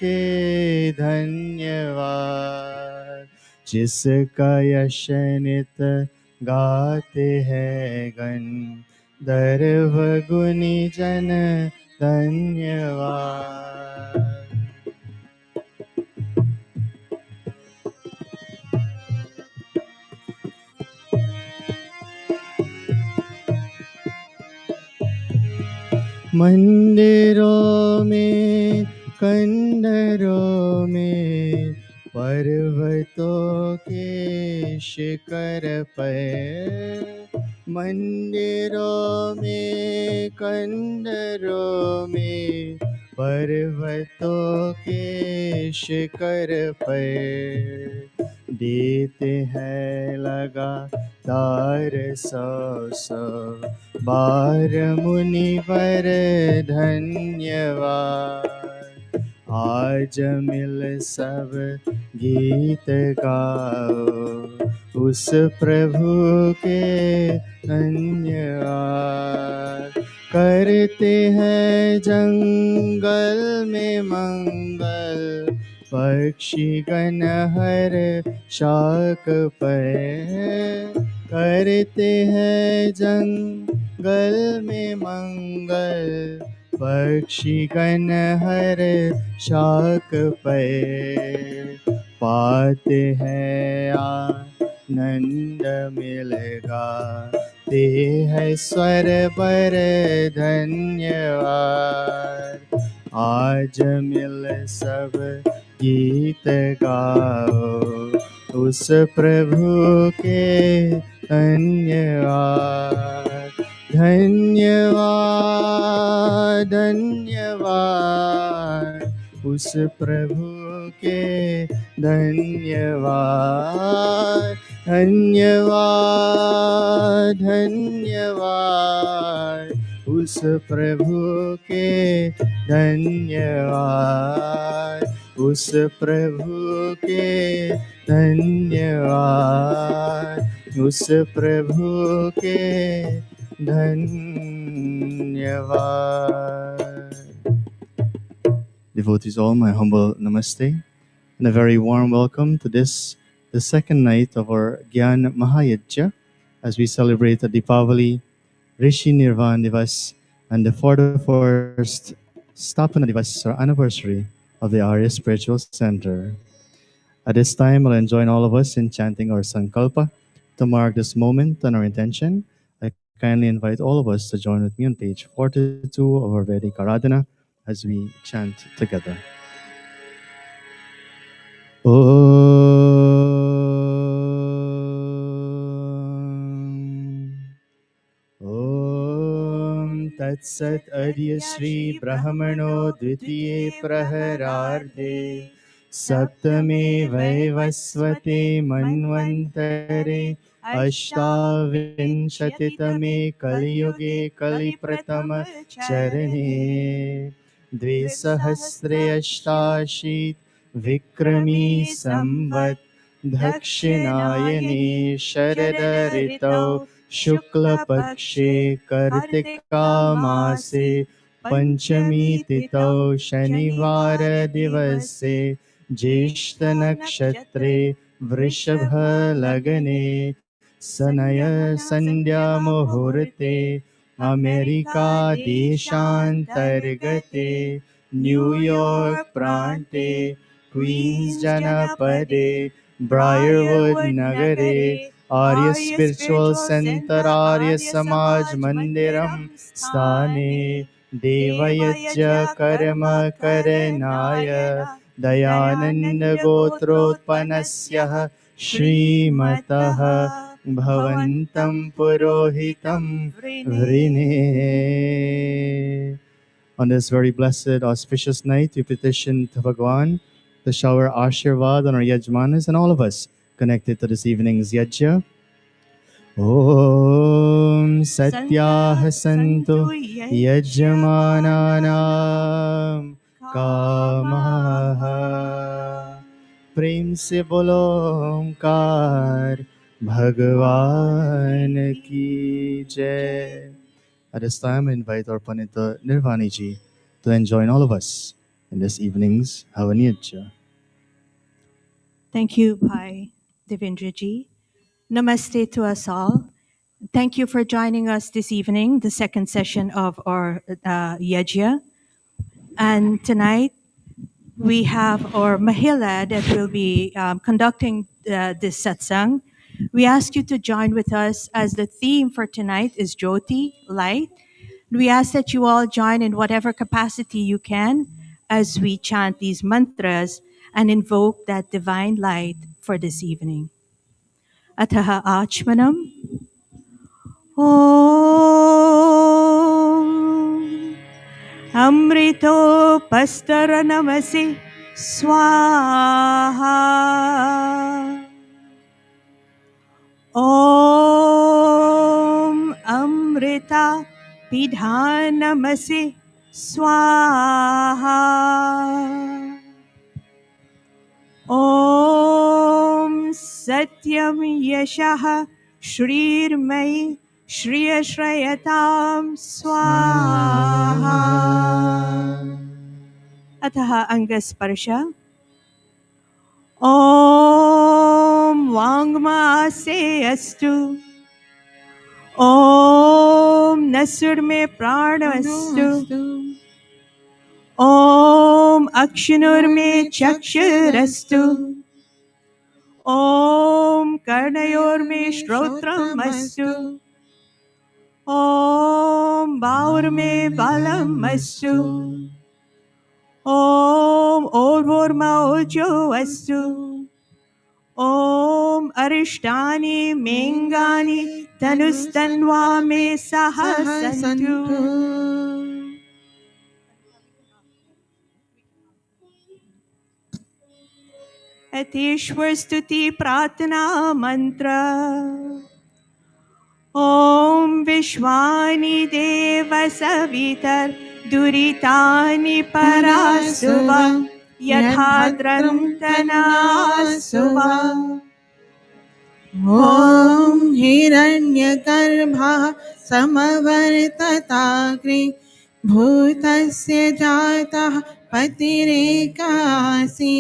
के धन्यवाद। जिसका यश नित गाते हैं गण, दर्व गुनी जन धन्यवाद। मंदिरों में कंदरों में, पर्वतों के शिखर पर। मंदिरों में कंदरों में, पर्वतों के शिखर पर। देते हैं लगातार सौ सौ बार मुनिवर धन्यवाद। आज मिल सब गीत गाओ, उस प्रभु के धन्यवाद। करते हैं जंगल में मंगल, पक्षी गण हर शाख पर। करते हैं जंगल में मंगल, पक्षी गण हर शाख पर। पाते हैं आनंद मिलेगा, ते है स्वर पर धन्यवाद। आज मिल सब गीत गाओ, उस प्रभु के धन्यवाद। धन्यवाद धन्यवाद, उस प्रभु के धन्यवाद। धन्यवाद धन्यवाद, उस प्रभु के धन्यवाद। उस प्रभु के धन्यवाद, उस प्रभु के धन्यवाद। Devotees all, my humble namaste and a very warm welcome to the second night of our Gyan Mahayajna, as we celebrate the Deepavali, Rishi Nirvan Divas, and the 41st Stapana Divas, or anniversary of the Arya Spiritual Center. At this time, I'll join all of us in chanting our Sankalpa. To mark this moment and our intention, I kindly invite all of us to join with me on page 42 of our Vedic Aradhana as we chant together. Om Tat Sat Adya Shri Brahmano Dvitiye Prahararde Saptame Vaivasvate Manvantare Ashtavinshatitame Kaliyuge Kalipratama Charane Dvisahasre Ashtashit Vikrami Samvat Dakshinayane Sharadharito Shukla Pakshe Kartika Mase Panchami Tito Shanivara Divase Jeshta Nakshatre Vrishabha Lagane Sanaya Sandhya Muhurte America Deshantargate New York Prante Queens Janapade Briarwood Nagare Arya Spiritual Center Arya Samaj Mandiram Sthane Devayajya Karma Karanaya Dayananda Gotrotpanasya Srimataha Bhavantam Purohitam Vrine. On this very blessed, auspicious night, we petition to Bhagwan to shower Ashirvad on our Yajmanas and all of us connected to this evening's Yajna. Om Satyah Santu Yajmananam Kamaha. Prem se bolo Omkar Bhagwan ki jai. At this time, I invite our Pandita Nirvani ji to enjoin all of us in this evening's Hawan. Thank you, Bhai Devendraji. Namaste to us all. Thank you for joining us this evening, the second session of our Yajna. And tonight we have our Mahila that will be conducting this satsang. We ask you to join with us as the theme for tonight is Jyoti, light. We ask that you all join in whatever capacity you can as we chant these mantras and invoke that divine light for this evening. Ataha Achmanam. Om Amrito Pastaranamasi Swaha. Om Amrita Pidhanamasi Swaha. Om Satyam Yashaha Shrirmai Shriyashrayatam Swaha. Ataha Angasparsha. Om Vangmase Astu. Om Nasur Me Pranastu. Om Akshinur Me Chakshurastu. Om Karnayor Me Shrotram Astu. Om Baur Me Balam Astu. Om Orvorma Ojo Astu. Om Arishtani Mengani Tanustanva Me Sahasantu. Atishwar Stuti Pratana Mantra. Om Vishwani Deva Savitar Duritani Parasuva Yadhadrantana Suva. Om Hiranyagarbha Samavartatagri Bhutasya Jatah Patirikasi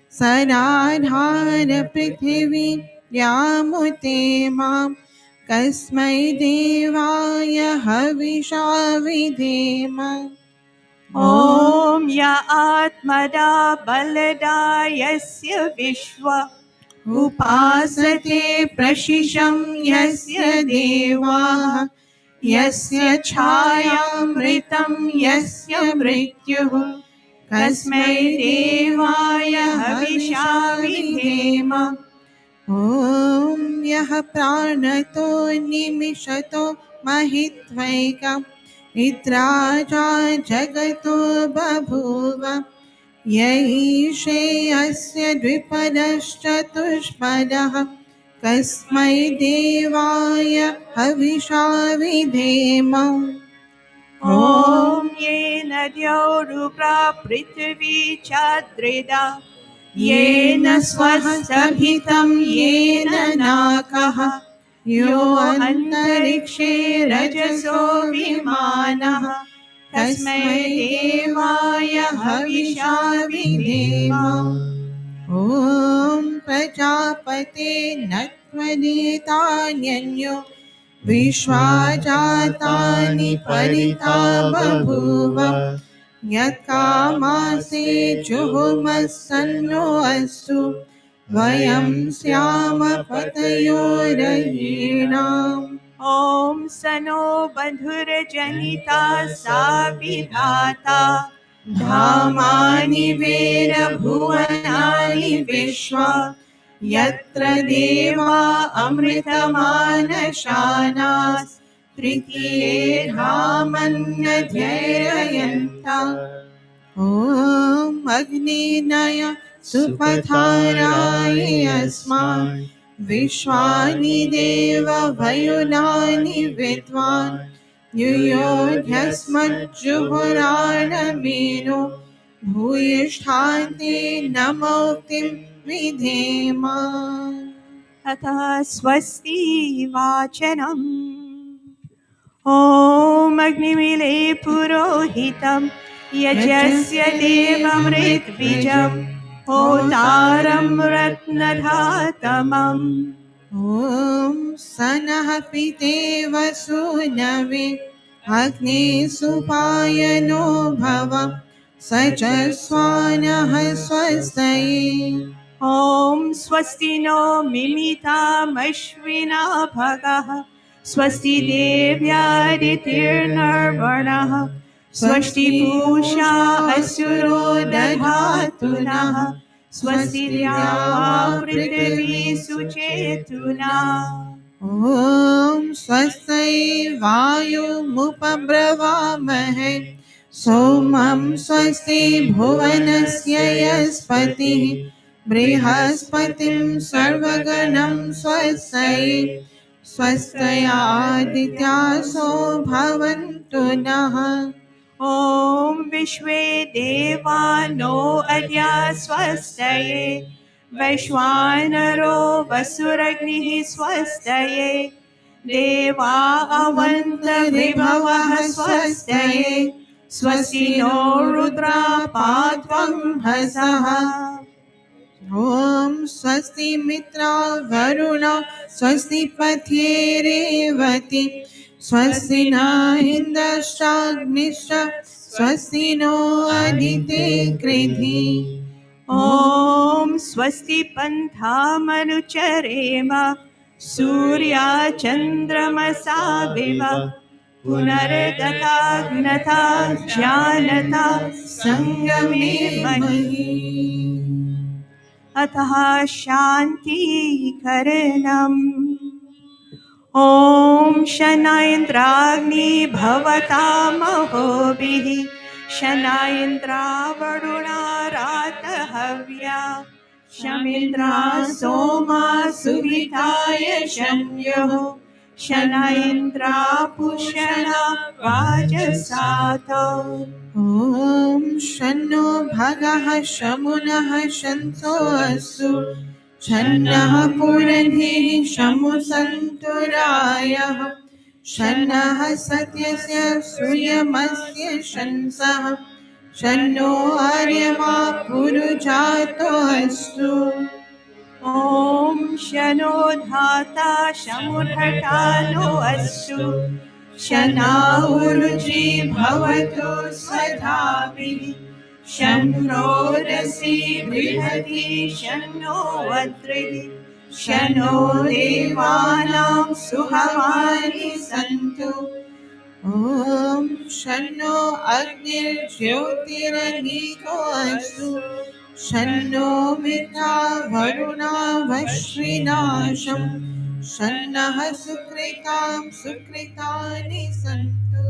Saradhara Prithvi Yamute Mam Kasmai Devaya Havisha Vidhema. Om Ya Atmada Balada Yasya Vishwa Upasate Prashisham Yasya Deva Yasya Chayamritam Yasya Mrityuh Kasmai Devaya Havisha Vidhema. Om Yah Pranato Nimishato Mahitvaika Itraja Jagato Babhuva Yaishe Asya Dvipadashchatushpadaha Kasmai Devaya Havisha Vidhema. Om Yena Dyaurupra Prithvi Chadrida Yena Swastabhitam Yena Nakaha Yo Antarikshe Rajaso Vimanaha Tasmai Devaya Havisha Vidhema. Om Prajapate Natmaditanyanya Vishwajatani Parita Babhuva Yatkamase Juhumasanno Astu Vayam Syama Patayorayinam. Om Sano Bandhura Janita Savidhata Dhamani Vera Bhuvanani Vishwa Yatra Deva Amritamanashanas Tritiye Dhamanya Dhyayanta. Om Agni Naya Supatharaya Asman Vishwani Deva Vayunani Vidvan Yuyodhyasmat Juhurana Mino Bhuyishthante Namoktim Vidhema. Tata Swasti Vachanam. Om Agnimile Purohitam यजस्य देवमृद्विजं होतारं रत्नधातमम् ॐ सनः पितेव सूनवे अग्ने सुपायनो भव सचस्वानः स्वस्तये ॐ स्वस्ति no मिमितामश्विना भगः स्वस्ति देव्यादितिर्नर्वणः स्वस्ति पूषा असुरो दधातु नः स्वस्ति द्यावापृथिवी सुचेतुना ॐ स्वस्ति वायुमुपब्रवामहे सोमं स्वस्ति भुवनस्य यस्पतिः बृहस्पतिं सर्वगणं स्वस्ति स्वस्त्यादित्यासो भवन्तु नः ॐ विश्वे देवानो अद्य स्वस्तये वैश्वानरो वसुरग्निः स्वस्तये देवा अवन्तर्विभवः स्वस्तये स्वस्ति नो रुद्रा पात्वं हसः ॐ स्वस्ति मित्रा वरुण स्वस्ति पथ्ये रेवति स्वस्ति न इन्द्रश्चाग्निश्च स्वस्ति नो अदिते कृधि ॐ स्वस्ति पन्थामनुचरेम सूर्याचन्द्रमसा विव पुनर्दताग्नता जानता सङ्गमे महि अतः शान्तिकरणम् ॐ शनैन्द्राग्नि भवतामहोभिः शनैन्द्रावरुणा रातहव्या शमिन्द्रा सोमा सुविताय शम्युः शनैन्द्रा पुषणा वाजसातो ॐ शन्नो भगः शमुनः शंसो अस्तु शन्नः पूरन्धिः शमु सन्तुरायः शन्नः सत्यस्य सूर्यमस्य शंसः शन्नो आर्यमा पुरुजातो अस्तु ॐ शनो धाता शमुर्हटानो अस्तु शनाउरुचि भवतु स्वधाभिः शन्नो रसि बृहति शन्नो वद्रिः शनो देवानां सुहवानि सन्तु ॐ शन्नो अग्निर्ज्योतिरग्निको अस्तु शन्नो मित्रा वरुणा वश्विनाशं शन्नः सुकृतां सुकृतानि सन्तु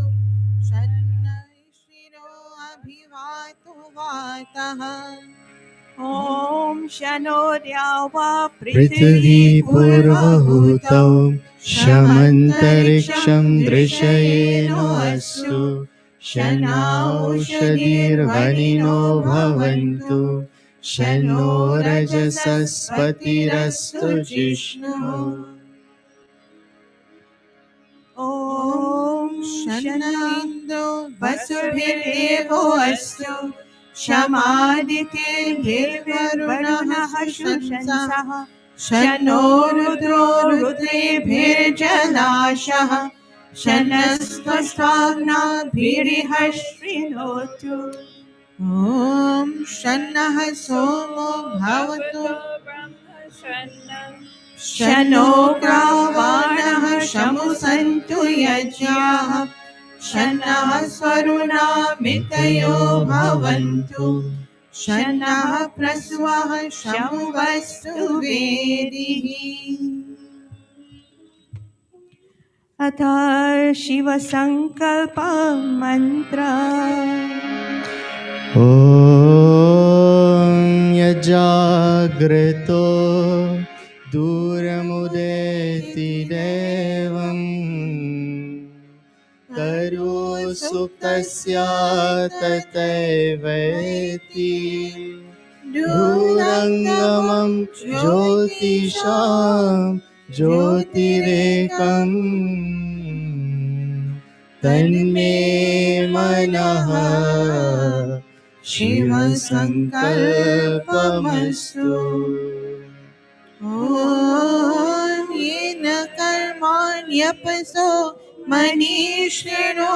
शन्नः शिरो अभिवातु वातः ॐ शनो द्यावा पृथिवी पूर्वहूतौ शमन्तरिक्षं दृशयेनो अस्तु शनौषधिर्वनिनो भवन्तु शनो रजसस्पतिरस्तु जिष्णुः ॐ शन्न इन्द्रो वसुभिर्देवो अस्तु शमादित्यैर्वरुणः शुशंसः शनो रुद्रो रुद्रेभिर्जलाशः शनस्त्वस्ताग्नाभिरिह शृणोतु ॐ शन्नः सोमो भवतु शनो ग्रावाणः शमु सन्तु यज्ञाः शन्नः स्वरुणा मितयो भवन्तु शन्नः प्रस्वः शमुवस्तु वेदिः अथ शिवसङ्कल्पमन्त्र ॐ यजाग्रतो दूरमुदेति देवम् करो सुप्तस्य तथैवेति दूरङ्गमं ज्योतिषां ज्योतिरेकम् तन्मे मनः शिवसङ्कल्पमस्तु। ॐ येन कर्माण्यपसो मनीषिणो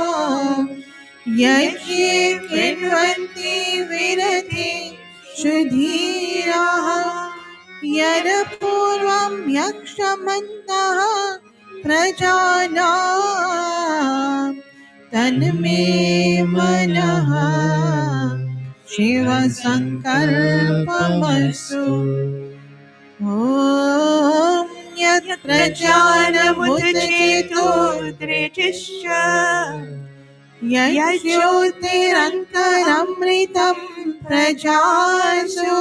यज्ञे कृण्वन्ति विरते शुधीराः यदपूर्वं यक्षमन्तः प्रजानां तन्मे मनः शिवसङ्कल्पमस्तु। ॐ यत्र ज्ञानमुदचेतो दृढिश्च यज्ज्योतिरन्तरमृतं प्रजासु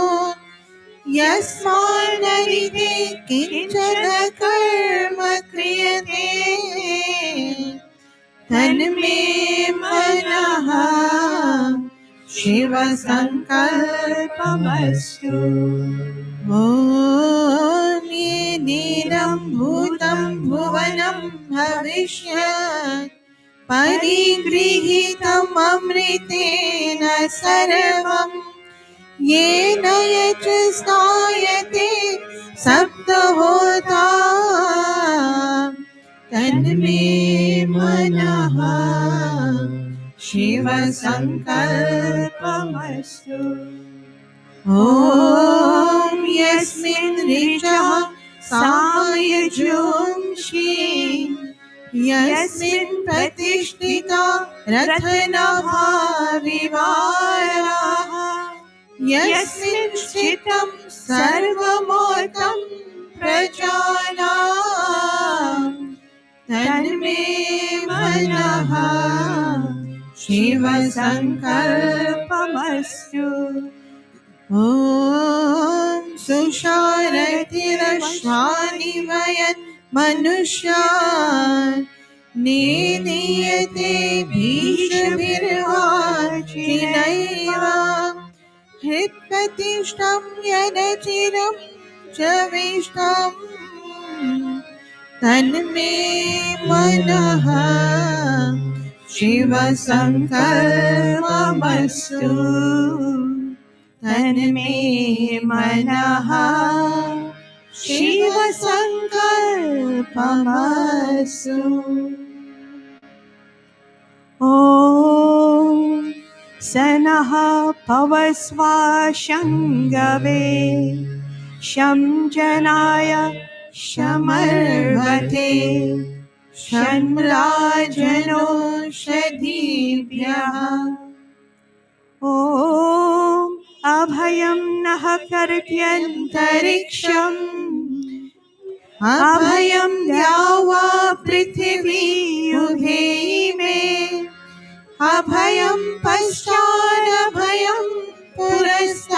यस्मान्नरिते किञ्चन कर्म क्रियते तन्मे मनः शिवसङ्कल्पमस्तु। ॐ येनेदं भूतं भुवनं भविष्यत् परिगृहीतम् अमृतेन सर्वं येन यज्ञस्नायते सप्तहोता तन्मे मनः शिवसङ्कल्पमस्तु। ॐ यस्मिन् ऋचः सामयजुंषि यस्मिन् प्रतिष्ठिता रत्नभा विवाराः यस्मिन् स्थितं सर्वमोतं प्रजानां तन्मे मनः शिवसङ्कल्पमस्तु। ॐ सुषारतिरश्वानि वयन् मनुष्यान् निनीयते भीषभिर्वाचिनैव हृत्प्रतिष्ठं यदचिरं च विष्टम् तन्मे मनः शिवसङ्कल्पमस्तु। तन्मे मनः शिवसङ्कल्पमस्तु। ॐ सनः पवस्वा शङ्गवे शं जनाय शमर्वते शन्राजनोषधीभ्यः ॐ अभयं नः कर्प्यन्तरिक्षम् अभयं द्यावा पृथिवी युगे मे अभयं पश्चादभयं पुरस्तात्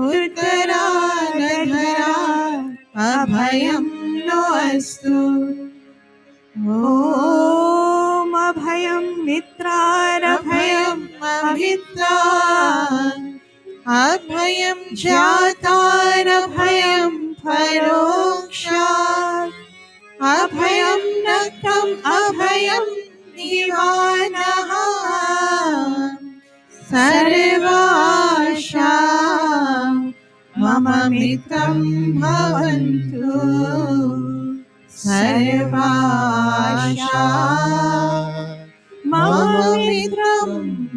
उत्तरादधरात् अभयं नोऽस्तु। ॐ अभयं मित्रारभयम् अमित्रात् अभयं जातारभयं परोक्षात् अभयं नक्तम् अभयं निवानः सर्वाशा मम मित्रं भवन्तु सर्वाशा मम मित्रं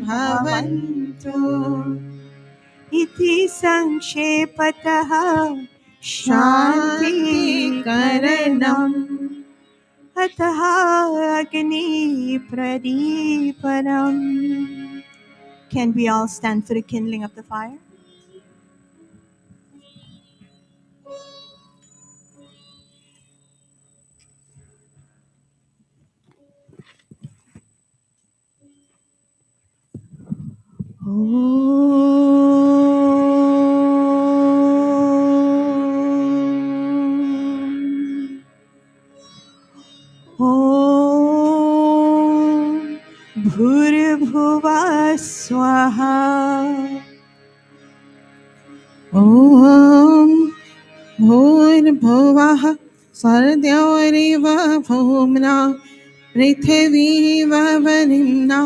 भवन्तु। इति संक्षेपतः शान्तिकरणम् अतः अग्निप्रदीपनम्. Can we all stand for the kindling of the fire? ॐ भूर्भुवः स्वः ॐ भूर्भुवः सर्द्योरिव भूम्ना पृथिवीववनिम्ना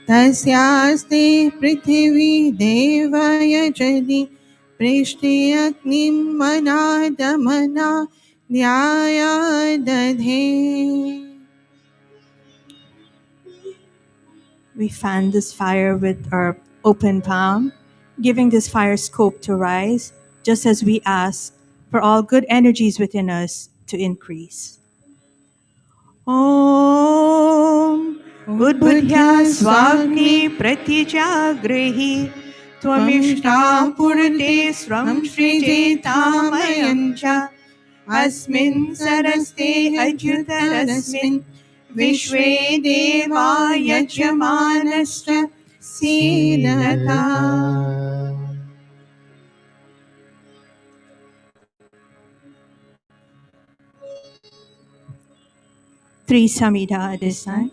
तस्यास्ते पृथिवी देवयजति पृष्ठे अग्निं मनादमना न्यायादधे. We fan this fire with our open palm, giving this fire scope to rise, just as we ask for all good energies within us to increase. Om Udbudhya Swagni Pratijagrehi Tvamishta Purte Swam Srijetamayam Cha Asmin Saraste Ajutarasmin Vishwe Deva Yajyamanascha Sidata. Three Samhita at this time.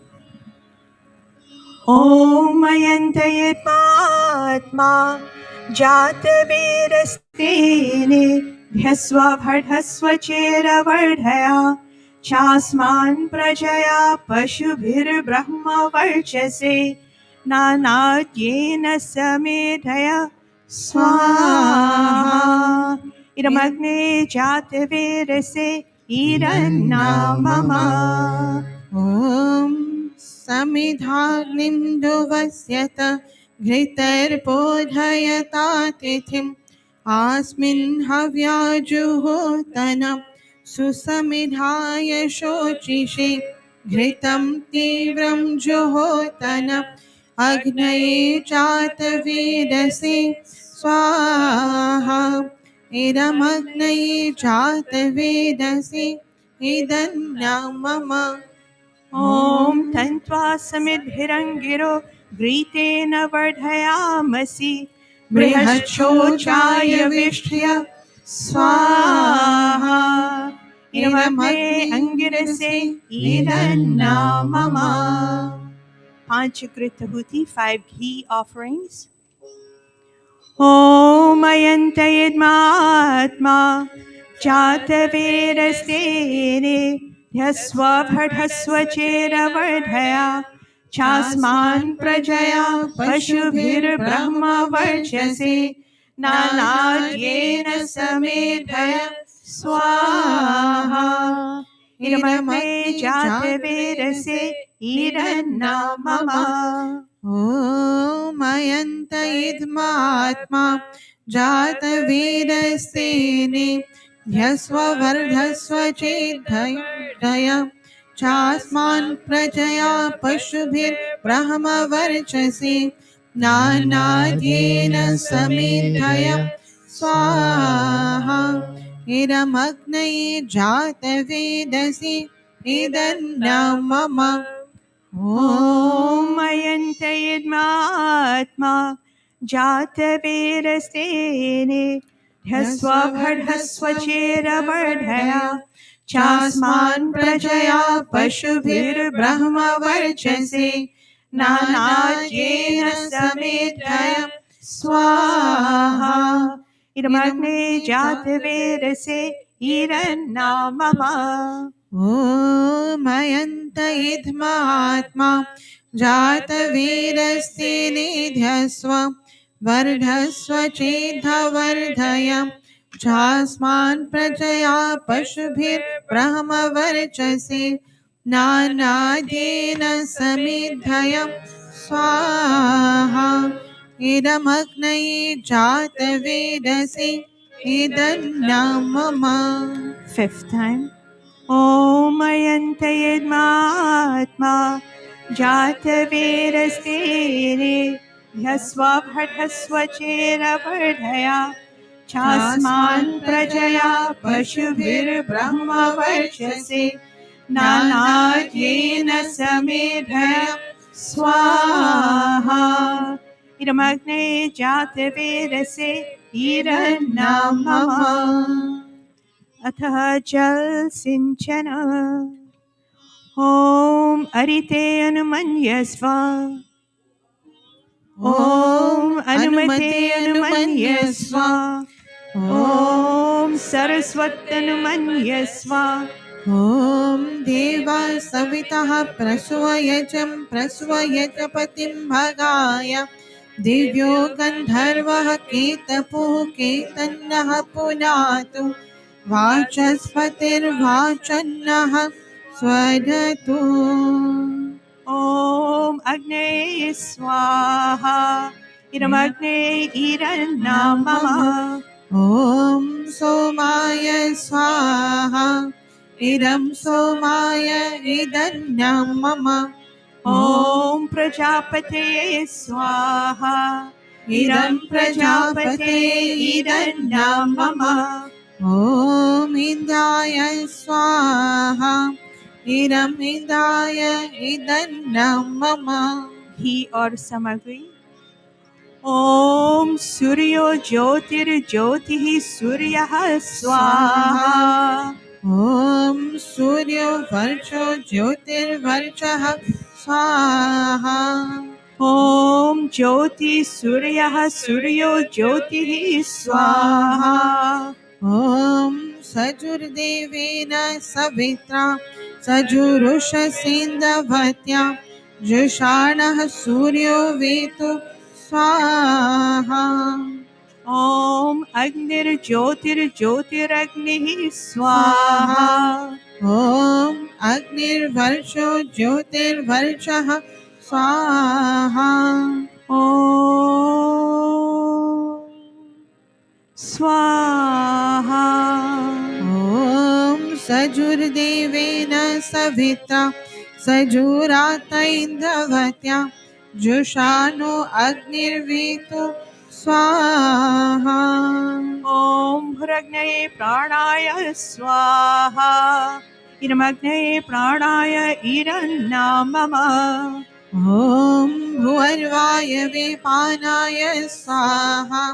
Om Mayantayatma Jatavirastene Dhyasvabhadhasvachera Vardhaya Chasman Prajaya Pashubhir Brahma Varchase Nanadyena Samedhaya Swaha Idamagne Jatavirase Idannamama. ॐ समिधाग्निं दुवस्यत घृतैर्बोधयता तिथिम् अस्मिन् हव्याजुहोतन सुसमिधाय शोचिषे घृतं तीव्रं जुहोतन अग्नये जातवेदसे स्वाहा इदमग्नये जातवेदसे Idannamam. Om Tantva Samidhirangiro Gritena Vardhayamasi Brihachochaya Vishtya Swaha Idamagne Angirase Idannamama. Panchakritahuti, 5 ghee offerings. Om Ayantayadmatma Jatavedastene Yasvabhadhasvachera Vardhaya Chasman Prajaya Pashubhir Brahma Varchase Nanadyena Samedhaya Swaha Idamagne Jatavedase Idannamama. ॐ अयन्त इद्मात्मा जातवेदस्तेने ह्यस्ववर्धस्व चेद्धय चास्मान् प्रजया पशुभिर्ब्रह्मवर्चसे नानाद्येन समेधय स्वाहा इदमग्नये जातवेदसि Idannamam. Om Ayantayadmatma Jatavirastene Dhyasvabhadhasvachera Vardhaya Chasman Prajaya Pashubhir Brahma Varchase Nanadyena Samedhaya Swaha Idamagne Jatavirase Idannamama. ॐ अयन्त इद्मात्मा जातवेदस्तेने ध्यस्व वर्धस्व चेद्धवर्धय चास्मान् प्रजया पशुभिर्ब्रह्मवर्चसे नानाद्येन समेधय स्वाहा इदमग्नये जातवेदसे Idannamam. 5th time. Om Ayantayadmatma Jatavirastene Yasvabhadhasvachera Vardhaya Chasman Prajaya Pashubhir Brahma Varchase Nanadyena Samedhaya Swaha Idamagne Jatavirase Idannamama. अथः जल सिंचन. ओम अरिते अनुमन्यस्व. ओम अनुमते अनुमन्यस्व. ओम सरस्वत्यनुमन्यस्व. ॐ देवा सवितः प्रसूयच पतिं भगाय दिव्यो गन्धर्वः केतपुः केतन्नः पुनातु वाचस्पतिर्वाचन्नः स्वदतु ॐ अग्ने स्वाहा इदमग्ने ईरन्नाम मम ॐ सोमाय स्वाहा इदं सोमाय इदन्नं मम ॐ प्रजापतये स्वाहा इदं प्रजापतये ईरन्नाम मम ॐ इन्द्राय स्वाहा इदम् इन्द्राय इदन्नं मम घी और सामग्री ॐ सूर्यो ज्योतिर्ज्योतिः सूर्यः स्वाहा ॐ सूर्यो वर्चो ज्योतिर्वर्चः स्वाहा ॐ ज्योति सूर्यः सूर्यो ज्योतिः स्वाहा ॐ सजुर्देवेन सवित्रा सजुरुषसेन्दवत्या जुषाणः सूर्यो वेतु स्वाहा ॐ अग्निर्ज्योतिर्ज्योतिरग्निः स्वाहा ॐ अग्निर्वर्षो ज्योतिर्वर्षः स्वाहा ॐ स्वाहा ॐ सजुर्देवेन सविता सजुरात इन्द्रवत्या जुषाणो अग्निर्वेतु स्वाहा ॐ भुरग्नये प्राणाय स्वाहा इदमग्नये प्राणाय ईरन्नाम मम ॐ भुवर्वायवे पानाय स्वाहा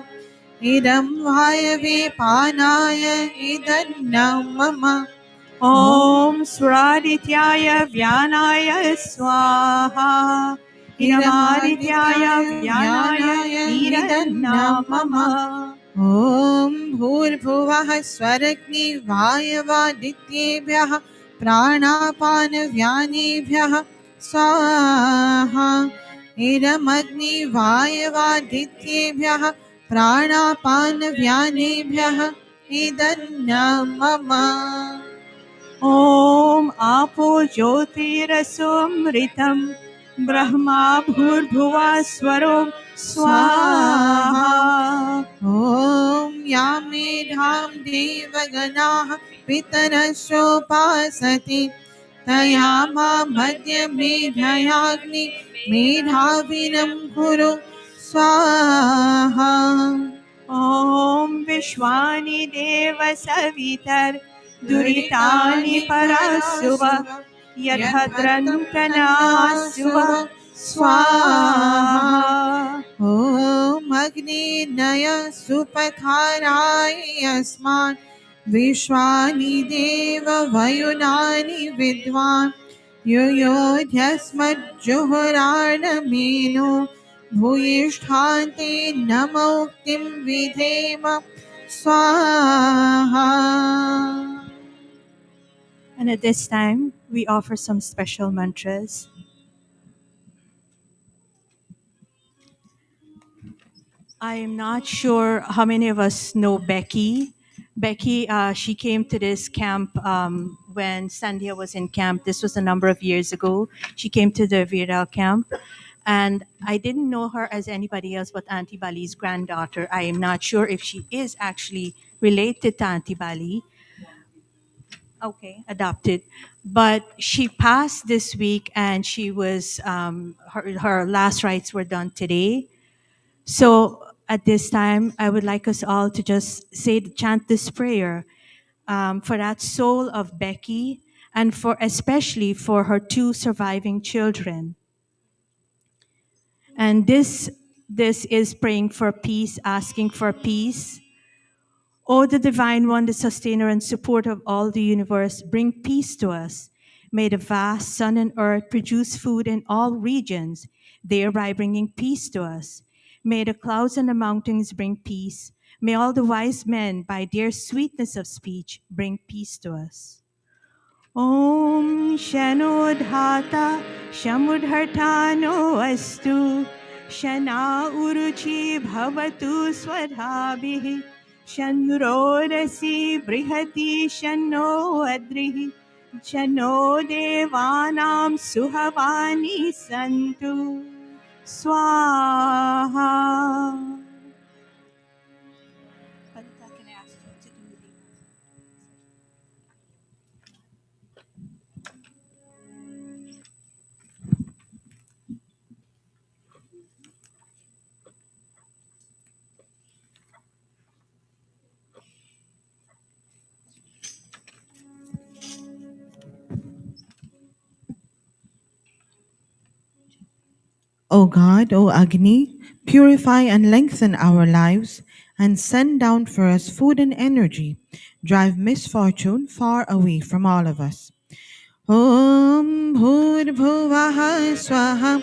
इदं वायवे पानाय इदन्नं मम ॐ सुरादित्याय व्यानाय स्वाहा इदमादित्याय व्यानाय ईरन्नाम मम ॐ भूर्भुवः स्वरग्निवायवादित्येभ्यः प्राणापानव्यानेभ्यः स्वाहा इदमग्निवायवादित्येभ्यः प्राणापानव्यानेभ्यः इदन्नं मम ॐ आपो ज्योतिरसोमृतं ब्रह्मा भूर्भुवः स्वरो स्वाहा ॐ या मेधां देवगणाः पितरशोपासते तया मां मध्यमेधयाग्नि मेधाविनं कुरु स्वाहा ॐ विश्वानि देव सवितर्दुरितानि परशुव यद्भद्रन्तनासुव स्वाहा ॐ अग्निर्नय सुपथाराय अस्मान् विश्वानि देव वयुनानि विद्वान् युयोध्यस्मज्जुहुराणमेनो भूयिष्ठान्ते नमोक्तिं विधेम स्वाहा. And at this time, we offer some special mantras. I am not sure how many of us know Becky. Becky, she came to this camp when Sandhya was in camp. This was a number of years ago. She came to the Viral camp. And I didn't know her as anybody else but Auntie Bali's granddaughter. I am not sure if she is actually related to Auntie Bali. Okay, adopted. But she passed this week and she was, her last rites were done today. So at this time, I would like us all to just chant this prayer for that soul of Becky and for especially for her two surviving children. And this is praying for peace, asking for peace. O the Divine One, the sustainer and supporter of all the universe, bring peace to us. May the vast sun and earth produce food in all regions, thereby bringing peace to us. May the clouds and the mountains bring peace. May all the wise men, by their sweetness of speech, bring peace to us. ॐ शनोधाता शमुद्धर्तानो अस्तु शना उरुचि भवतु स्वधाभिः शन्रोरसि बृहति शन्नो अद्रिः शन्नो देवानां सुहवानि सन्तु स्वाहा. O God, O Agni, purify and lengthen our lives and send down for us food and energy. Drive misfortune far away from all of us. Om Bhurbhuvah Swaha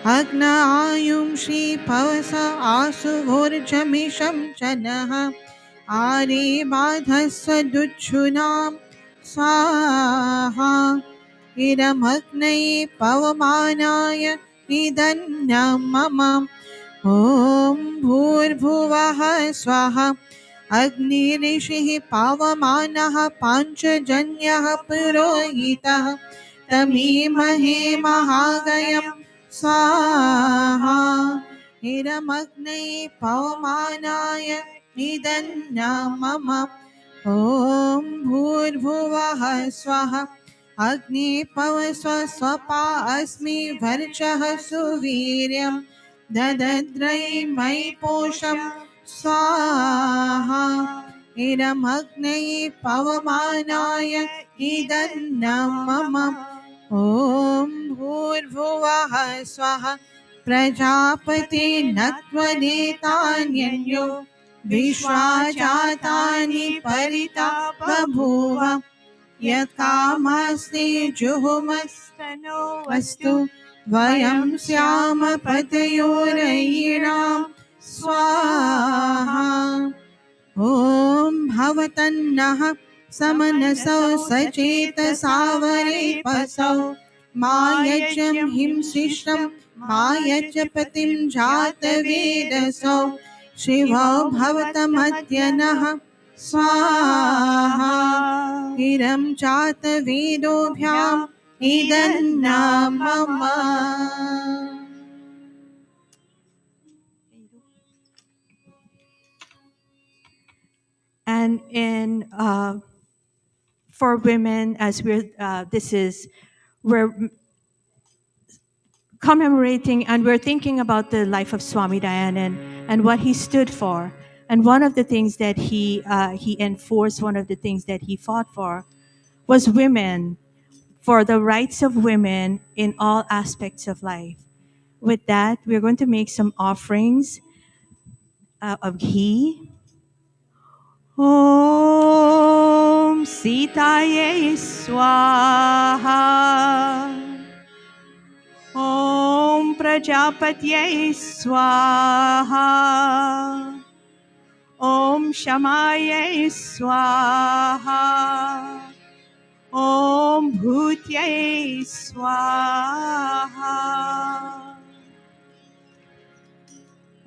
Agnaayum Shri Pavasa Asuvorjamisham Chanaha Ari Badhasvaduchunam Swaha Idamagnai Pavamanaya Idannamama Om Bhurbhuvah Swaha Agnirishiः पावमानः पाञ्चजन्यः पुरोहितः तमीमहे महागयं स्वाहा हिरमग्ने पवमानाय निदन्नामम ॐ भूर्भुवः स्वः अग्नि पवस्व स्वपा अस्मि वर्चः सुवीर्यं ददद्रै मयि पोषं स्वाहा इरमग्ने पवमानाय इदन्नमम ॐ भूर्भुवः स्वः प्रजापति नत्वनेतान्यन्यो विश्वाजातानि परितापभूव यत्कामस्ति जुहुमस्तनो वस्तु वयं स्याम पतयोरयिणां स्वाहा ॐ भवतन्नः समनसौ सचेतसावरे पसौ मायजं हिंसिष्टं मायजपतिं जातवेदसौ शिवो भवतमद्य नः स्वाहा इरं जातवेदोभ्याम् इदन्नामम. And for women, as we're commemorating and we're thinking about the life of Swami Dayanand and what he stood for. And one of the things that he enforced, one of the things that he fought for, was women, for the rights of women in all aspects of life. With that, we're going to make some offerings of ghee. Om Sitaye Swaha. Om Prajapatye Swaha. Om Shamaye Swaha. Om Bhutye Swaha.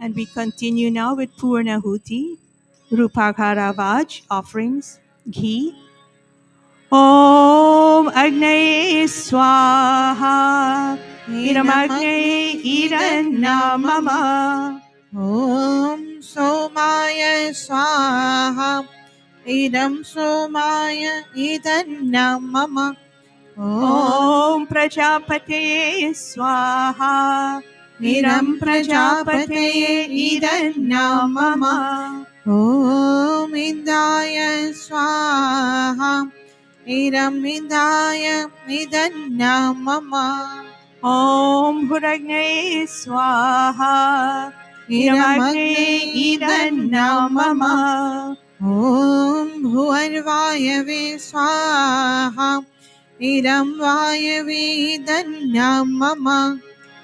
And we continue now with Purnahuti, Rupakaravaj offerings, ghee. Om Agnaye Swaha. Idamagne Idannamama. Om Somaya Swaha Idam Somaya Idannamama. Om Prajapate Swaha. Idam Prajapate Idannamama. Om Indaya Swaha Idam Indaya Idannamama. Om Huragne Swaha. Idamagne Idannamama. Om Bhuvarvayave Swaha Idam Vayave Idannamama.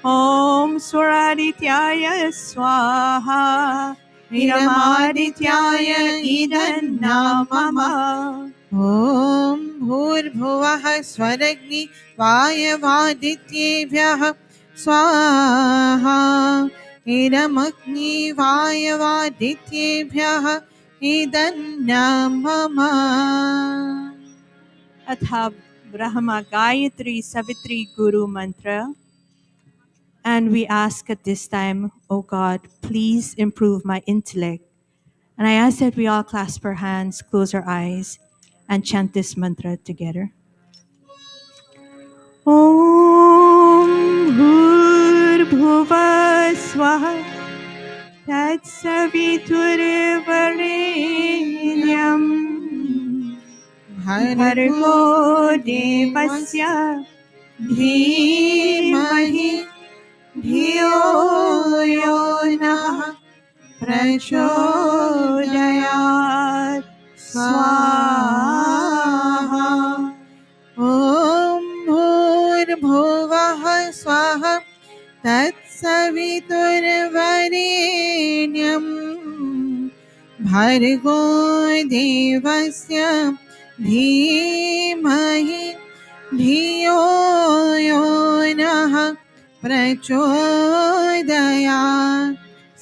Om Swaradityaya Swaha. Idamadityaya Idannamama. ॐ भूर्भुवः स्वरग्नि वायवादित्येभ्यः स्वाहा इदमग्नि वायवादित्येभ्यः इदन्नं मम Atha Brahma Gayatri Savitri Guru Mantra. And we ask at this time, O God, please improve my intellect. And I ask that we all clasp our hands, close our eyes, and chant this mantra together. Om Bhur Bhuva Swaha Tat Saviturvarenyam Bhargo Devasya Dhimahi Dhiyo Yo Nah Prachodayat Swaha. ॐ भूर्भुवः स्वः तत्सवितुर्वरेण्यं भर्गो देवस्य धीमहि धियो यो नः प्रचोदयात्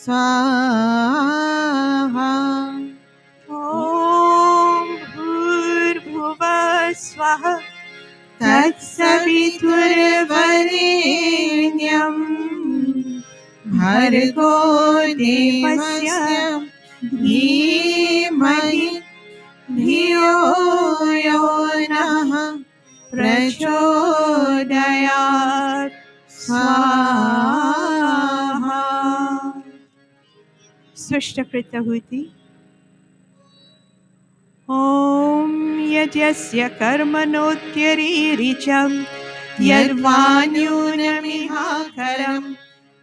स्वाहा Om Bhurbhuva Swaha Tatsaviturvarenyam Bhargo Devasya Dhimahi Dhiyo Yo Nah Prachodayat Swaha. Swishtakritahuti. Om Yajasya Karmanotyariricam Yadvanyunamihakaram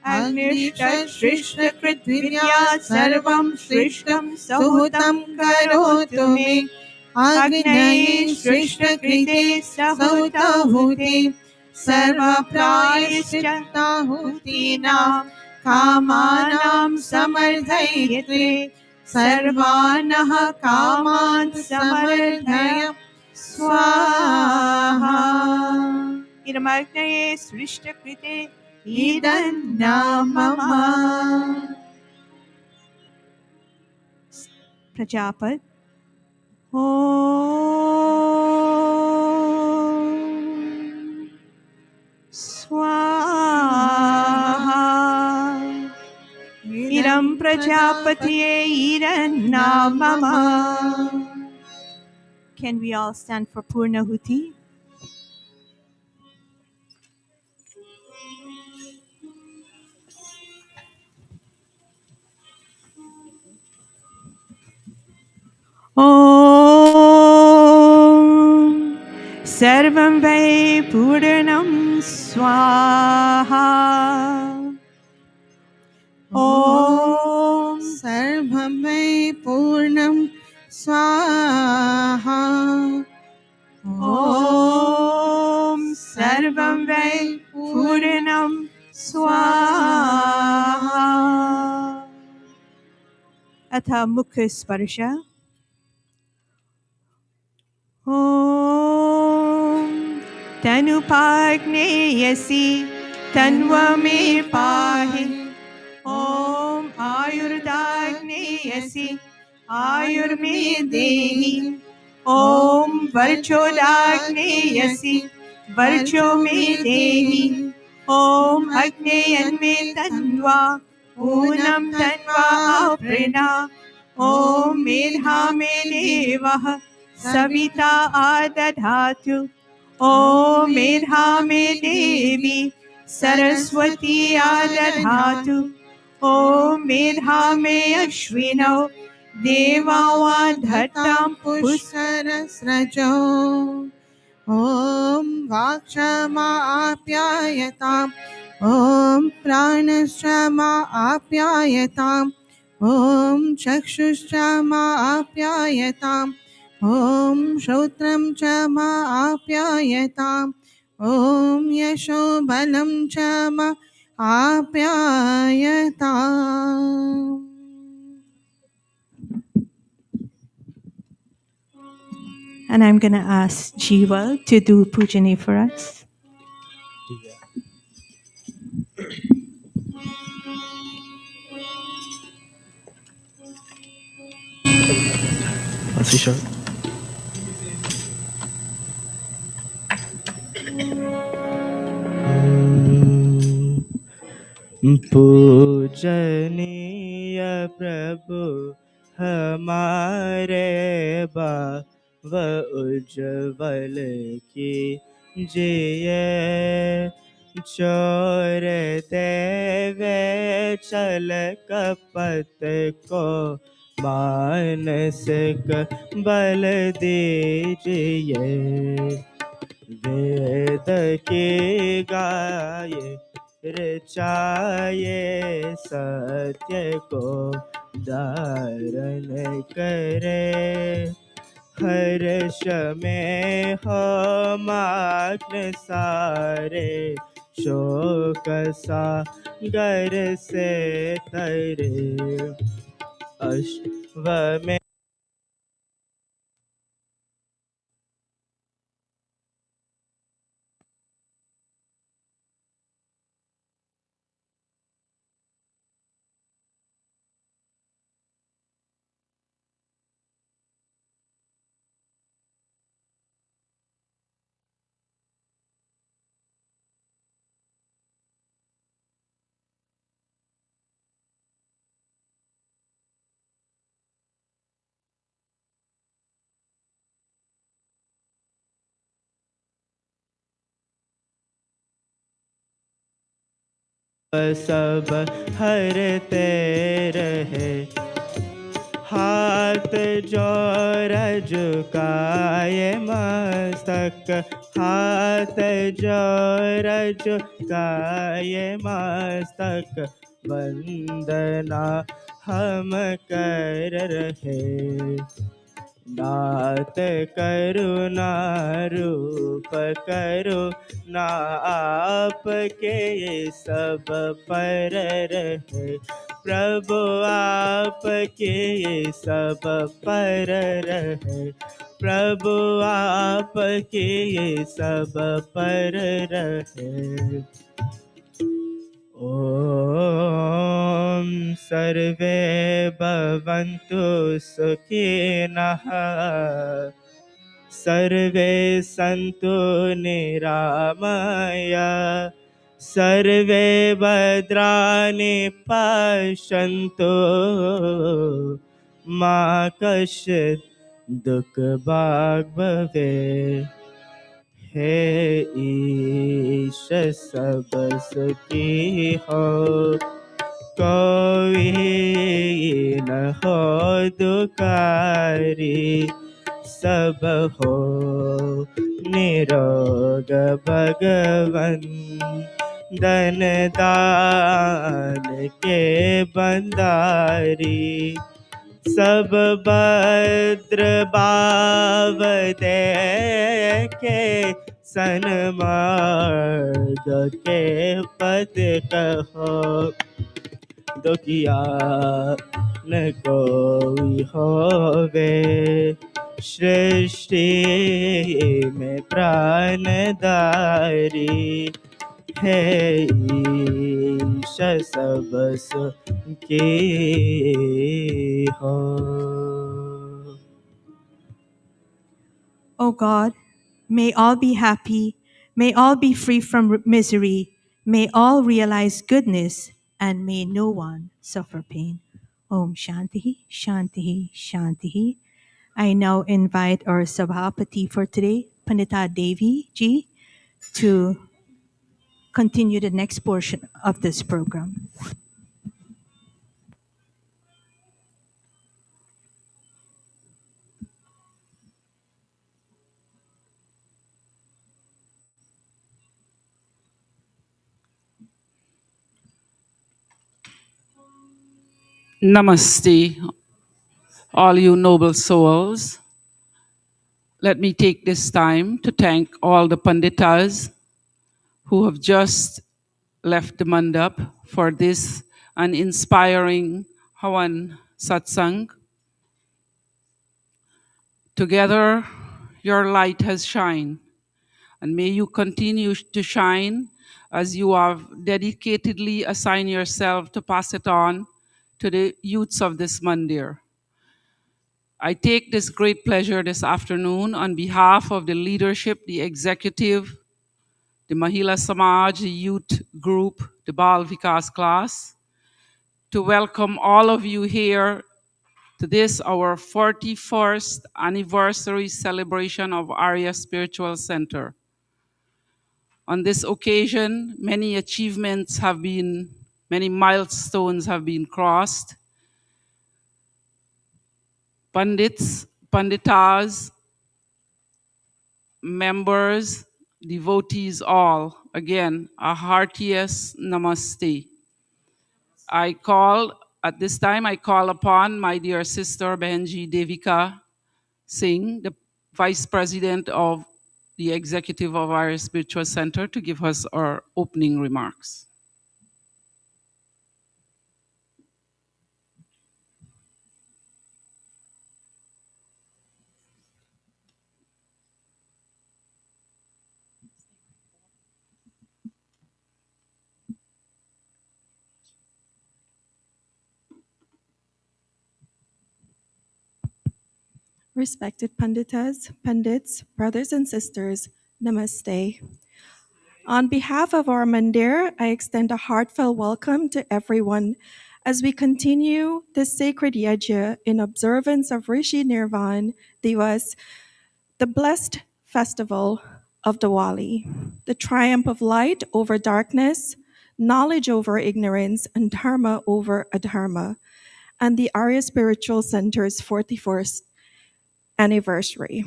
Agnishtashrishtakritvidya Sarvam Shrishtam Sahutam Karotu Me Agnaye Shrishtakrite Sahutahuti Sarva Prayashchittahutinam Kamanam Samardhayatre सर्वानः कामान् समर्थय स्वाहा इदमग्नये सृष्टकृते इदन्नं मम प्रजापत ॐ स्वाहा Iram Prajapatiye Iranna Mama. Can we all stand for Purnahuti? Om Sarvam Vai Purnam Swaha. Om सर्वं वै पूर्णं स्वाहा Om Sarvam Vai Purnam Swaha. Atha Mukha Sparsha. Om Tanupagneyasi Tanvame Pahi. Om Ayurdagneyasi Ayurme Dehi. Om Varchodagneyasi Varcho Me Dehi. Om Agneyanme Tanva Unam Tanva Aprina. Om Medha Me Devah Savita Adadhatu. Om Medha Me Devi Saraswati Adadhatu. Om Medha Me Ashwino Devavadhatam पुष्करस्रजो ॐ वाक्क्षमा आप्यायताम् ॐ प्राणश्चमा आप्यायताम् ॐ चक्षुश्चमा आप्यायताम् ॐ श्रोत्रं च मा आप्यायताम् ॐ यशो बलं च मा आप्यायताम् And I'm going to ask Jiva to do Pujani for us. पूजनीय प्रभु हमारे बाव उज्जवल की जिये चोर देवे चल कपत को मानसिक बल दीजिए वेद के गाये रचाए सत्य को धारण करे हर्ष में हो मग्न सारे शोक सागर से तरे अश्व में सब हरते रहे हाथ जोर झुकाए मस्तक हाथ जोर झुकाए मस्तक वंदना हम कर रहे नाथ करुणा रूप करुणा आपके सब पर रहे प्रभु आपके सब पर रहे प्रभु आपके सब पर रहे ॐ सर्वे भवन्तु सुखिनः सर्वे सन्तु निरामय सर्वे भद्राणि पश्यन्तु मा कश्चित् दुःखभाग् भवेत् हे ईश सब सुखी हो कोई न हो दुकारी सब हो निरोग भगवन धन दान के बंदारी सब भद्र भाव देखे सन्मार्ग के पद कहो दुखिया न कोई होवे सृष्टि में प्राणधारी हे ईश सब सुखी हो O God, may all be happy, may all be free from misery, may all realize goodness, and may no one suffer pain. Om Shanti, Shanti, Shanti. I now invite our Sabhapati for today, Pandita Devi ji, to continue the next portion of this program. Namaste, all you noble souls. Let me take this time to thank all the Panditas who have just left the mandap for this an inspiring hawan satsang. Together, your light has shined, and may you continue to shine as you have dedicatedly assigned yourself to pass it on to the youths of this mandir. I take this great pleasure this afternoon on behalf of the leadership, the executive, the Mahila Samaj, the youth group, the Bal Vikas class, to welcome all of you here to this, our 41st anniversary celebration of Arya Spiritual Center. On this occasion, many milestones have been crossed. Pandits, Panditas, members, devotees all, again, a heartiest namaste. At this time, I call upon my dear sister Benji Devika Singh, the Vice President of the Executive of our Spiritual Center, to give us our opening remarks. Respected Panditas, Pandits, brothers and sisters, Namaste. On behalf of our Mandir, I extend a heartfelt welcome to everyone as we continue this sacred yajna in observance of Rishi Nirvan Divas, the blessed festival of Diwali, the triumph of light over darkness, knowledge over ignorance, and dharma over adharma, and the Arya Spiritual Center's 41st anniversary.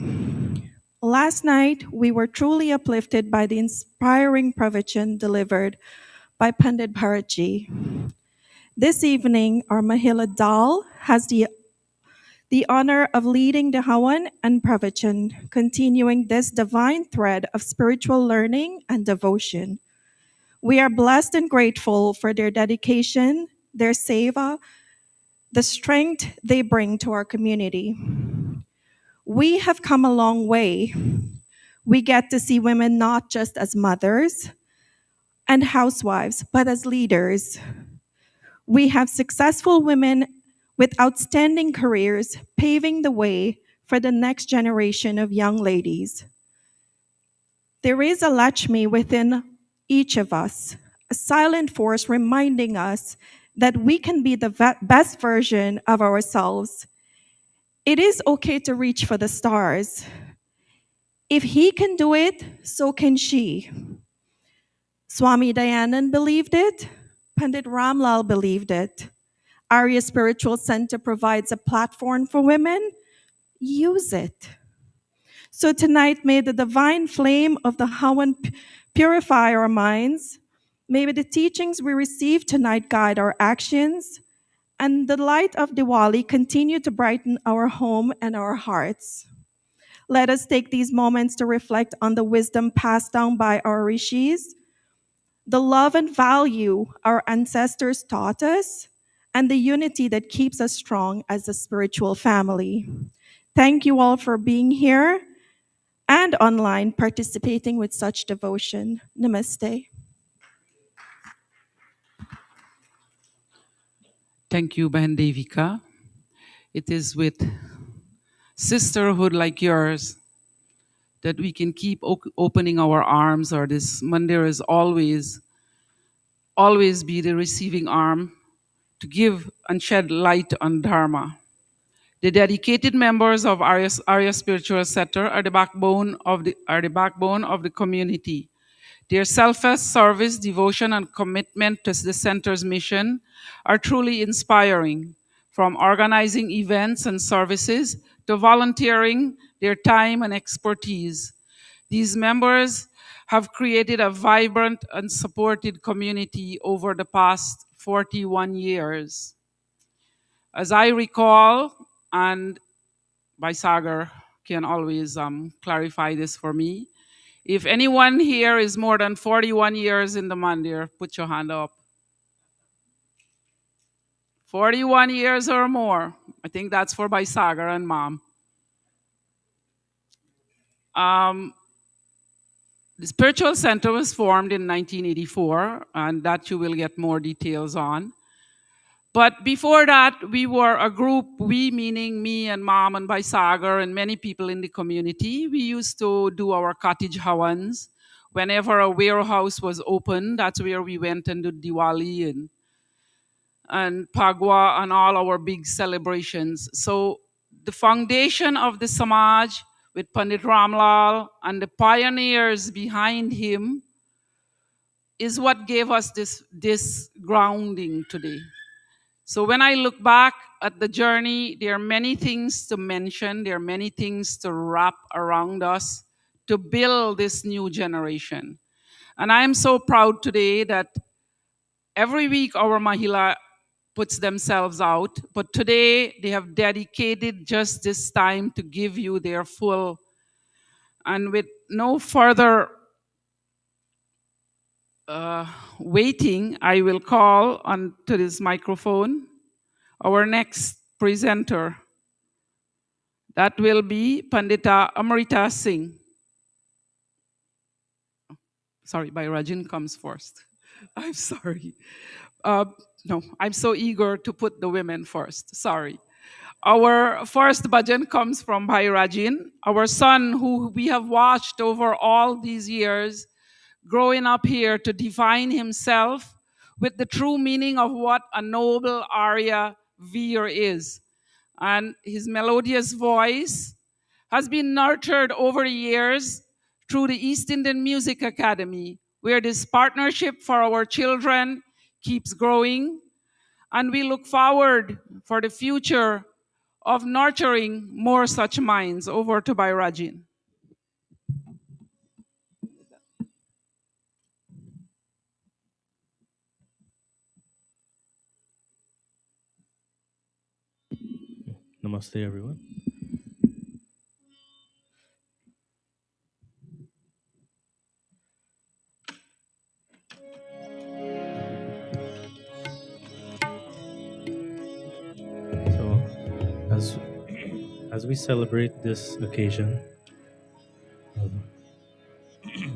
Last night, we were truly uplifted by the inspiring pravachan delivered by Pandit Bharatji. This evening, our Mahila Dal has the honor of leading the hawan and pravachan, continuing this divine thread of spiritual learning and devotion. We are blessed and grateful for their dedication, their seva, the strength they bring to our community. We have come a long way. We get to see women not just as mothers and housewives, but as leaders. We have successful women with outstanding careers paving the way for the next generation of young ladies. There is a Lakshmi within each of us, a silent force reminding us that we can be the best version of ourselves. It is okay to reach for the stars. If he can do it, so can she. Swami Dayanand believed it. Pandit Ramlal believed it. Arya Spiritual Center provides a platform for women. Use it. So tonight, may the divine flame of the Hawan purify our minds. May the teachings we receive tonight guide our actions. And the light of Diwali continue to brighten our home and our hearts. Let us take these moments to reflect on the wisdom passed down by our rishis, the love and value our ancestors taught us, and the unity that keeps us strong as a spiritual family. Thank you all for being here and online participating with such devotion. Namaste. Thank you, Behan Devika. It is with sisterhood like yours that we can keep opening our arms, or this mandir is always be the receiving arm to give and shed light on Dharma. The dedicated members of Arya Spiritual Center are the backbone of the community. Their selfless service, devotion, and commitment to the center's mission are truly inspiring. From organizing events and services to volunteering their time and expertise, these members have created a vibrant and supported community over the past 41 years. As I recall, and Baisagar can always clarify this for me, if anyone here is more than 41 years in the mandir, put your hand up. 41 years or more. I think that's for Baisagar and Mom. Um, the spiritual center was formed in 1984, and that you will get more details on. But before that, we were a group, we meaning me and Mom and Baisagar and many people in the community. We used to do our cottage hawans. Whenever a warehouse was open, that's where we went and did Diwali and Pagwa and all our big celebrations. So the foundation of the Samaj with Pandit Ramlal and the pioneers behind him is what gave us this grounding today. So when I look back at the journey, there are many things to mention. There are many things to wrap around us to build this new generation. And I am so proud today that every week our Mahila puts themselves out, but today they have dedicated just this time to give you their full. And with no further waiting, I will call onto this microphone our next presenter. That will be Pandita Amrita Singh. Sorry, Bairajin comes first. I'm sorry. No, I'm so eager to put the women first. Sorry. Our first bhajan comes from Bhairajin, our son who we have watched over all these years, growing up here to define himself with the true meaning of what a noble Arya Veer is. And his melodious voice has been nurtured over the years through the East Indian Music Academy, where this partnership for our children keeps growing. And we look forward for the future of nurturing more such minds. Over to Bairajin. Namaste, everyone. So, as we celebrate this occasion,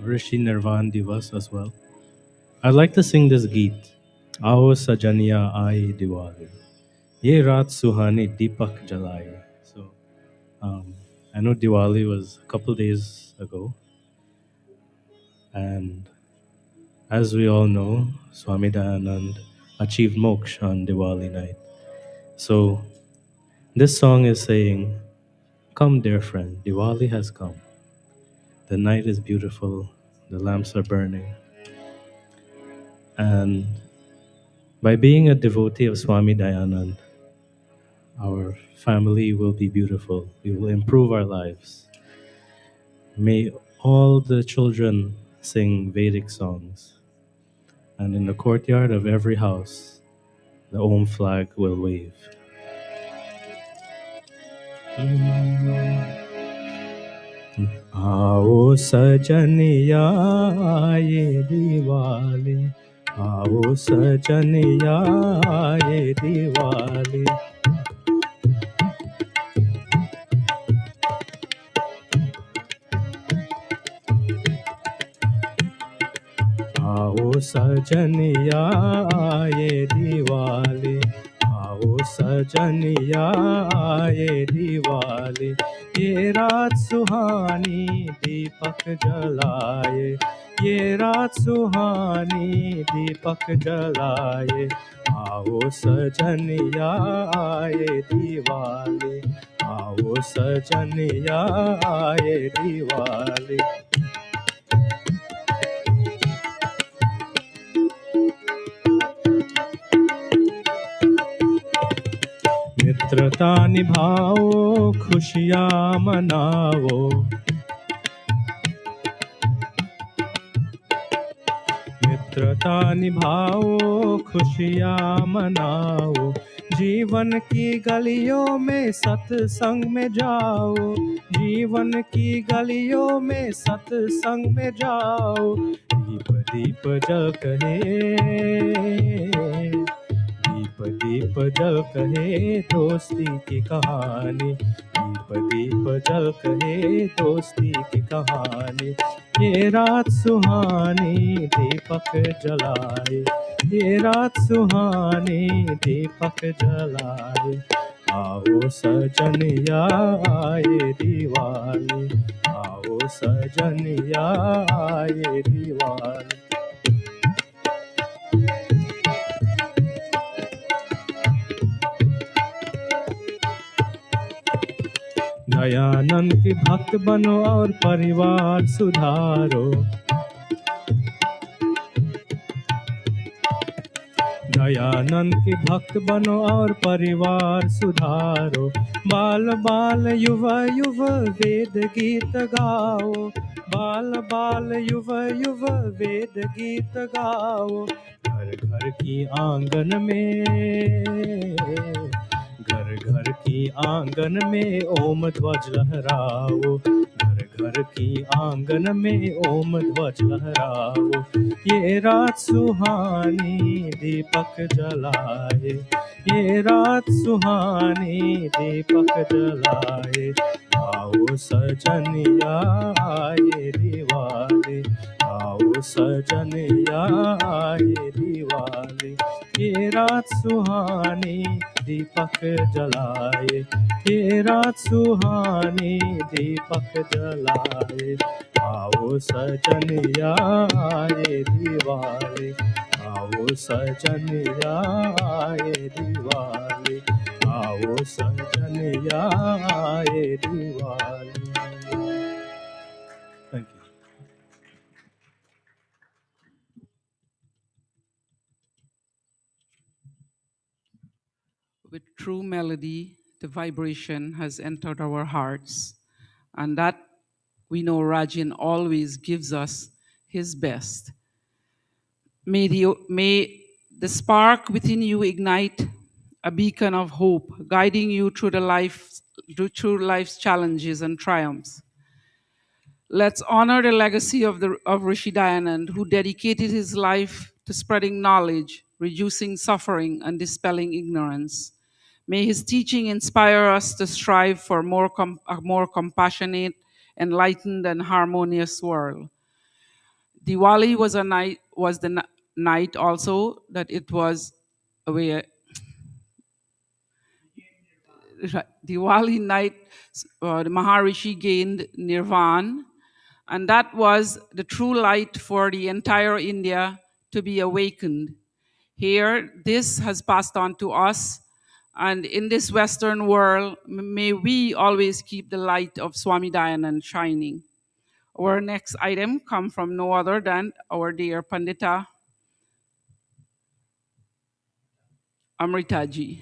Rishi Nirvan Divas as well, I'd like to sing this Geet. Aao Sajaniya Aaye Diwali. Ye Raat Suhani Deepak Jalaye. So, I know Diwali was a couple days ago, and as we all know, Swami Dayanand achieved moksha on Diwali night. So, this song is saying, come, dear friend, Diwali has come. The night is beautiful, the lamps are burning. And by being a devotee of Swami Dayanand, our family will be beautiful. We will improve our lives. May all the children sing Vedic songs. And in the courtyard of every house, the Om flag will wave. आओ सजनिया ये दिवाली आओ सजनिया ये दिवाली आओ सजनिया ये दिवाली आओ सजनिया ये दिवाली ये रात सुहानी दीपक जलाए ये रात सुहानी दीपक जलाए आओ सजनिया ये दिवाली आओ सजनिया ये दिवाली मित्रता निभाओ खुशियाँ मनाओ मित्रता निभाओ खुशियाँ मनाओ जीवन की गलियों में सत्संग में जाओ जीवन की गलियों में सत्संग में जाओ दीप दीप जल कहे दीप दीप जल कहे दोस्ती की कहानी दीप दीप जल कहे दोस्ती की कहानी। ये रात सुहानी दीपक जलाए, ये रात सुहानी दीपक जलाए। आओ सजनिया आए दिवाली, आओ सजनिया आए दिवाली। दयानंद के भक्त बनो और परिवार सुधारो, दयानंद के भक्त बनो और परिवार सुधारो। बाल बाल युवा युवा वेद गीत गाओ, बाल बाल युवा युवा वेद गीत गाओ। घर घर की आंगन में, घर घर की आंगन में ओम ध्वज लहराओ, घर घर की आंगन में ओम ध्वज लहराओ। ये रात सुहानी दीपक जलाए, ये रात सुहानी दीपक जलाए। आओ सजनिया आए दिवाली, आओ सजनिया आए दिवाली। ये रात सुहानी दीपक जलाए, ये रात सुहानी दीपक जलाए। आओ सजनिया आए दिवाली, आओ सजनिया आए दिवाली, आओ सजनिया आए Diwali. Thank you. With true melody, the vibration has entered our hearts, and that we know Rajin always gives us his best. May the spark within you ignite a beacon of hope, guiding you through through life's challenges and triumphs. Let's honor the legacy of Rishi Dayanand, who dedicated his life to spreading knowledge, reducing suffering, and dispelling ignorance. May his teaching inspire us to strive for a more compassionate, enlightened, and harmonious world. Diwali was the night also that it was away. Diwali night, the Maharishi gained Nirvana, and that was the true light for the entire India to be awakened. Here, this has passed on to us, and in this Western world, may we always keep the light of Swami Dayanand shining. Our next item comes from no other than our dear Pandita Amritaji.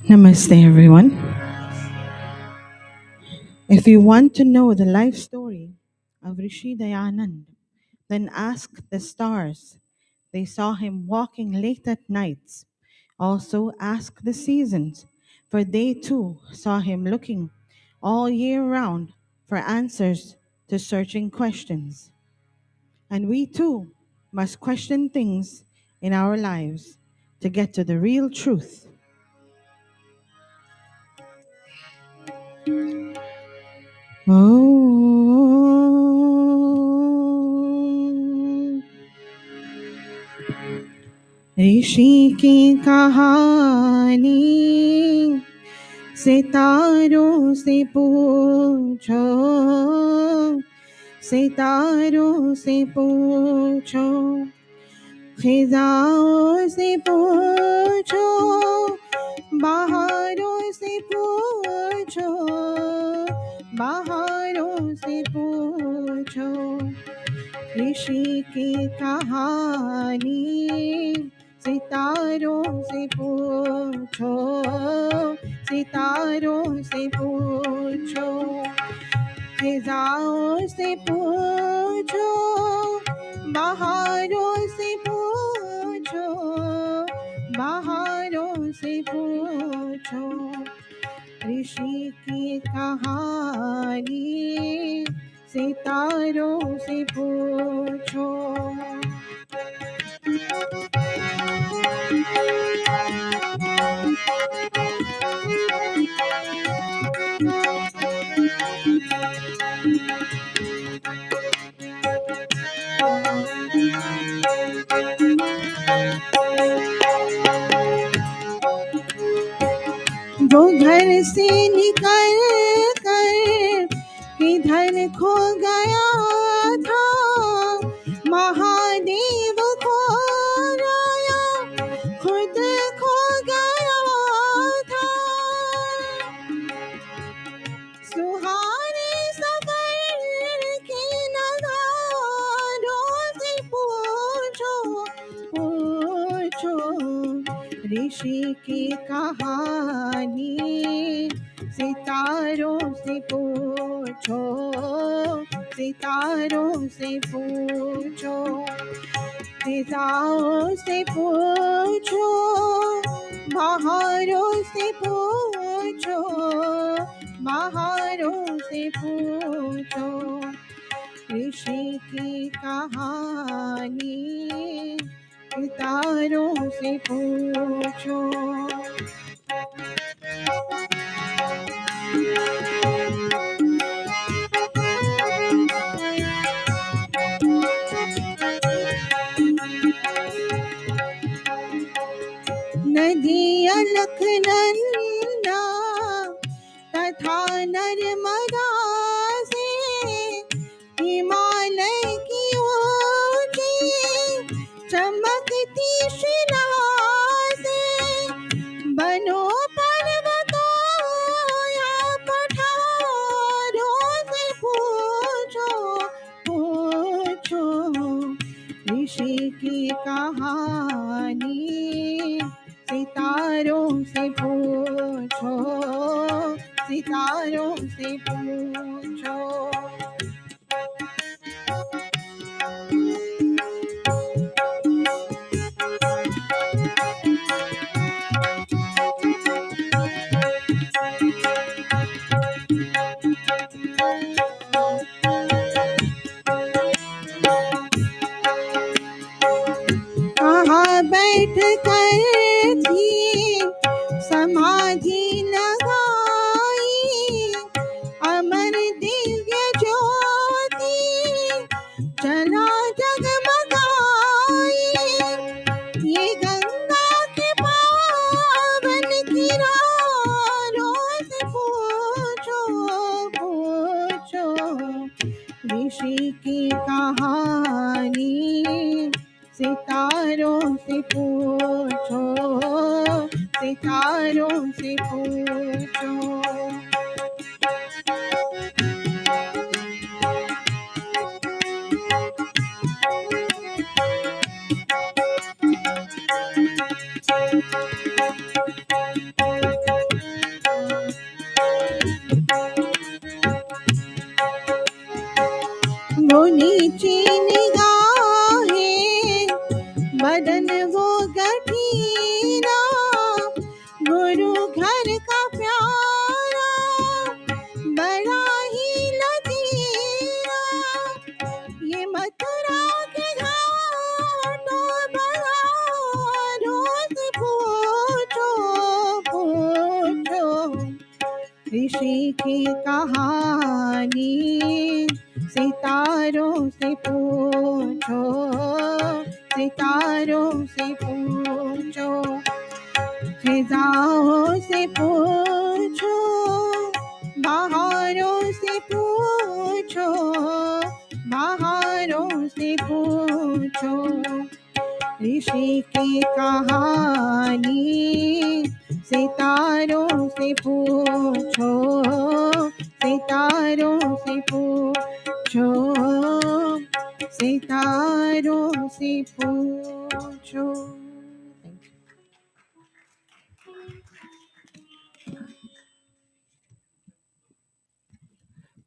Namaste, everyone. If you want to know the life story of Rishi Dayanand, then ask the stars. They saw him walking late at nights. Also ask the seasons, for they too saw him looking all year round for answers to searching questions. And we too must question things in our lives to get to the real truth. ऋषि की कहानी सितारों से पूछो, सितारों से पूछो, फिजाओं से पूछो, बाहरों से पूछो, बाहरों से पूछो, ऋषि की कहानी सितारों से पूछो, सितारों से पूछो, फिजाओं से पूछो, बाहरों से पूछो, बाहरों से पूछो, ऋषि की कहानी सितारों से पूछो। वो घर से निकल कर किधर खो गया था, महादेव खो गया, खुद खो गया था। सुहाने सफर के नज़ारों से पूछो, पूछो, ऋषि की कहानी सितारों से पूछो, सितारों से पूछो, फिजाओं से पूछो, बाहरों से पूछो, बाहरों से पूछो, ऋषि की कहानी सितारों से पूछो। नदी अलकनंदा तथा नर्मदा से, हिमालय की ऊंची चमकती शिला से, बनो पर्वतों या पठारों से पूछो, पूछो, ऋषि की कहानी सितारों से पूछो, सितारों से पूछो। कहाँ बैठ कर थी समाधि लगाई, अमर दिव्य ज्योति चला जगमगाई, ये गंगा के पावन किनारों से पूछो, पूछो, ऋषि की कहानी सितारों से पूछो, सितारों से पूछो। वो नीचे निगाहें, बदन वो गठीरा, गुरु घर का ऋषि की कहानी सितारों से पूछो, सितारों से पूछो, फिजाओं से पूछो, बहारों से पूछो, बहारों से पूछो, ऋषि की कहानी सितारों से पूछो, सितारों से पूछो, सितारों से पूछो।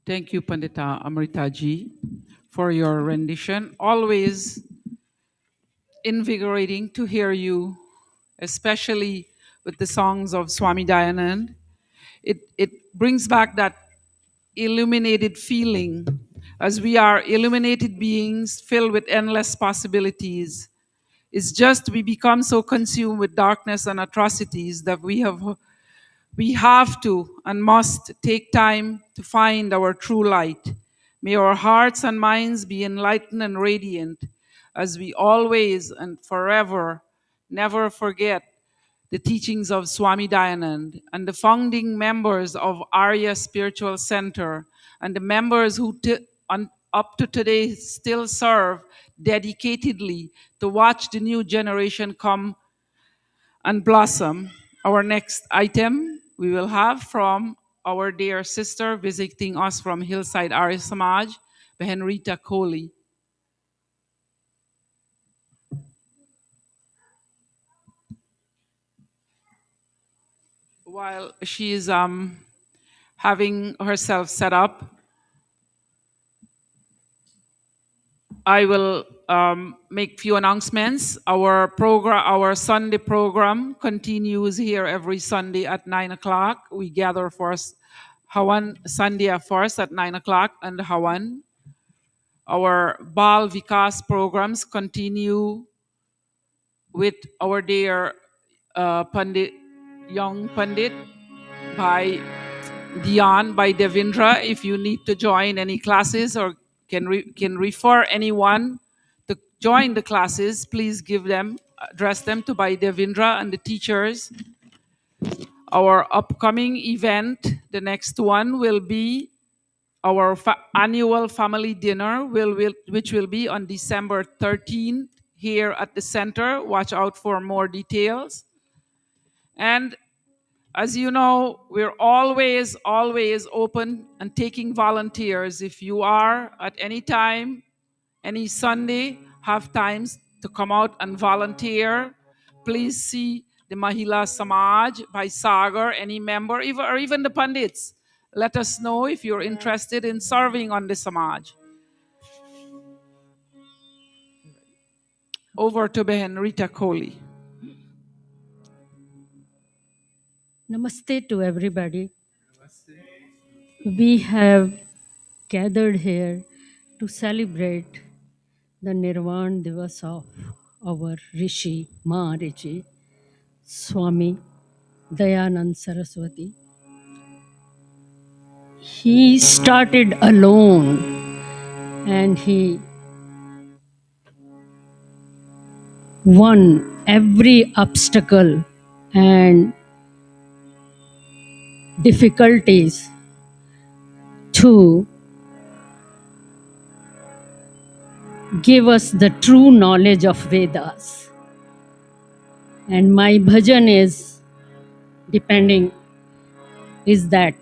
Thank you, Pandita Amritaji, for your rendition. Always invigorating to hear you, especially with the songs of Swami Dayanand. It brings back that illuminated feeling as we are illuminated beings filled with endless possibilities. It's just we become so consumed with darkness and atrocities that we have to and must take time to find our true light. May our hearts and minds be enlightened and radiant as we always and forever never forget the teachings of Swami Dayanand and the founding members of Arya Spiritual Center and the members who up to today still serve dedicatedly to watch the new generation come and blossom. Our next item we will have from our dear sister visiting us from Hillside Arya Samaj, Behen Rita Kohli. While she is having herself set up, I will make few announcements. Our Sunday program continues here every Sunday at 9 o'clock. We gather for hawan Sunday first at 9 o'clock and hawan. Our Bal Vikas programs continue with our dear Pandit, young Pandit by Dion by Devendra. If you need to join any classes or can refer anyone to join the classes, please address them to by Devendra and the teachers. Our upcoming event, the next one will be our annual family dinner, which will be on December 13th here at the center. Watch out for more details. And as you know, we're always open and taking volunteers. If you are at any time, any Sunday, have times to come out and volunteer, please see the Mahila Samaj by Sagar, any member, or even the Pandits. Let us know if you're interested in serving on the Samaj. Over to Behen Rita Kohli. Namaste to everybody. We have gathered here to celebrate the Nirvan Divas of our Rishi, Maharishi, Swami Dayanand Saraswati. He started alone and he won every obstacle and difficulties to give us the true knowledge of Vedas. And my bhajan is that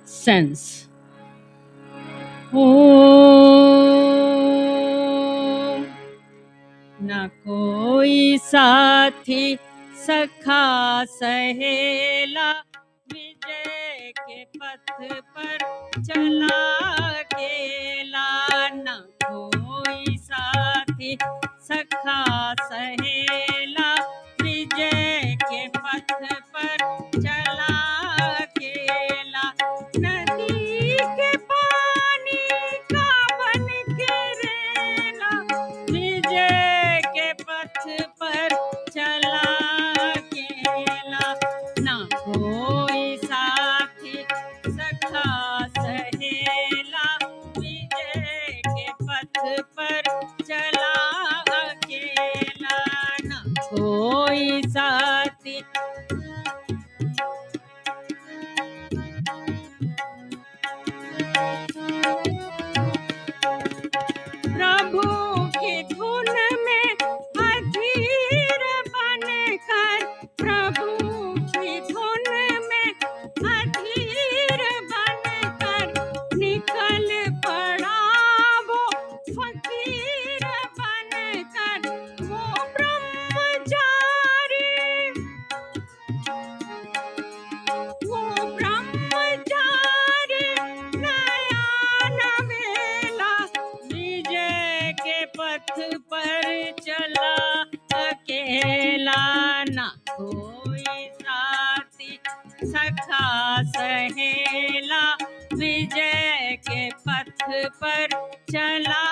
sense. Om na koi sathi sakha sahela विजय के पथ पर चला अकेला न कोई साथी सखा सहेला विजय के पथ पर चला अकेला नदी के पानी का बन के रेला विजय के पथ पर चला अकेला ना कोई साथी चला अकेला न कोई साथी। प्रभु की धुन में अधीर बनकर, प्रभु की धुन में अधीर बनकर निकल पड़ा वो फकीर बनकर, वो ब्रह्मचारी, वो ब्रह्मचारी नया नवेला विजय के पथ पर चला अकेला न कोई साथी सखा सहेला, विजय के पथ पर चला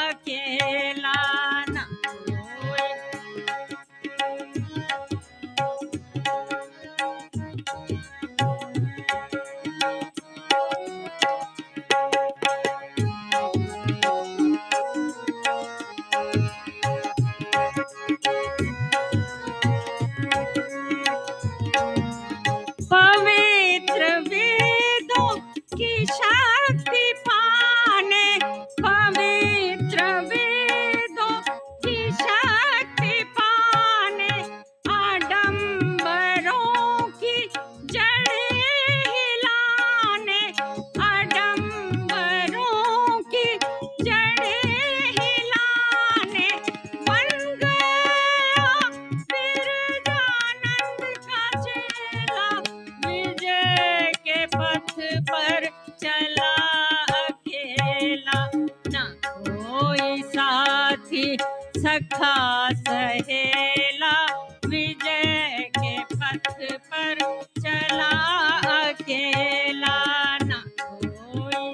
अकेला न कोई। पवित्र वेदों की शक्ति पाने, पवित्र वेदों की शक्ति पाने, आडंबरों की जड़ें हिलाने, आडंबरों की जड़ें हिलाने बन गया बिरजानंद का चेला, विजय के पथ पर चला अकेला न कोई साथी सखा सहेला, विजय के पथ पर चला अकेला न कोई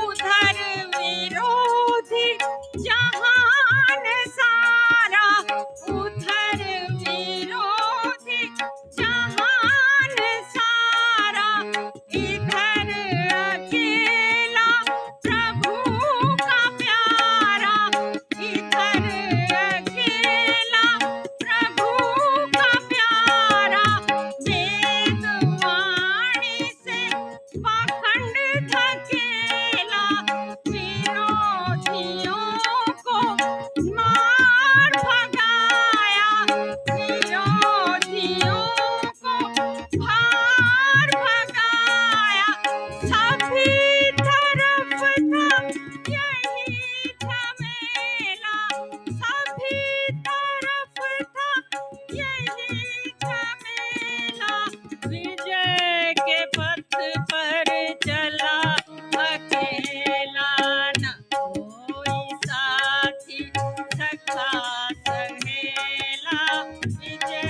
उधर विरोधी जहान सारा, उधर विरोधी जहान सारा, इधर अकेला प्रभु का प्यारा, इधर अकेला प्रभु का प्यारा, वेदवाणी से पाखंड धकेला, विरोधियों को मार भगाया, विरोधियों को भार भगाया, सभी तरफ था यही झमेला, सभी तरफ था यही झमेला, विजय के पथ पर चला अकेला न कोई साथी सखा सहेला, विजय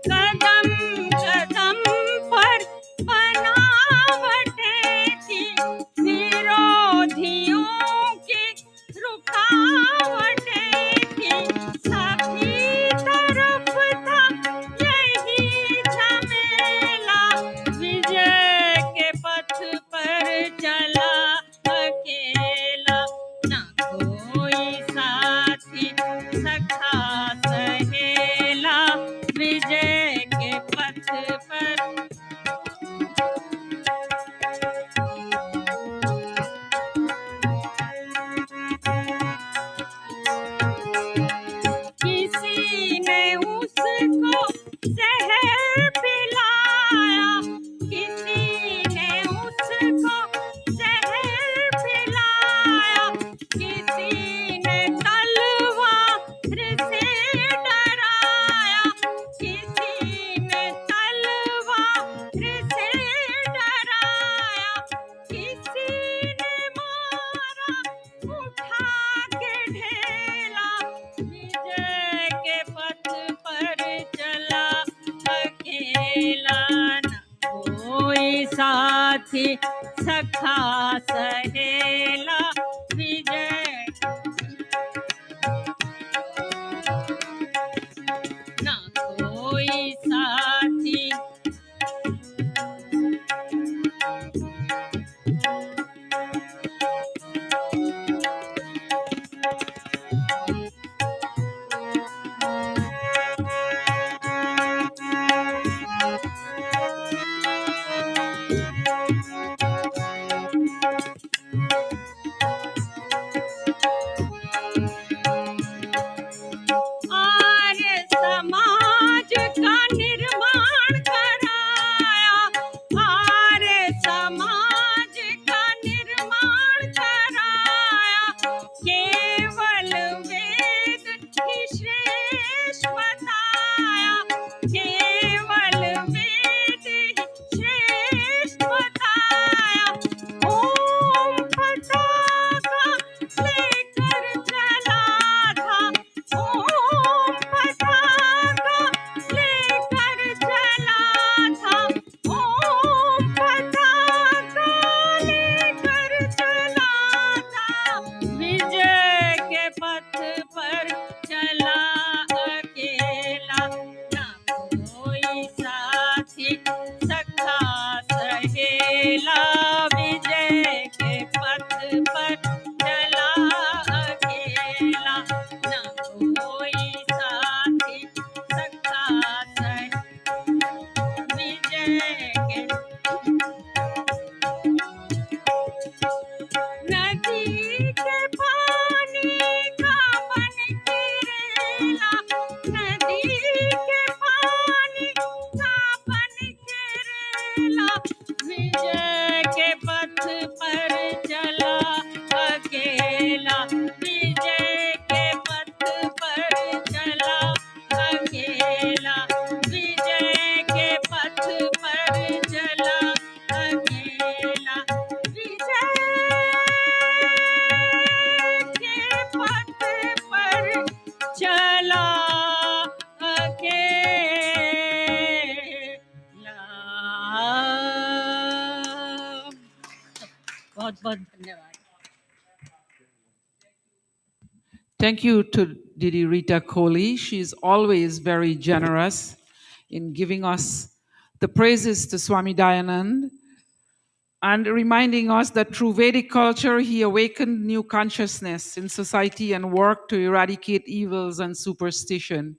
कदम कदम पर बनावटें थी, विरोधियों की रुकावटें थी, सभी तरफ था यही झमेला, विजय के पथ पर चला अकेला न कोई साथी सखा सहेला, विजय के पथ पर किसी ने उसको जहर पिलाया, किसी ने उसको जहर पिलाया, किसी ने तलवार से डराया, किसी साथी सखा सहेला विजय ना कोई साथी आर्य समाज का निर्माण कराया आर्य समाज का निर्माण कराया केवल वेद ही श्रेष्ठ बताया केवल वेद ही श्रेष्ठ बताया ओम पताका लेकर चला था ओम पताका लेकर चला था ओम पताका लेकर चला था विजय के पथ पर चला अकेला ना कोई साथी सखा सहेला विजय के पथ पर चला अकेला ना कोई साथी सखा विजय के नदी के पानी का बन केरेला नदी के पानी का बन केरेला विजय के पथ पर चला अकेला विजय के पथ पर चला अकेला विजय के पथ पर चला अकेला विजय के पथ पर चला अकेला बहुत बहुत धन्यवाद Thank you to Didi Rita Kohli. She's always very generous in giving us the praises to Swami Dayanand and reminding us that through Vedic culture, he awakened new consciousness in society and worked to eradicate evils and superstition.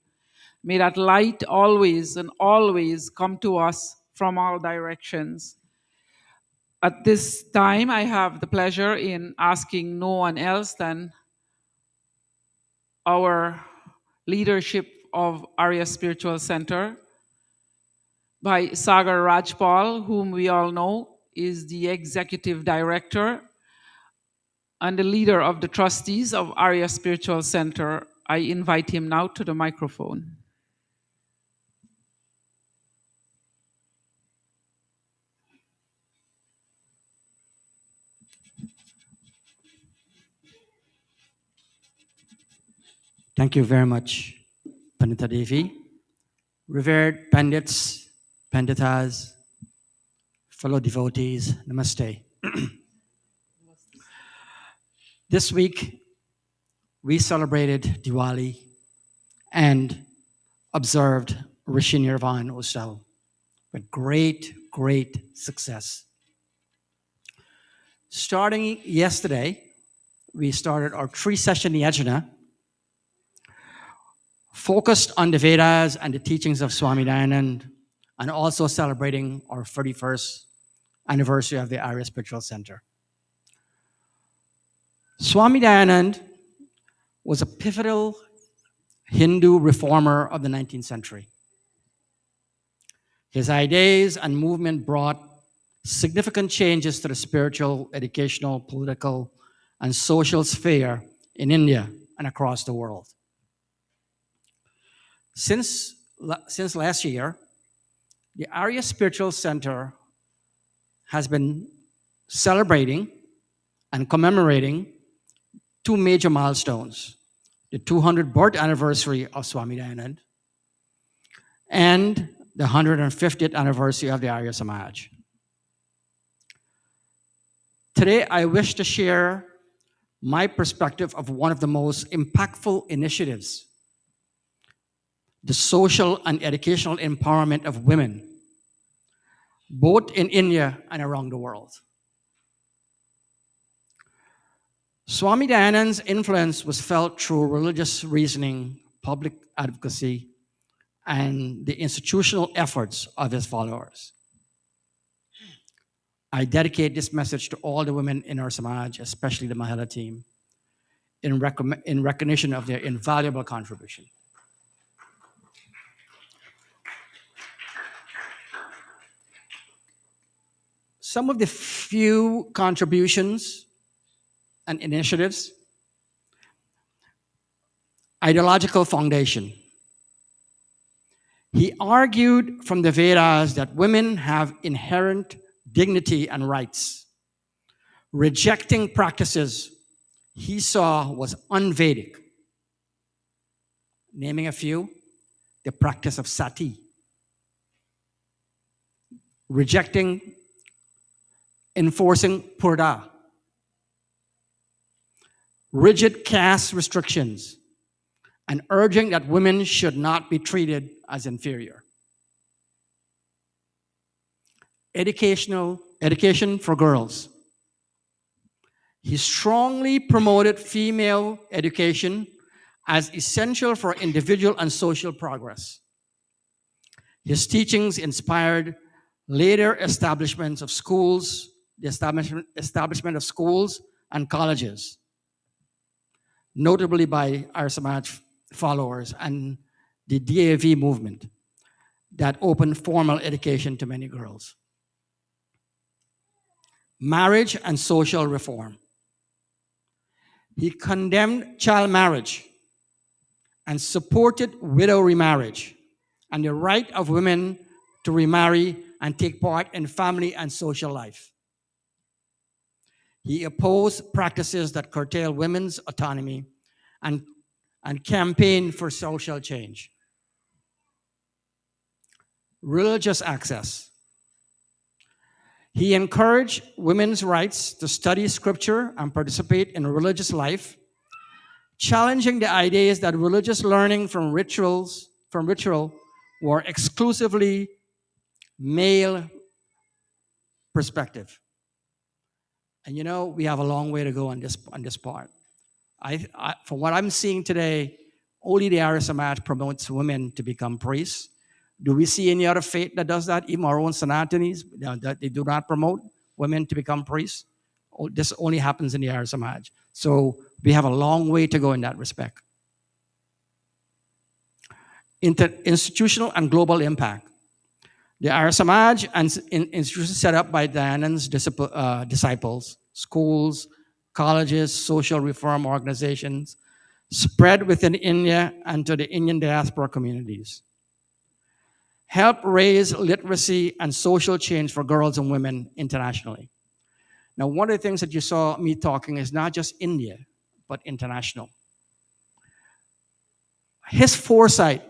May that light always and always come to us from all directions. At this time, I have the pleasure in asking no one else than our leadership of Arya Spiritual Center by Sagar Rajpal, whom we all know is the executive director and the leader of the trustees of Arya Spiritual Center. I invite him now to the microphone. Thank you very much, Pandita Devi. Revered Pandits, Panditas, fellow devotees, Namaste. This week, we celebrated Diwali and observed Rishi Nirvan Utsav with great, great success. Starting yesterday, we started our 3-session yajna focused on the Vedas and the teachings of Swami Dayanand, and also celebrating our 31st anniversary of the Arya Spiritual Center. Swami Dayanand was a pivotal Hindu reformer of the 19th century. His ideas and movement brought significant changes to the spiritual, educational, political, and social sphere in India and across the world. Since last year, the Arya Spiritual Center has been celebrating and commemorating 2 major milestones: the 200th birth anniversary of Swami Dayanand and the 150th anniversary of the Arya Samaj. Today, I wish to share my perspective of one of the most impactful initiatives, the social and educational empowerment of women, both in India and around the world. Swami Dayananda's influence was felt through religious reasoning, public advocacy, and the institutional efforts of his followers. I dedicate this message to all the women in our Samaj, especially the Mahila team, in recognition of their invaluable contribution. Some of the few contributions and initiatives: ideological foundation. He argued from the Vedas that women have inherent dignity and rights, rejecting practices he saw was un-Vedic. Naming a few: the practice of sati, rejecting enforcing purdah, rigid caste restrictions, and urging that women should not be treated as inferior. Education for girls. He strongly promoted female education as essential for individual and social progress. His teachings inspired later establishments of schools, the establishment of schools and colleges, notably by our Samaj followers and the DAV movement that opened formal education to many girls. Marriage and social reform. He condemned child marriage and supported widow remarriage and the right of women to remarry and take part in family and social life. He opposed practices that curtail women's autonomy and campaigned for social change. Religious access. He encouraged women's rights to study scripture and participate in religious life, challenging the ideas that religious learning from ritual were exclusively male perspective. And you know, we have a long way to go on this part. From what I'm seeing today, only the Arya Samaj promotes women to become priests. Do we see any other faith that does that? Even our own Sanatanis, that they do not promote women to become priests. This only happens in the Arya Samaj. So we have a long way to go in that respect. Institutional and global impact. The Arya Samaj and institutions set up by Dayananda's disciples, schools, colleges, social reform organizations, spread within India and to the Indian diaspora communities. Help raise literacy and social change for girls and women internationally. Now, one of the things that you saw me talking is not just India, but international. His foresight,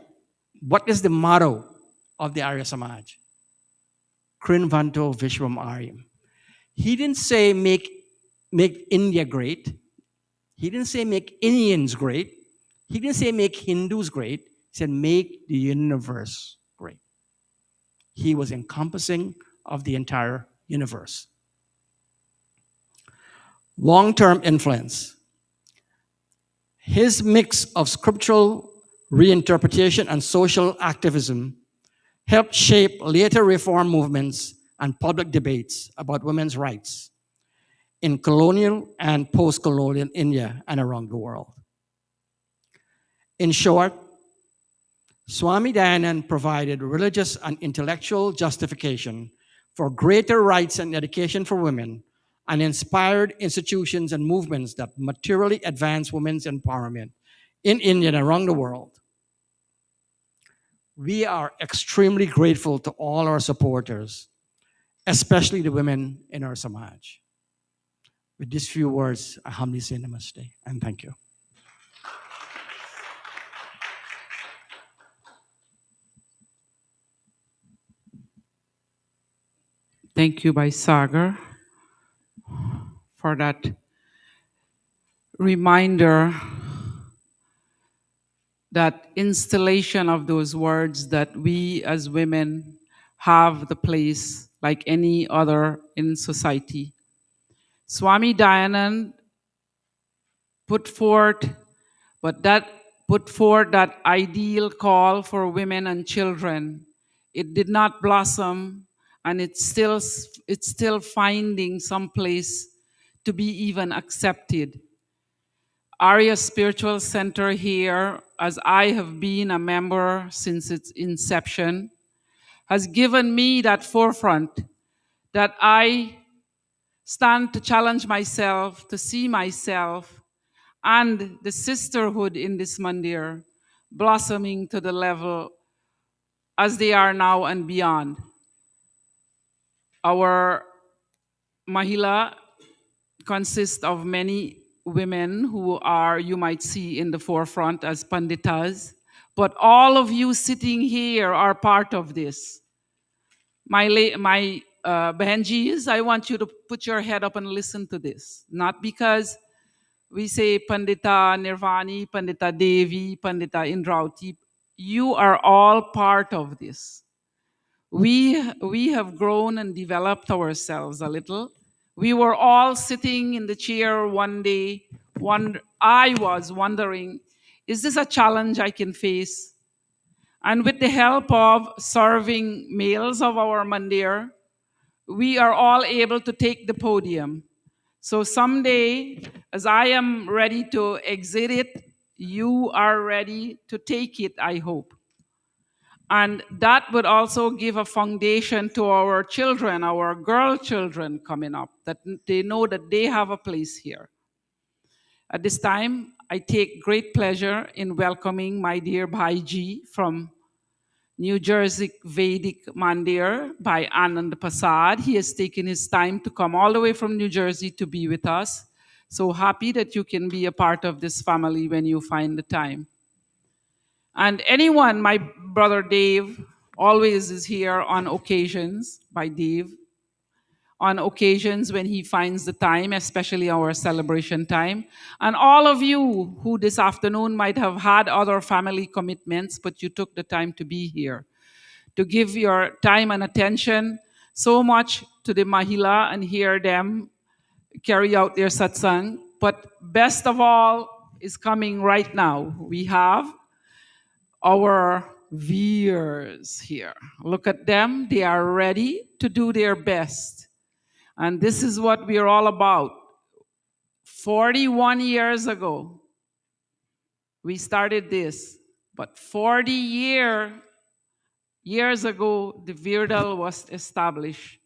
what is the motto of the Arya Samaj? Krinvanto Vishwam Aryam. He didn't say make India great. He didn't say make Indians great. He didn't say make Hindus great. He said make the universe great. He was encompassing of the entire universe. Long-term influence. His mix of scriptural reinterpretation and social activism helped shape later reform movements and public debates about women's rights in colonial and post-colonial India and around the world. In short, Swami Dayananda provided religious and intellectual justification for greater rights and education for women and inspired institutions and movements that materially advance women's empowerment in India and around the world. We are extremely grateful to all our supporters, especially the women in our Samaj. With these few words, I humbly say namaste and thank you. Thank you, by Sagar. for that reminder, that installation of those words that we as women have the place like any other in society. Swami Dayanand put forth, but that put forth that ideal call for women and children. It did not blossom, and it's still finding some place to be even accepted. Arya Spiritual Center here, as I have been a member since its inception, has given me that forefront that I stand to challenge myself, to see myself and the sisterhood in this mandir blossoming to the level as they are now and beyond. Our Mahila consists of many women who are, you might see in the forefront as panditas, but all of you sitting here are part of this. My Benjis, I want you to put your head up and listen to this. Not because we say Pandita Nirvani, Pandita Devi, Pandita Indrauti. You are all part of this. We have grown and developed ourselves a little. We were all sitting in the chair one day. I was wondering, is this a challenge I can face? And with the help of serving males of our mandir, we are all able to take the podium. So someday, as I am ready to exit it, you are ready to take it, I hope. And that would also give a foundation to our children, our girl children coming up, that they know that they have a place here. At this time, I take great pleasure in welcoming my dear Bhaiji from New Jersey Vedic Mandir by Anand Prasad. He has taken his time to come all the way from New Jersey to be with us. So happy that you can be a part of this family when you find the time. And anyone, my brother Dave, always is here on occasions, by Dave, on occasions when he finds the time, especially our celebration time. And all of you who this afternoon might have had other family commitments, but you took the time to be here, to give your time and attention so much to the Mahila and hear them carry out their satsang. But best of all is coming right now. We have our viewers here. Look at them. They are ready to do their best. And this is what we are all about. 41 years ago, we started this. But 40 years ago, the Virdal was established.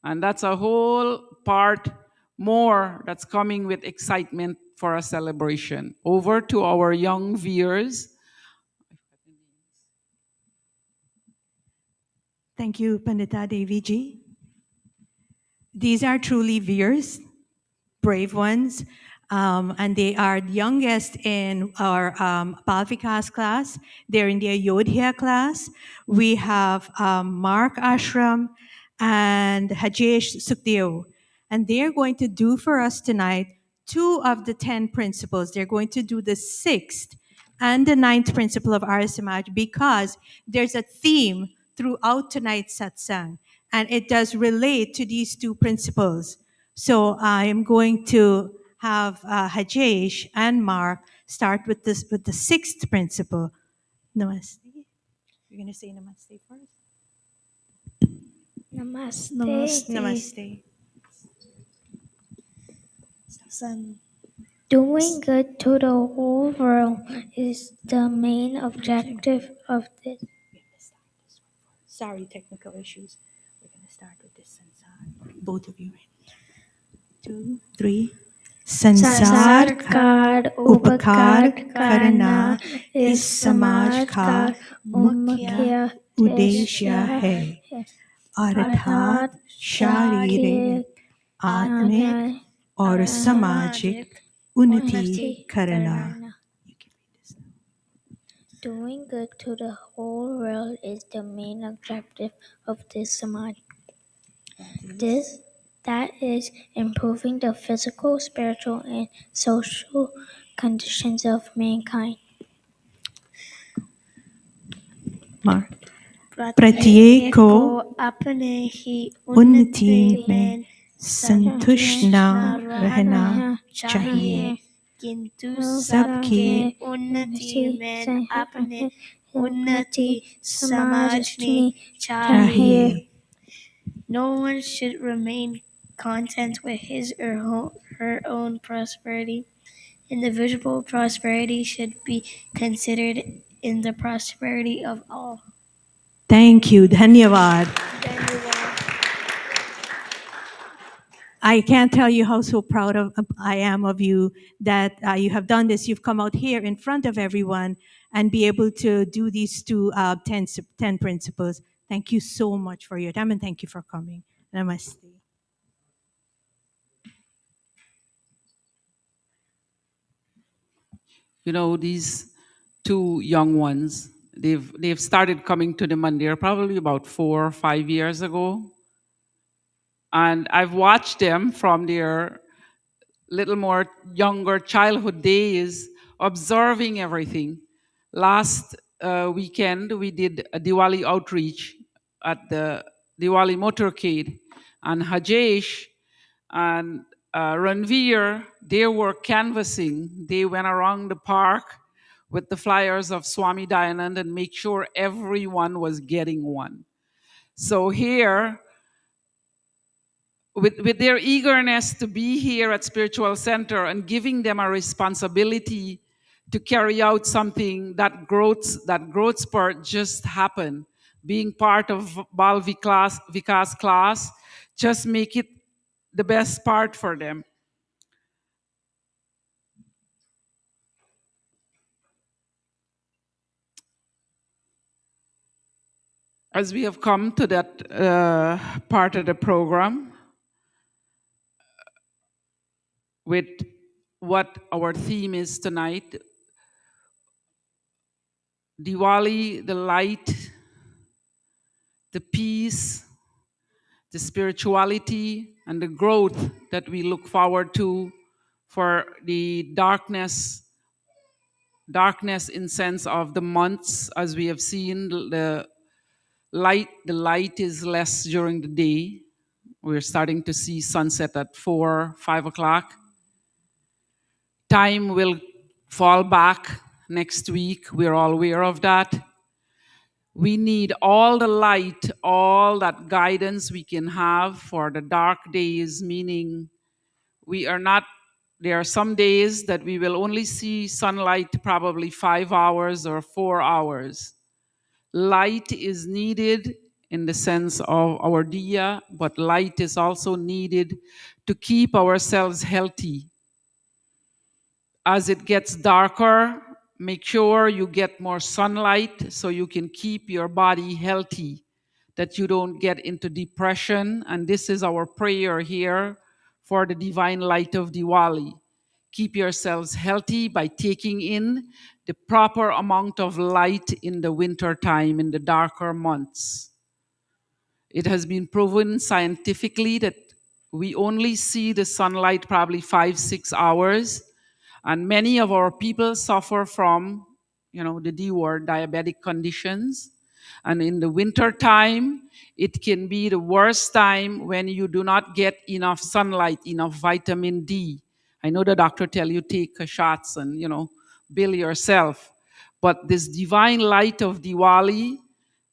And that's a whole part more that's coming with excitement for a celebration. Over to our young viewers. Thank you, Pandita Deviji. These are truly veers, brave ones, and they are the youngest in our Palvikas class. They're in the Ayodhya class. We have Mark Ashram and Hajesh Sukhdev, and they're going to do for us tonight 2 of the 10 principles. They're going to do the 6th and the 9th principle of Arya Samaj because there's a theme throughout tonight's satsang, and it does relate to these 2 principles. So I am going to have Hajesh and Mark start with the 6th principle. Namaste. You're going to say namaste first? Namaste. Namaste. Son. Doing good to the whole world is the main objective of this. Sorry, technical issues. We're going to start with this sansar. Both of you. 2, 3. संसार का उपकार करना इस समाज का मुख्य उद्देश्य है, अर्थात शारीरिक, आत्मिक और सामाजिक उन्नति करना. Doing good to the whole world is the main objective of this Samaj. that is, improving the physical, spiritual, and social conditions of mankind. Mar. प्रत्येको प्रत्येको अपने ही उन्नति उन्नति में में संतुष्ट न संतुष्ट रहना रहना चाहिए। चाहिए, किंतु सबकी सबके उन्नति में अपने उन्नति समझनी चाहिए. चाहिए। No one should remain content with his or her own prosperity. Individual prosperity should be considered in the prosperity of all. Thank you. Dhanyavad. I can't tell you how so proud of I am of you that you have done this. You've come out here in front of everyone and be able to do these 10 principles. Thank you so much for your time and thank you for coming. Namaste. You know, these two young ones, they've started coming to the mandir probably about 4 or 5 years ago. And I've watched them from their little more younger childhood days, observing everything. Last weekend, we did a Diwali outreach at the Diwali motorcade, and Hajesh and Ranveer, they were canvassing. They went around the park with the flyers of Swami Dayanand and make sure everyone was getting one. So here, with their eagerness to be here at Spiritual Center and giving them a responsibility to carry out something that growth spurt just happened. Being part of Bal Vikas class, just make it the best part for them. As we have come to that part of the program, with what our theme is tonight, Diwali, the light, the peace, the spirituality, and the growth that we look forward to for the darkness in sense of the months. As we have seen, the light is less during the day. We're starting to see sunset at 4, 5 o'clock. Time will fall back next week. We're all aware of that. We need all the light, all that guidance we can have for the dark days, meaning there are some days that we will only see sunlight probably 5 hours or 4 hours. Light is needed in the sense of our diya, but light is also needed to keep ourselves healthy. As it gets darker, make sure you get more sunlight so you can keep your body healthy, that you don't get into depression. And this is our prayer here for the divine light of Diwali. Keep yourselves healthy by taking in the proper amount of light in the winter time, in the darker months. It has been proven scientifically that we only see the sunlight probably 5-6 hours. And many of our people suffer from, the D word, diabetic conditions. And in the winter time, it can be the worst time when you do not get enough sunlight, enough vitamin D. I know the doctor tell you take shots and, bill yourself. But this divine light of Diwali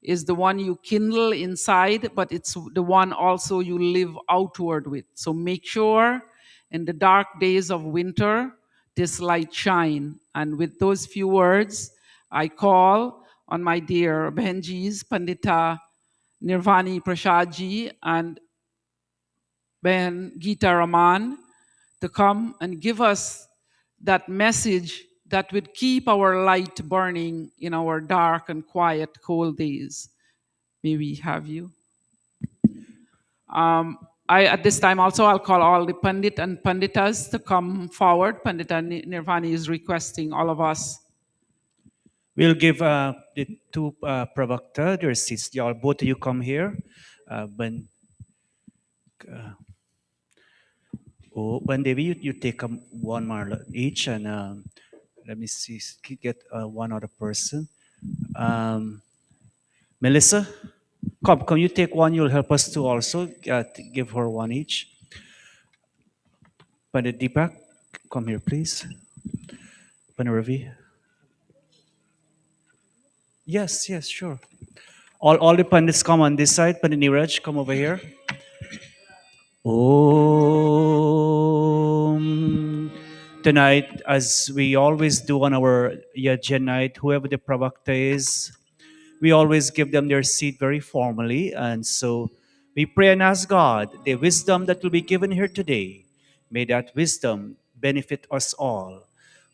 is the one you kindle inside, but it's the one also you live outward with. So make sure in the dark days of winter, this light shine. And with those few words, I call on my dear Benjis, Pandita Nirvani Prasadji and Ben Gita Raman to come and give us that message that would keep our light burning in our dark and quiet, cold days. May we have you. At this time also, I'll call all the Pandit and Panditas to come forward. Pandita Nirvani is requesting all of us. We'll give the two Pravakta their seats. Y'all, both of you come here. Oh, when Devi, you take one more each, and let me see, get one other person. Melissa, come, you take one. You'll help us to also give her one each. Pandit Deepak, come here, please. Pandit Ravi. Yes, yes, sure. All the pandits come on this side. Pandit Niraj, come over here. Om. Tonight, as we always do on our Yajna night, whoever the pravakta is, we always give them their seat very formally. And so we pray and ask God, the wisdom that will be given here today, may that wisdom benefit us all.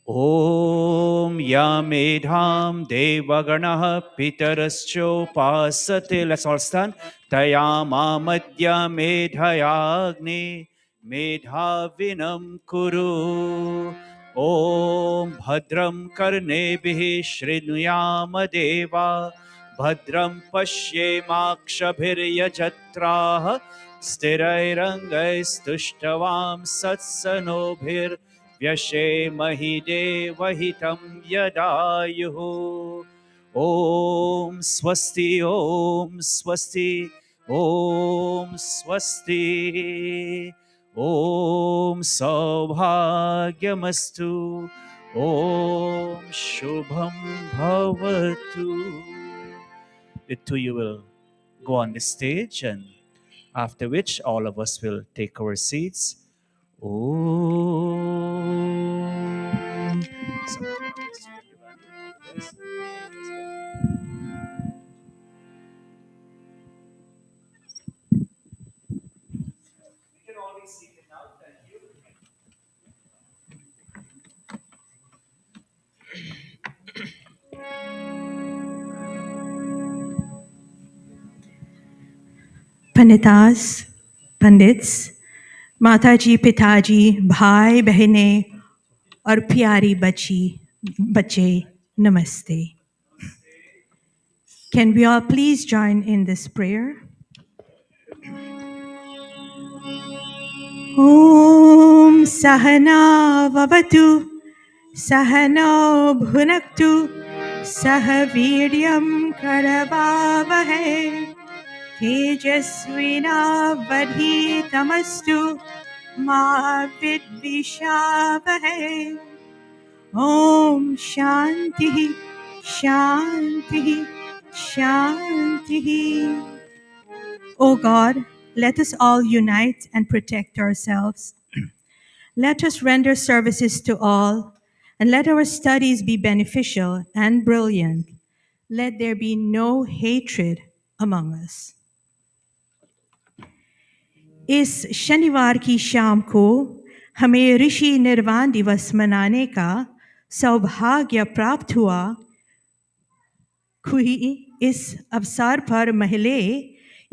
Om Yamedham Devaganaha Pitarascho Pasate. Let's all stand. Tayama Madhya Medhayagni Medhavinam Kuru. Om Bhadram Karnebihi Shrinuyama Deva. Bhadram Pashyemakshabhiryajatraha. Stirairangaistushtavam Satsanobhir. व्यशेमहि देवहितं यदायुः ॐ स्वस्ति ॐ स्वस्ति ॐ स्वस्ति ॐ सौभाग्यमस्तु ॐ शुभं भवतु. The two you will go on the stage, and after which all of us will take our seats. Om. Panditas, Pandits, Mataji, Pitaji, Bhai, Bahine, और प्यारी बच्चे, Namaste. Can we all please join in this prayer? Om Sahana Vavatu Sahano Bhunaktu Sahaviryam Karavavahe Tejasvina Vadhitamastu Ma Vidvishavahe. Om Shanti Shanti Shanti. O God, let us all unite and protect ourselves. Let us render services to all, and let our studies be beneficial and brilliant. Let there be no hatred among us. इस शनिवार की शाम को हमें ऋषि निर्वाण दिवस मनाने का सौभाग्य प्राप्त हुआ। खुई इस अवसर पर महिलाएं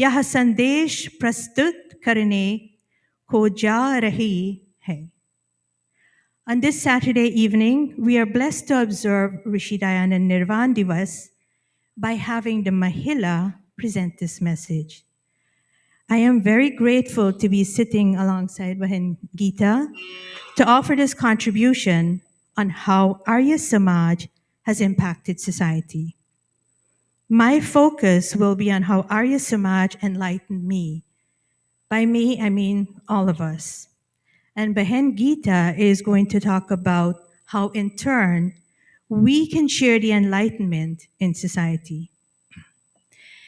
यह संदेश प्रस्तुत करने को जा रही है। On this Saturday evening, we are blessed to observe Rishi Dayanand Nirvan Divas by having the Mahila present this message. I am very grateful to be sitting alongside Bahan Geeta to offer this contribution on how Arya Samaj has impacted society. My focus will be on how Arya Samaj enlightened me. By me, I mean all of us. And Bahan Geeta is going to talk about how, in turn, we can share the enlightenment in society.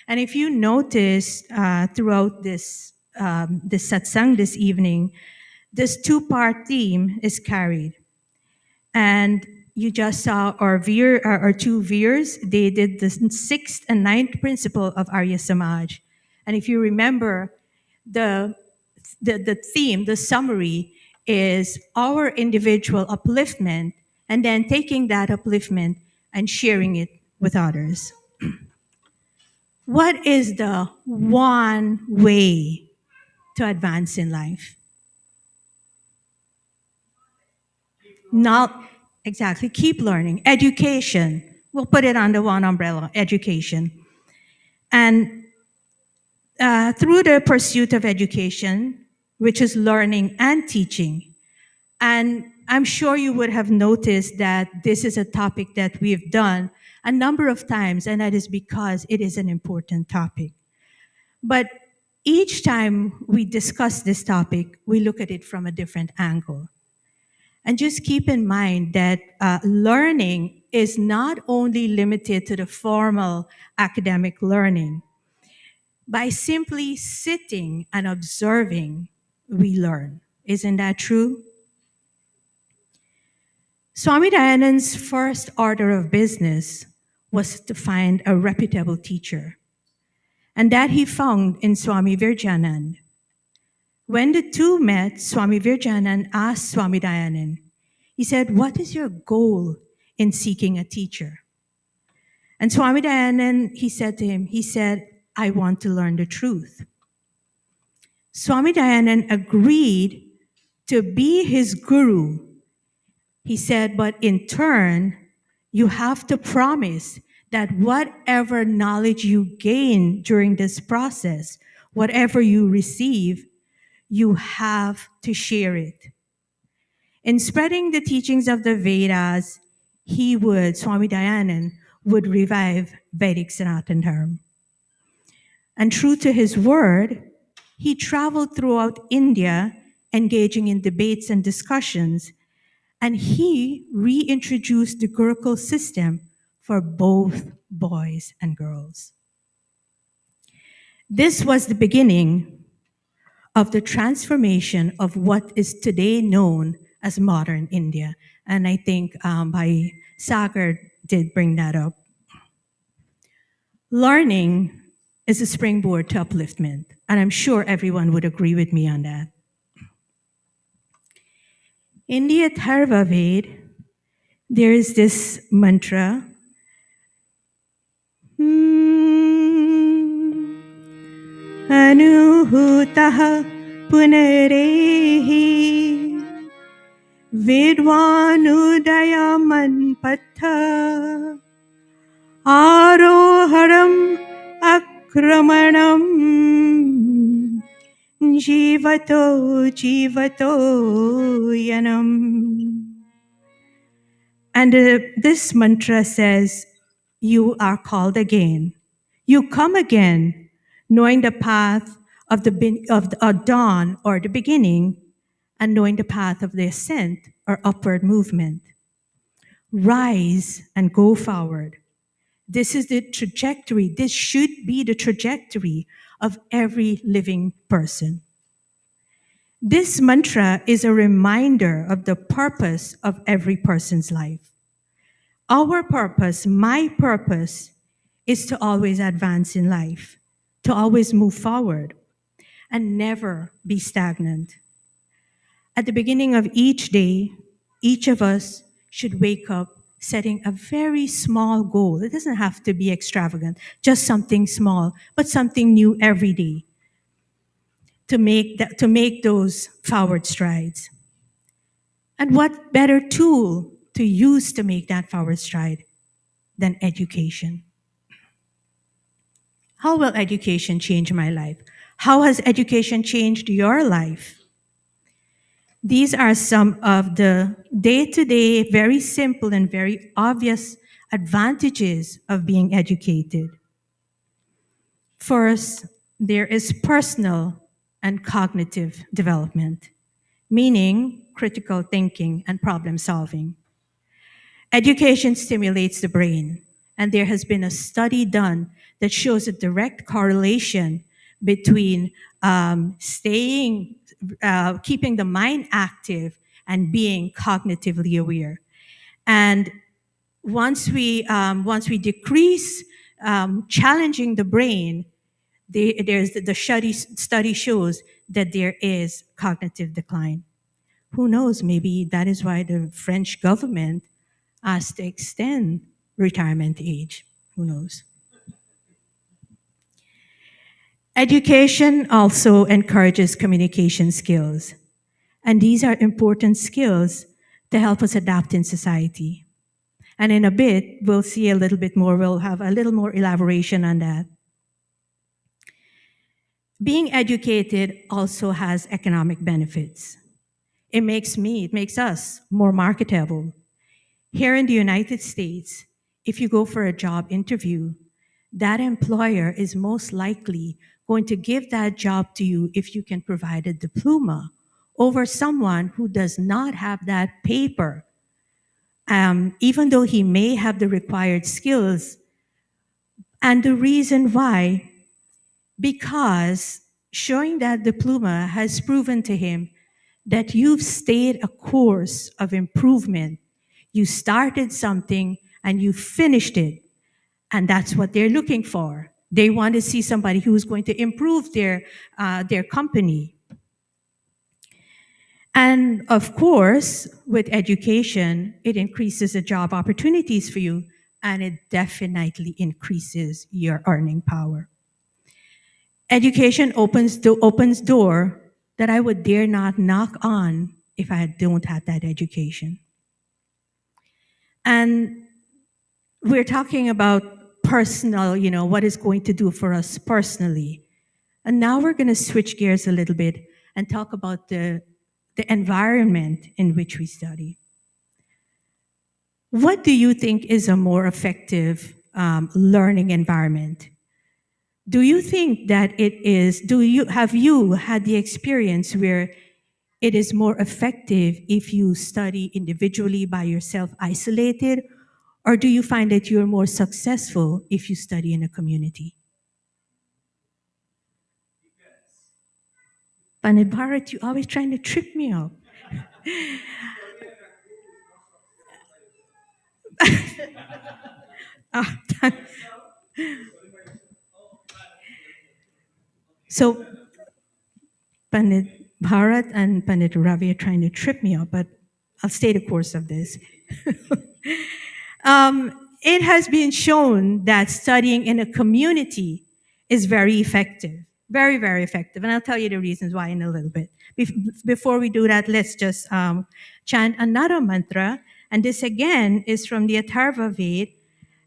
And if you notice throughout this satsang this evening, this two-part theme is carried. And you just saw our two veers. They did the 6th and 9th principle of Arya Samaj. And if you remember, the theme, the summary, is our individual upliftment and then taking that upliftment and sharing it with others. What is the one way to advance in life? Not exactly. Keep learning. Education. We'll put it under one umbrella, education. And through the pursuit of education, which is learning and teaching. And I'm sure you would have noticed that this is a topic that we've done a number of times, and that is because it is an important topic. But each time we discuss this topic, we look at it from a different angle. And just keep in mind that learning is not only limited to the formal academic learning. By simply sitting and observing, we learn. Isn't that true? Swami Dayanand's first order of business was to find a reputable teacher, and that he found in Swami Virjanand. When the two met, Swami Virjanand asked Swami Dayanand, he said, "What is your goal in seeking a teacher?" And Swami Dayanand, he said to him, he said, "I want to learn the truth." Swami Dayanand agreed to be his guru. He said, but in turn, you have to promise that whatever knowledge you gain during this process, whatever you receive, you have to share it. In spreading the teachings of the Vedas, Swami Dayanand, would revive Vedic Sanatana Dharma. And true to his word, he traveled throughout India, engaging in debates and discussions, and he reintroduced the Gurukul system for both boys and girls. This was the beginning of the transformation of what is today known as modern India. And I think Bhai Sagar did bring that up. Learning is a springboard to upliftment, and I'm sure everyone would agree with me on that. In the Atharva Ved, there is this mantra, Anuhutah punarehi Vidvanudayaman patha Aroharam akramanam Jivato yanam. And this mantra says, you are called again. You come again, knowing the path of the dawn or the beginning, and knowing the path of the ascent or upward movement. Rise and go forward. This is the trajectory. This should be the trajectory of every living person. This mantra is a reminder of the purpose of every person's life. Our purpose, my purpose, is to always advance in life, to always move forward, and never be stagnant. At the beginning of each day, each of us should wake up setting a very small goal. It doesn't have to be extravagant, just something small, but something new every day to make those forward strides. And what better tool to use to make that forward stride than education? How will education change my life? How has education changed your life? These are some of the day-to-day, very simple and very obvious advantages of being educated. First, there is personal and cognitive development, meaning critical thinking and problem solving. Education stimulates the brain, and there has been a study done that shows a direct correlation between keeping the mind active and being cognitively aware. And once we decrease challenging the brain, the study shows that there is cognitive decline. Who knows? Maybe that is why the French government asked to extend retirement age. Who knows? Education also encourages communication skills. And these are important skills to help us adapt in society. And in a bit, we'll see a little bit more, we'll have a little more elaboration on that. Being educated also has economic benefits. It makes us more marketable. Here in the United States, if you go for a job interview, that employer is most likely going to give that job to you if you can provide a diploma over someone who does not have that paper. Even though he may have the required skills. And the reason why, because showing that diploma has proven to him that you've stayed a course of improvement. You started something and you finished it. And that's what they're looking for. They want to see somebody who's going to improve their company. And of course, with education, it increases the job opportunities for you, and it definitely increases your earning power. Education opens door that I would dare not knock on if I don't have that education. And we're talking about personal, what it's going to do for us personally. And now we're going to switch gears a little bit and talk about the environment in which we study. What do you think is a more effective learning environment? Do you think that it is, have you had the experience where it is more effective if you study individually by yourself, isolated, or do you find that you're more successful if you study in a community? Panit Bharat, you're always trying to trip me up. So Pandit Bharat and Pandit Ravi are trying to trip me up, but I'll stay the course of this. It has been shown that studying in a community is very effective, very, very effective. And I'll tell you the reasons why in a little bit. Before we do that, let's just chant another mantra. And this again is from the Atharva Ved,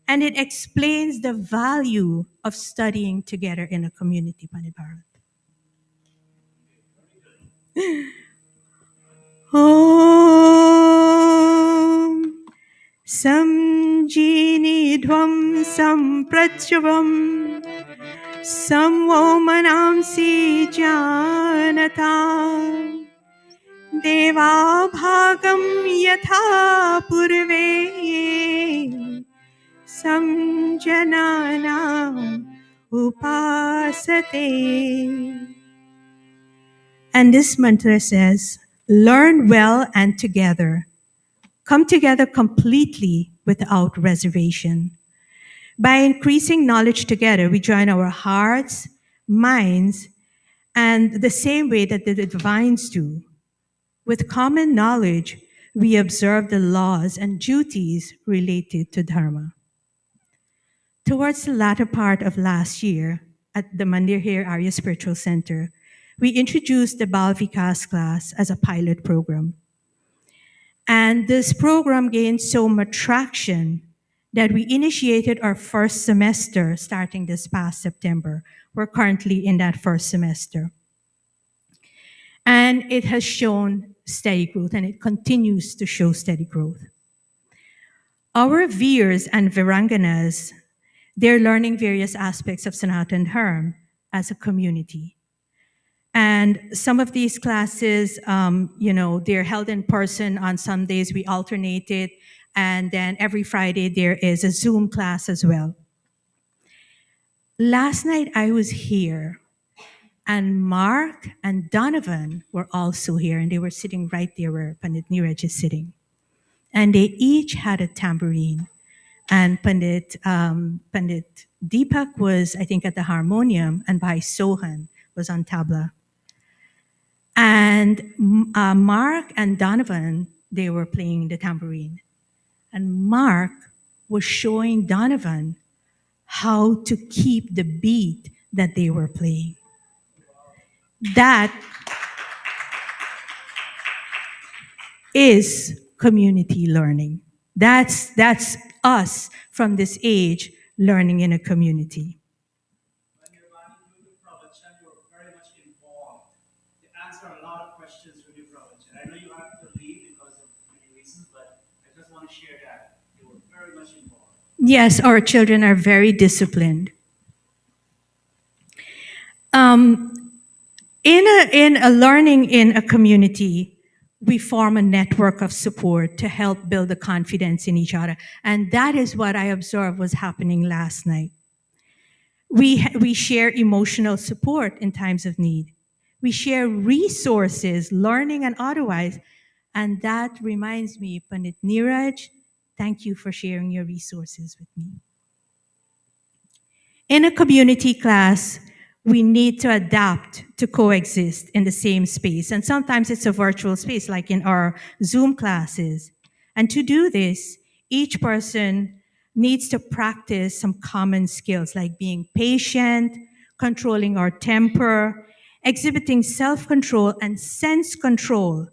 and it explains the value of studying together in a community, Pandit Bharat. Om Samjinidhvam Sampratyvam Samvomanamsi Janata Deva Bhagam Yatha Purve Samjanana Upasate. And this mantra says, learn well and together. Come together completely without reservation. By increasing knowledge together, we join our hearts, minds, and the same way that the divines do. With common knowledge, we observe the laws and duties related to Dharma. Towards the latter part of last year, at the Mandir here Arya Spiritual Center, we introduced the Bal Vikas class as a pilot program. And this program gained so much traction that we initiated our first semester starting this past September. We're currently in that first semester. And it has shown steady growth, and it continues to show steady growth. Our Veers and Viranganas, they're learning various aspects of Sanatan Dharma as a community. And some of these classes, they're held in person. On some days we alternate it. And then every Friday there is a Zoom class as well. Last night I was here, and Mark and Donovan were also here, and they were sitting right there where Pandit Neeraj is sitting. And they each had a tambourine. And Pandit Deepak was, I think, at the harmonium, and Bhai Sohan was on tabla. And Mark and Donovan, they were playing the tambourine. And Mark was showing Donovan how to keep the beat that they were playing. That is community learning. That's us from this age learning in a community. answer a lot of questions with you, Prabhupada. I know you have to leave because of many reasons, but I just want to share that you were very much involved. Yes, our children are very disciplined. Um, in a learning in a community, we form a network of support to help build the confidence in each other. And that is what I observed was happening last night. We share emotional support in times of need. We share resources, learning and otherwise. And that reminds me, Pandit Neeraj, thank you for sharing your resources with me. In a community class, we need to adapt to coexist in the same space. And sometimes it's a virtual space, like in our Zoom classes. And to do this, each person needs to practice some common skills like being patient, controlling our temper, exhibiting self-control and sense control,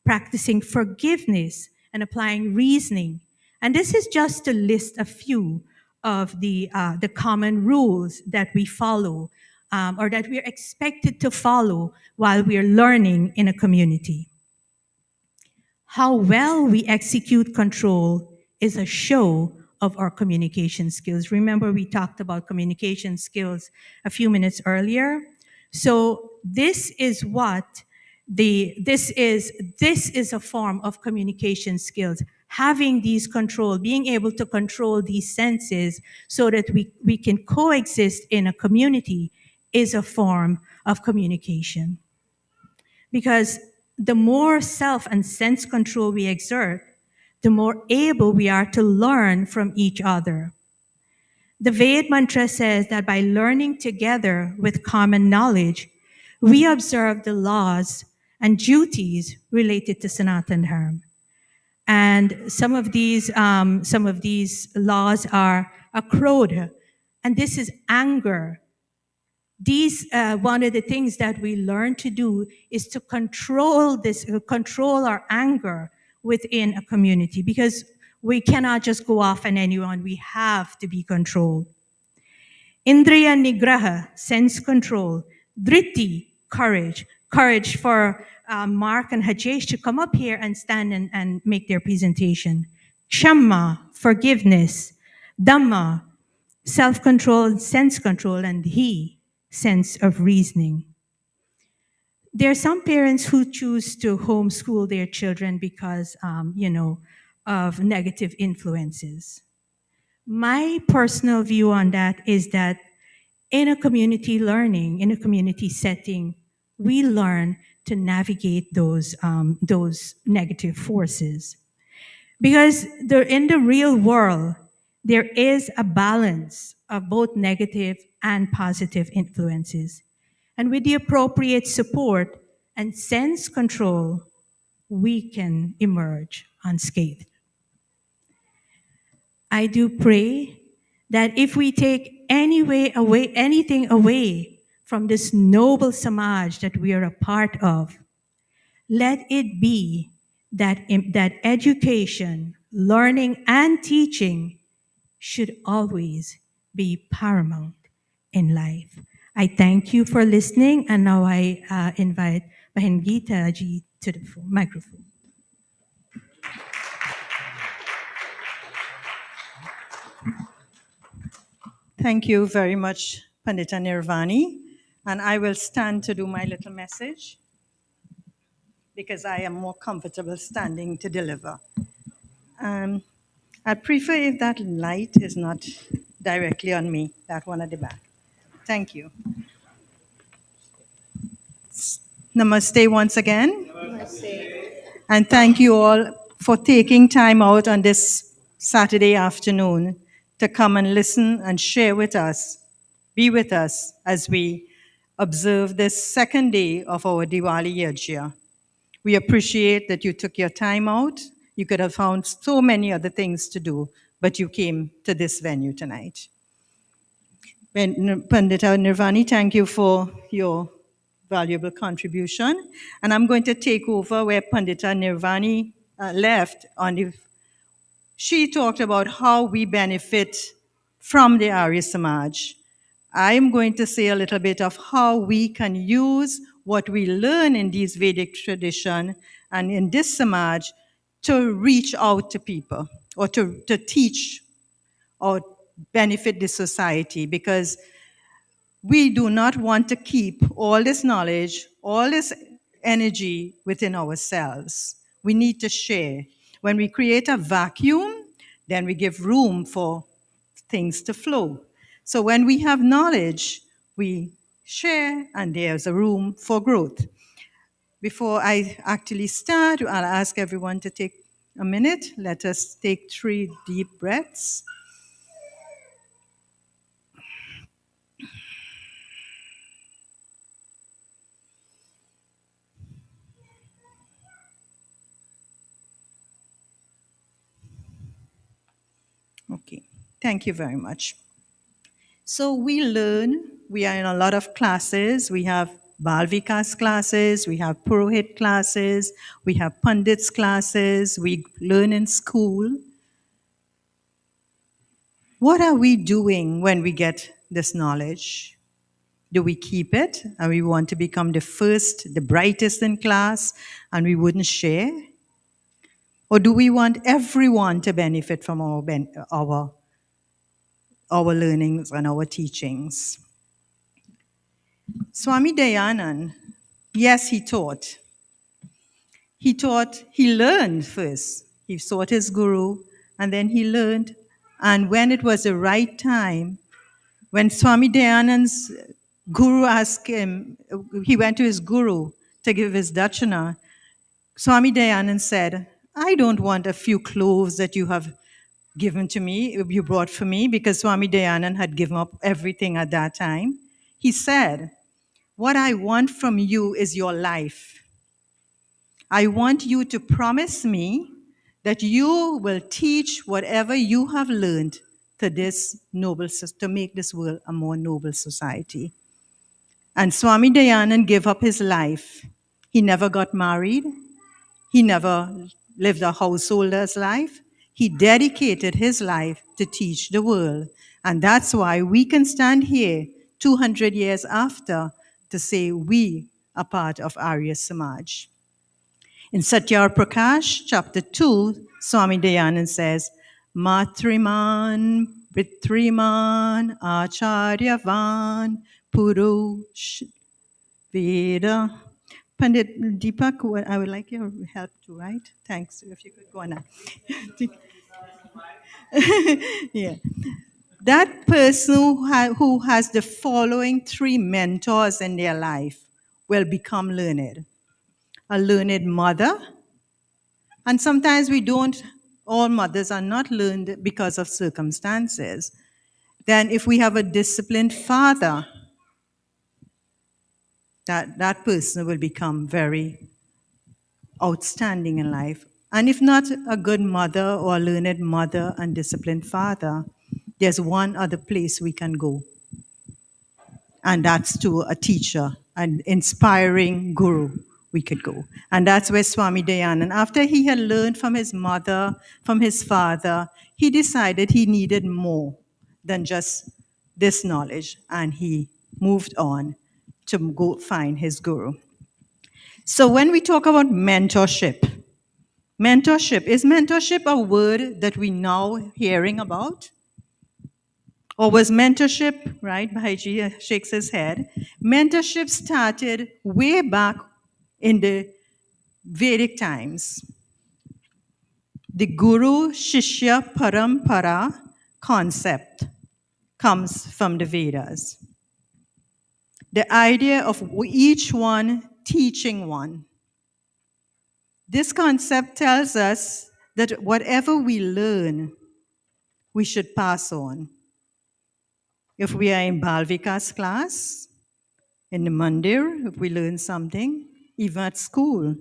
practicing forgiveness, and applying reasoning. And this is just to list a few of the common rules that we follow or that we're expected to follow while we're learning in a community. How well we execute control is a show of our communication skills. Remember, we talked about communication skills a few minutes earlier. So this is what this is a form of communication skills. Having these control, being able to control these senses so that we can coexist in a community is a form of communication. Because the more self and sense control we exert, the more able we are to learn from each other. The Ved mantra says that by learning together with common knowledge, we observe the laws and duties related to Sanatan Dharma. And some of these laws are akrodha, and this is anger. These one of the things that we learn to do is to control our anger within a community, because we cannot just go off on anyone. We have to be controlled. Indriya nigraha, sense control. Driti, courage for Mark and Hajesh to come up here and stand and make their presentation. Shamma, forgiveness. Dhamma, self-control, sense control, and he, sense of reasoning. There are some parents who choose to homeschool their children because, of negative influences. My personal view on that is that in a community learning, in a community setting, we learn to navigate those negative forces. Because in the real world, there is a balance of both negative and positive influences. And with the appropriate support and sense control, we can emerge unscathed. I do pray that if we take anything away from this noble Samaj that we are a part of, let it be that education, learning, and teaching should always be paramount in life. I thank you for listening, and now I invite Bahin Geeta ji to the microphone. Thank you very much, Pandita Nirvani. And I will stand to do my little message because I am more comfortable standing to deliver. I'd prefer if that light is not directly on me, that one at the back. Thank you. Namaste once again. Namaste. And thank you all for taking time out on this Saturday afternoon to come and listen and share with us, be with us as we observe this second day of our Diwali Yajna. We appreciate that you took your time out. You could have found so many other things to do, but you came to this venue tonight. Pandita Nirvani, thank you for your valuable contribution. And I'm going to take over where Pandita Nirvani left. She talked about how we benefit from the Arya Samaj I'm going to say a little bit of how we can use what we learn in these Vedic tradition and in this Samaj to reach out to people or to teach or benefit the society, because we do not want to keep all this knowledge, all this energy within ourselves. We need to share. When we create a vacuum, then we give room for things to flow. So when we have knowledge, we share, and there's a room for growth. Before I actually start, I'll ask everyone to take a minute. Let us take 3 deep breaths. Okay, thank you very much. So we learn, we are in a lot of classes. We have Balvikas classes, we have Purohit classes, we have Pandits classes, we learn in school. What are we doing when we get this knowledge? Do we keep it and we want to become the first, the brightest in class, and we wouldn't share? Or do we want everyone to benefit from our learnings and our teachings? Swami Dayanand, yes, he taught. He learned first. He sought his guru, and then he learned. And when it was the right time, when Swami Dayanand's guru asked him, he went to his guru to give his dachana, Swami Dayanand said, I don't want a few cloves that you have given to me, you brought for me, because Swami Dayanand had given up everything at that time. He said, what I want from you is your life. I want you to promise me that you will teach whatever you have learned to this noble, to make this world a more noble society. And Swami Dayanand gave up his life. He never got married. He never lived a householder's life. He dedicated his life to teach the world. And that's why we can stand here 200 years after to say we are part of Arya Samaj. In Satyar Prakash, chapter 2, Swami Dayanand says, Matriman, Pitriman, Acharyavan, Purush, Veda. Pandit Deepak, I would like your help to write. Thanks, if you could go on now. Yeah. That person who has the following 3 mentors in their life will become learned. A learned mother, and sometimes we don't, all mothers are not learned because of circumstances. Then if we have a disciplined father, that person will become very outstanding in life. And if not a good mother or a learned mother and disciplined father, there's one other place we can go. And that's to a teacher, an inspiring guru we could go. And that's where Swami Dayanand, after he had learned from his mother, from his father, he decided he needed more than just this knowledge. And he moved on to go find his guru. So when we talk about mentorship, is mentorship a word that we now hearing about? Or was mentorship, right? Bhaiji shakes his head. Mentorship started way back in the Vedic times. The Guru Shishya Parampara concept comes from the Vedas. The idea of each one teaching one. This concept tells us that whatever we learn, we should pass on. If we are in Balvika's class, in the mandir, if we learn something, even at school,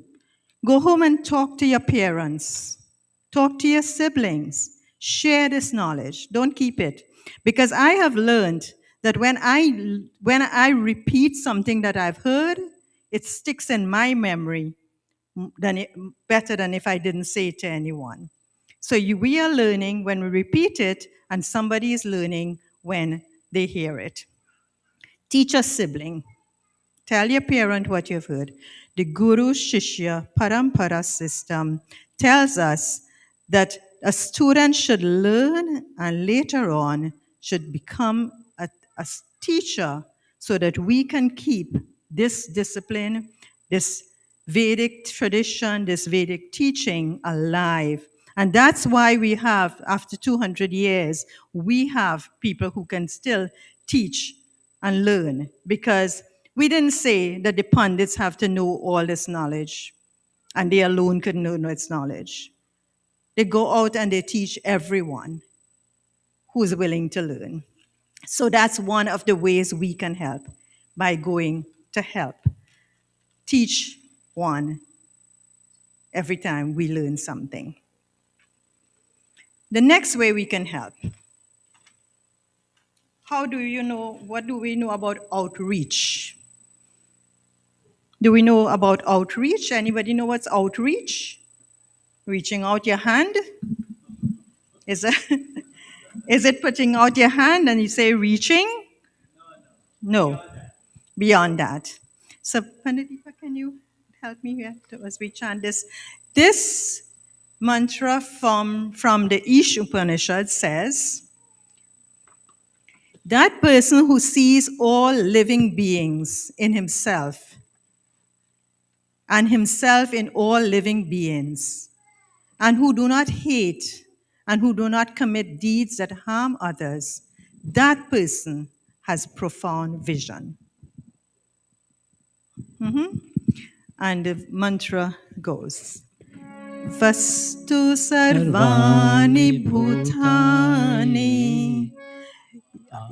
go home and talk to your parents, talk to your siblings, share this knowledge. Don't keep it. Because I have learned that when I repeat something that I've heard, it sticks in my memory better than if I didn't say it to anyone. So we are learning when we repeat it, and somebody is learning when they hear it. Teach a sibling. Tell your parent what you've heard. The Guru Shishya Parampara system tells us that a student should learn and later on should become a teacher so that we can keep this discipline, this Vedic tradition, this Vedic teaching alive. And that's why we have, after 200 years, we have people who can still teach and learn, because we didn't say that the pundits have to know all this knowledge and they alone could know this knowledge. They go out and they teach everyone who's willing to learn. So that's one of the ways we can help, by going to help. Teach one every time we learn something. The next way we can help. What do we know about outreach? Do we know about outreach? Anybody know what's outreach? Reaching out your hand? Is it, is it putting out your hand and you say reaching? No, beyond that. So, Panadipa, can you help me here as we chant this? This mantra from the Ish Upanishad says, that person who sees all living beings in himself and himself in all living beings, and who do not hate and who do not commit deeds that harm others, that person has profound vision. And the mantra goes, Vastu sarvani bhutani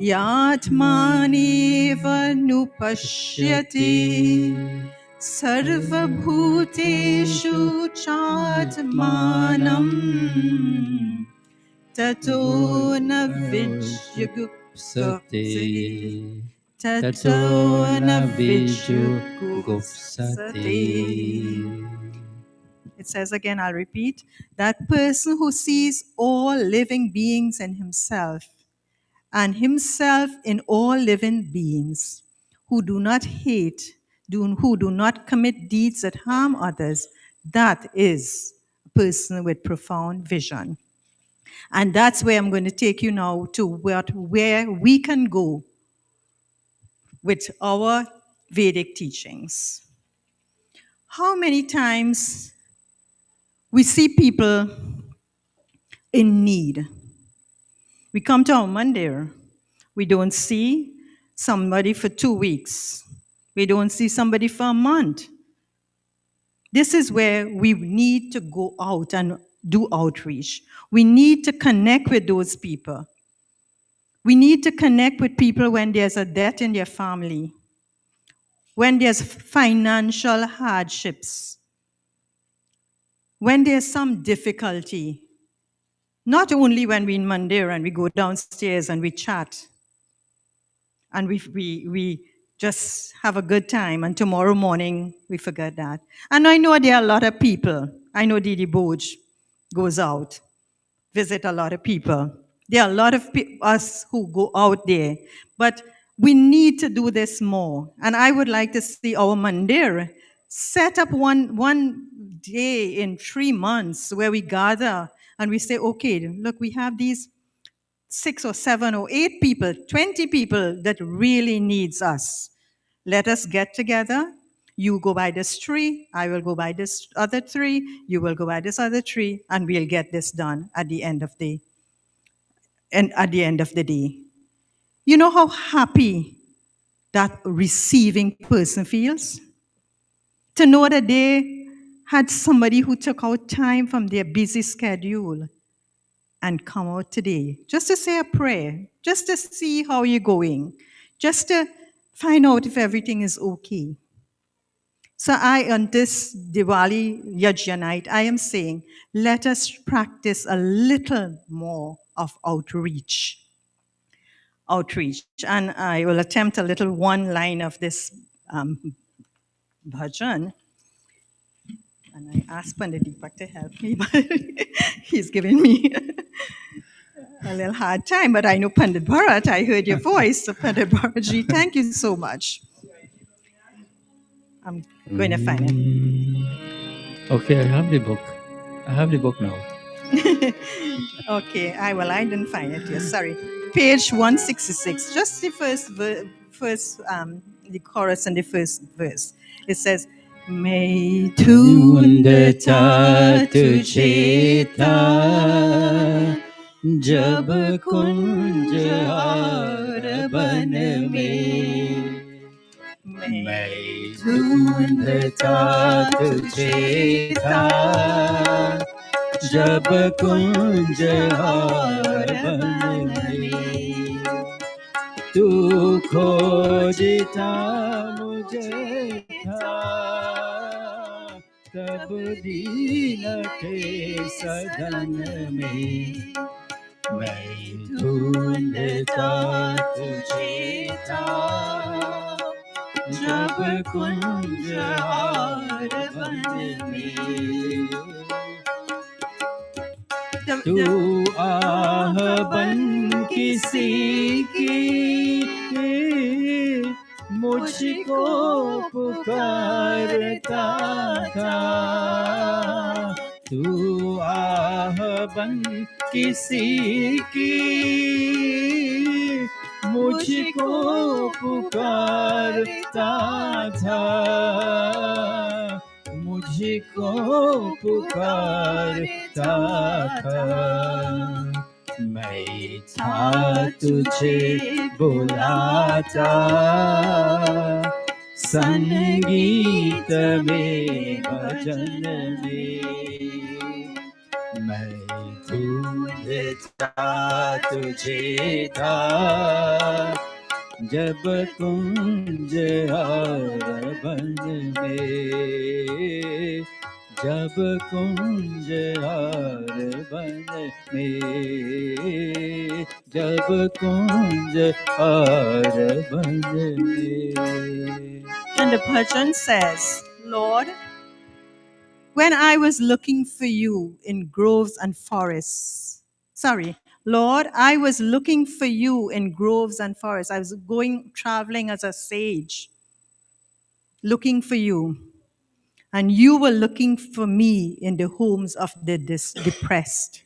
yatmani vanupashyati sarva bhuteshu chatmanam tato na vidyagupsate tato na vidyagupsate. It says again, I'll repeat, that person who sees all living beings in himself and himself in all living beings, who do not hate, who do not commit deeds that harm others, that is a person with profound vision. And that's where I'm going to take you now to where we can go with our Vedic teachings. How many times we see people in need? We come to our mandir. We don't see somebody for 2 weeks. We don't see somebody for a month. This is where we need to go out and do outreach. We need to connect with those people. We need to connect with people when there's a death in their family, when there's financial hardships, when there's some difficulty. Not only when we're in mandir and we go downstairs and we chat and we just have a good time, and tomorrow morning we forget that. And I know there are a lot of people. I know Didi Boj goes out, visit a lot of people. There are a lot of us who go out there, but we need to do this more. And I would like to see our mandir set up one day in 3 months where we gather and we say, okay, look, we have these 6 or 7 or 8 people, 20 people that really needs us. Let us get together. You go by this tree, I will go by this other tree, you will go by this other tree, and we'll get this done at the end of the day. You know how happy that receiving person feels? To know that they had somebody who took out time from their busy schedule and come out today just to say a prayer, just to see how you're going, just to find out if everything is okay. So on this Diwali Yajna night, I am saying, let us practice a little more of outreach. And I will attempt a little one line of this bhajan. And I asked Pandit Deepak to help me, but he's giving me a little hard time, but I know Pandit Bharat. I heard your voice. So Pandit Bharatji, thank you so much. I'm going to find Okay, I have the book. I have the book now. it. Okay, I didn't find it here. Sorry. Page 166, just the the chorus and the first verse. It says, May tunda tujheta jab kunj aur ban mein मैं ढूंढता तुझे था जब कुंज और बन में तू खोजता मुझे था तब दीन के सदन में मैं ढूंढता तुझे था जब कुंज और बन में तू आह बन किसी की मुझको पुकारता था तू आह बन किसी की मुझको पुकारता था मुझको पुकारता था मैं था तुझे बुलाता संगीत में भजन में मैं ढूंढता तुझे था जब कुंज और बन में जब कुंज और बन में जब कुंज और बन में. And the bhajan says, Lord, when I was looking for you in groves and forests, sorry, Lord, I was looking for you in groves and forests. I was traveling as a sage, looking for you. And you were looking for me in the homes of the depressed.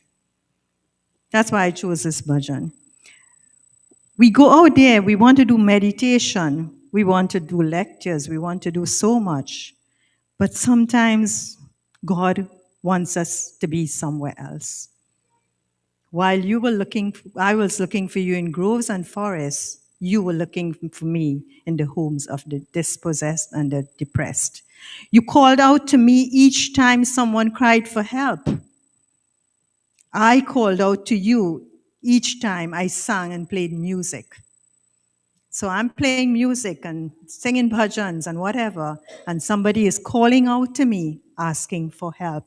That's why I chose this bhajan. We go out there, we want to do meditation, we want to do lectures, we want to do so much. But sometimes God wants us to be somewhere else. While I was looking for you in groves and forests, you were looking for me in the homes of the dispossessed and the depressed. You called out to me each time someone cried for help. I called out to you each time I sang and played music. So I'm playing music and singing bhajans and whatever, and somebody is calling out to me asking for help.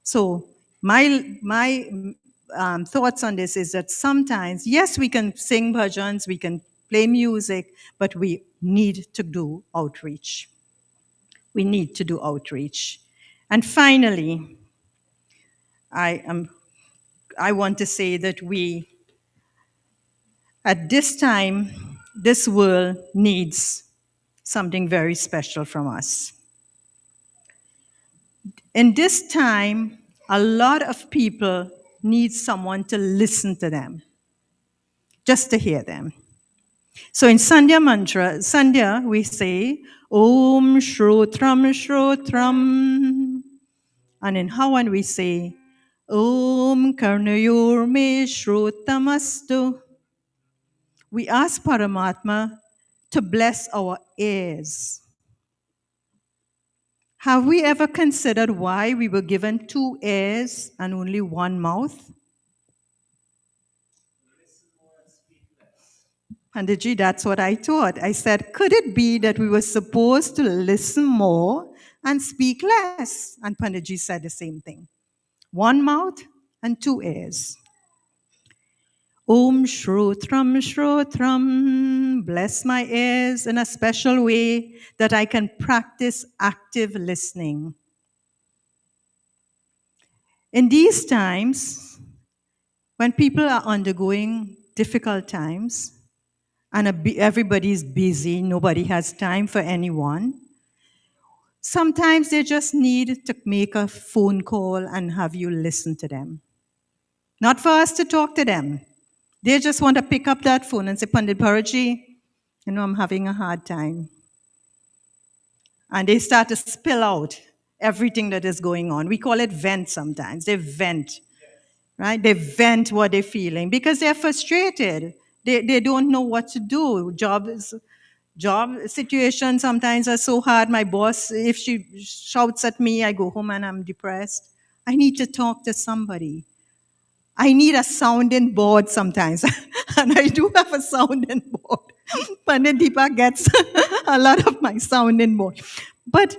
So my thoughts on this is that sometimes, yes, we can sing bhajans, we can play music, but we need to do outreach. We need to do outreach. And finally, I want to say that at this time, this world needs something very special from us. In this time, a lot of people need someone to listen to them, just to hear them. So in Sandhya mantra, Sandhya, we say, Om Shrotram Shrotram. And in Hawan, we say, Om Karnayor Me Shrotamastu. We ask Paramatma to bless our ears. Have we ever considered why we were given 2 ears and only 1 mouth? Panditji, that's what I thought. I said, could it be that we were supposed to listen more and speak less? And Panditji said the same thing. 1 mouth and 2 ears. Om Shrotram Shrotram. Bless my ears in a special way that I can practice active listening. In these times, When people are undergoing difficult times and everybody's busy, nobody has time for anyone, sometimes they just need to make a phone call and have you listen to them. Not for us to talk to them. They just want to pick up that phone and say, Pandit Bharaji, I'm having a hard time. And they start to spill out everything that is going on. We call it vent sometimes. They vent, right? They vent what they're feeling because they're frustrated. They don't know what to do. Job situations sometimes are so hard. My boss, if she shouts at me, I go home and I'm depressed. I need to talk to somebody. I need a sounding board sometimes. And I do have a sounding board. Pandit Deepa gets a lot of my sounding board. But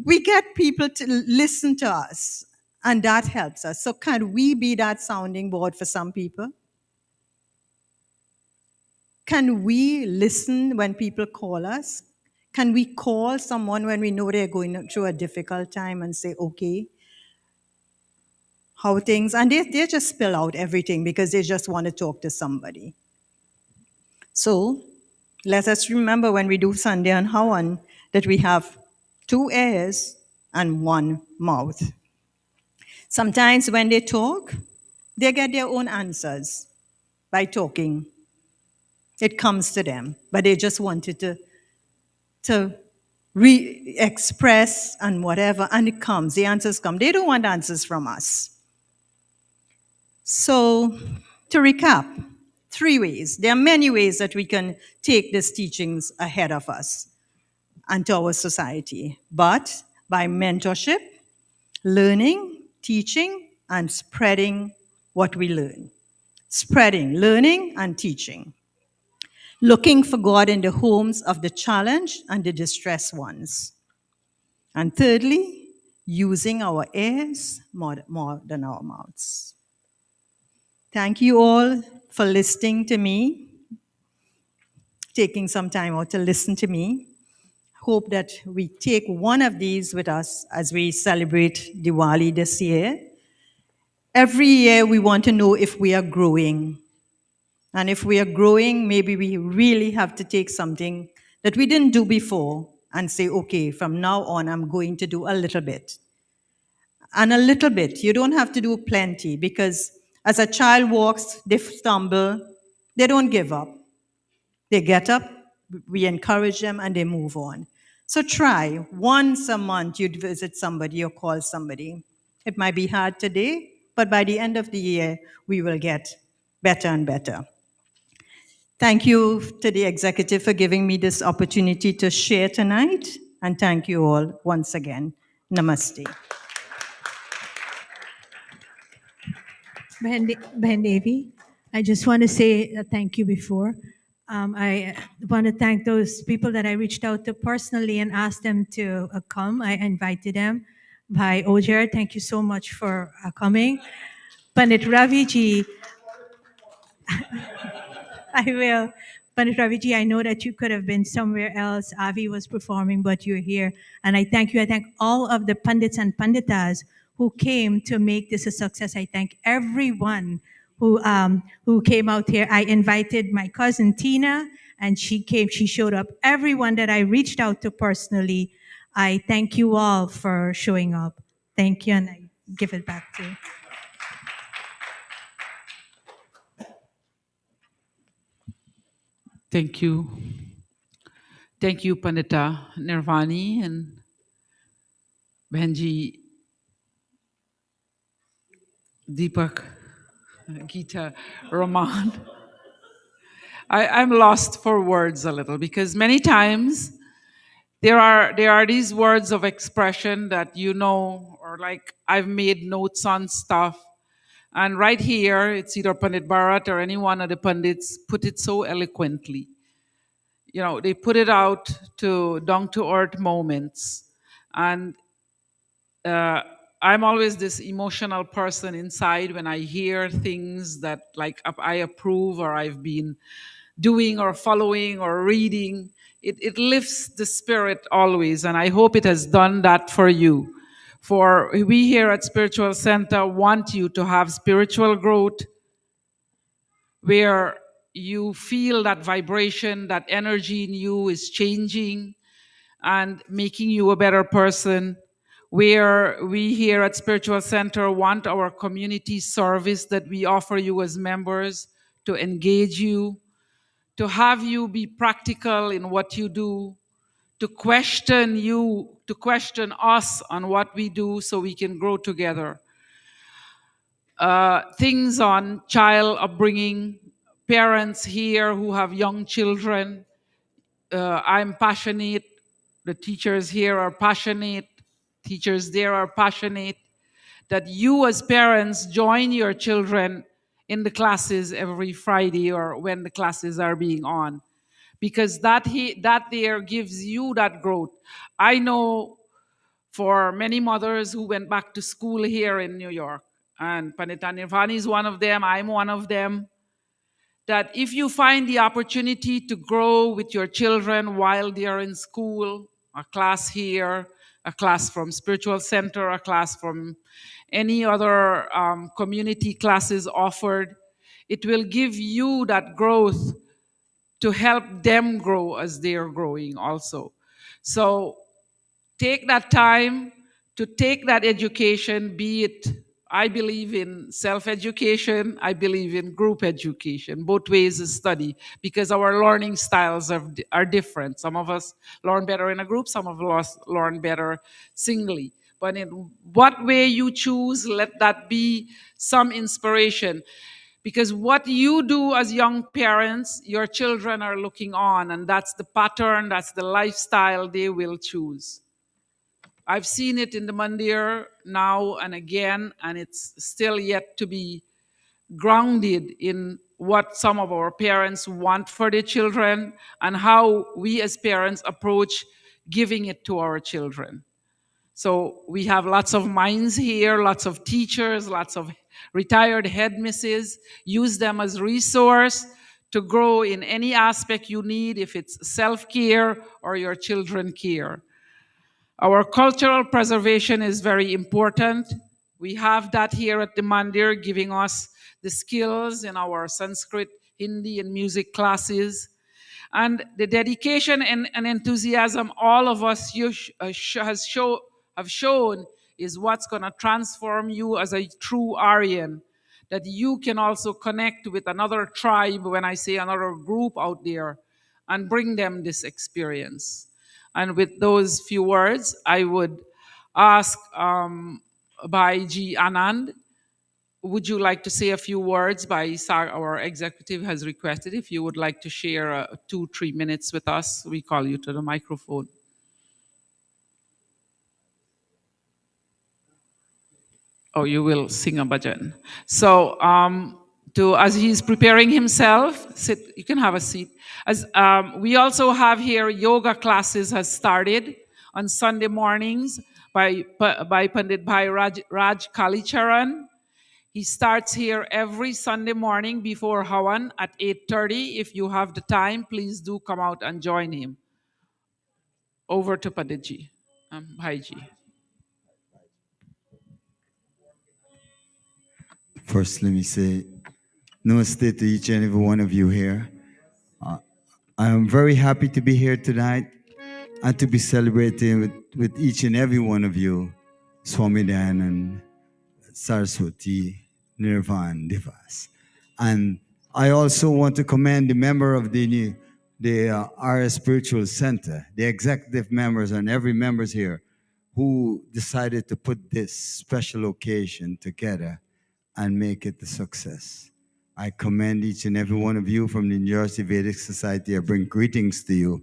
we get people to listen to us, and that helps us. So can we be that sounding board for some people? Can we listen when people call us? Can we call someone when we know they're going through a difficult time and say, okay, how things, and they just spill out everything because they just want to talk to somebody. So let us remember when we do Sunday and Hawan that we have 2 ears and 1 mouth. Sometimes when they talk, they get their own answers by talking. It comes to them, but they just wanted to re-express and whatever, and it comes, the answers come. They don't want answers from us. So to recap, 3 ways. There are many ways that we can take these teachings ahead of us and to our society, but by mentorship, learning, teaching, and spreading what we learn. Spreading, learning, and teaching. Looking for God in the homes of the challenged and the distressed ones. And thirdly, using our ears more than our mouths. Thank you all for listening to me, taking some time out to listen to me. Hope that we take one of these with us as we celebrate Diwali this year. Every year we want to know if we are growing. And if we are growing, maybe we really have to take something that we didn't do before and say, okay, from now on, I'm going to do a little bit. And a little bit, you don't have to do plenty, because as a child walks, they stumble, they don't give up. They get up, we encourage them, and they move on. So try, once a month you'd visit somebody or call somebody. It might be hard today, but by the end of the year, we will get better and better. Thank you to the executive for giving me this opportunity to share tonight, and thank you all once again. Namaste. Behan Devi, I just want to say thank you before. I want to thank those people that I reached out to personally and asked them to come. I invited them. Bhai Ojar, thank you so much for coming. Pandit Raviji, I will. Pandit Raviji, I know that you could have been somewhere else. Avi was performing, but you're here. And I thank you. I thank all of the Pandits and Panditas who came to make this a success. I thank everyone who came out here. I invited my cousin Tina, and she came. She showed up. Everyone that I reached out to personally, I thank you all for showing up. Thank you, and I give it back to you. Thank you. Thank you, Pandita Nirvani and Benji Deepak, Gita, Raman. I'm lost for words a little, because many times there are these words of expression that or like I've made notes on stuff. And right here, it's either Pandit Bharat or any one of the Pandits put it so eloquently. They put it out to down-to-earth moments. And I'm always this emotional person inside when I hear things that like I approve or I've been doing or following or reading. It lifts the spirit always, and I hope it has done that for you. For we here at Spiritual Center want you to have spiritual growth where you feel that vibration, that energy in you is changing and making you a better person. Where we here at Spiritual Center want our community service that we offer you as members to engage you, to have you be practical in what you do, to question you, to question us on what we do so we can grow together. Things on child upbringing, parents here who have young children. I'm passionate. The teachers here are passionate. Teachers there are passionate that you as parents join your children in the classes every Friday or when the classes are being on, because that there gives you that growth. I know for many mothers who went back to school here in New York, and Panita Nirvani is one of them, I'm one of them, that if you find the opportunity to grow with your children while they are in school, a class here, a class from Spiritual Center, a class from any other community classes offered, it will give you that growth to help them grow as they are growing also. So take that time to take that education, be it, I believe in self-education, I believe in group education, both ways of study, because our learning styles are different. Some of us learn better in a group, some of us learn better singly. But in what way you choose, let that be some inspiration. Because what you do as young parents, your children are looking on, and that's the pattern, that's the lifestyle they will choose. I've seen it in the Mandir now and again, and it's still yet to be grounded in what some of our parents want for their children and how we as parents approach giving it to our children. So we have lots of minds here, lots of teachers, lots of retired headmisses. Use them as resource to grow in any aspect you need, if it's self-care or your children care. Our cultural preservation is very important. We have that here at the Mandir, giving us the skills in our Sanskrit, Hindi, and music classes. And the dedication and enthusiasm all of us have shown is what's going to transform you as a true Aryan, that you can also connect with another tribe, when I say another group out there, and bring them this experience. And with those few words, I would ask Bhaiji Anand, would you like to say a few words? Our executive has requested if you would like to share 2-3 minutes with us. We call you to the microphone. Oh, you will sing a bhajan. So, as he's preparing himself, you can have a seat. As we also have here, yoga classes has started on Sunday mornings by Pandit Bhai Raj Kalicharan. He starts here every Sunday morning before hawan at 8:30. If you have the time, please do come out and join him. Over to Panditji, Bhaiji. First, let me say namaste to each and every one of you here. I am very happy to be here tonight and to be celebrating with each and every one of you, Swami Dayanand, Saraswati, Nirvan, Divas. And I also want to commend the member of the Arya Spiritual Center, the executive members and every members here who decided to put this special occasion together and make it a success. I commend each and every one of you from the New Jersey Vedic Society. I bring greetings to you,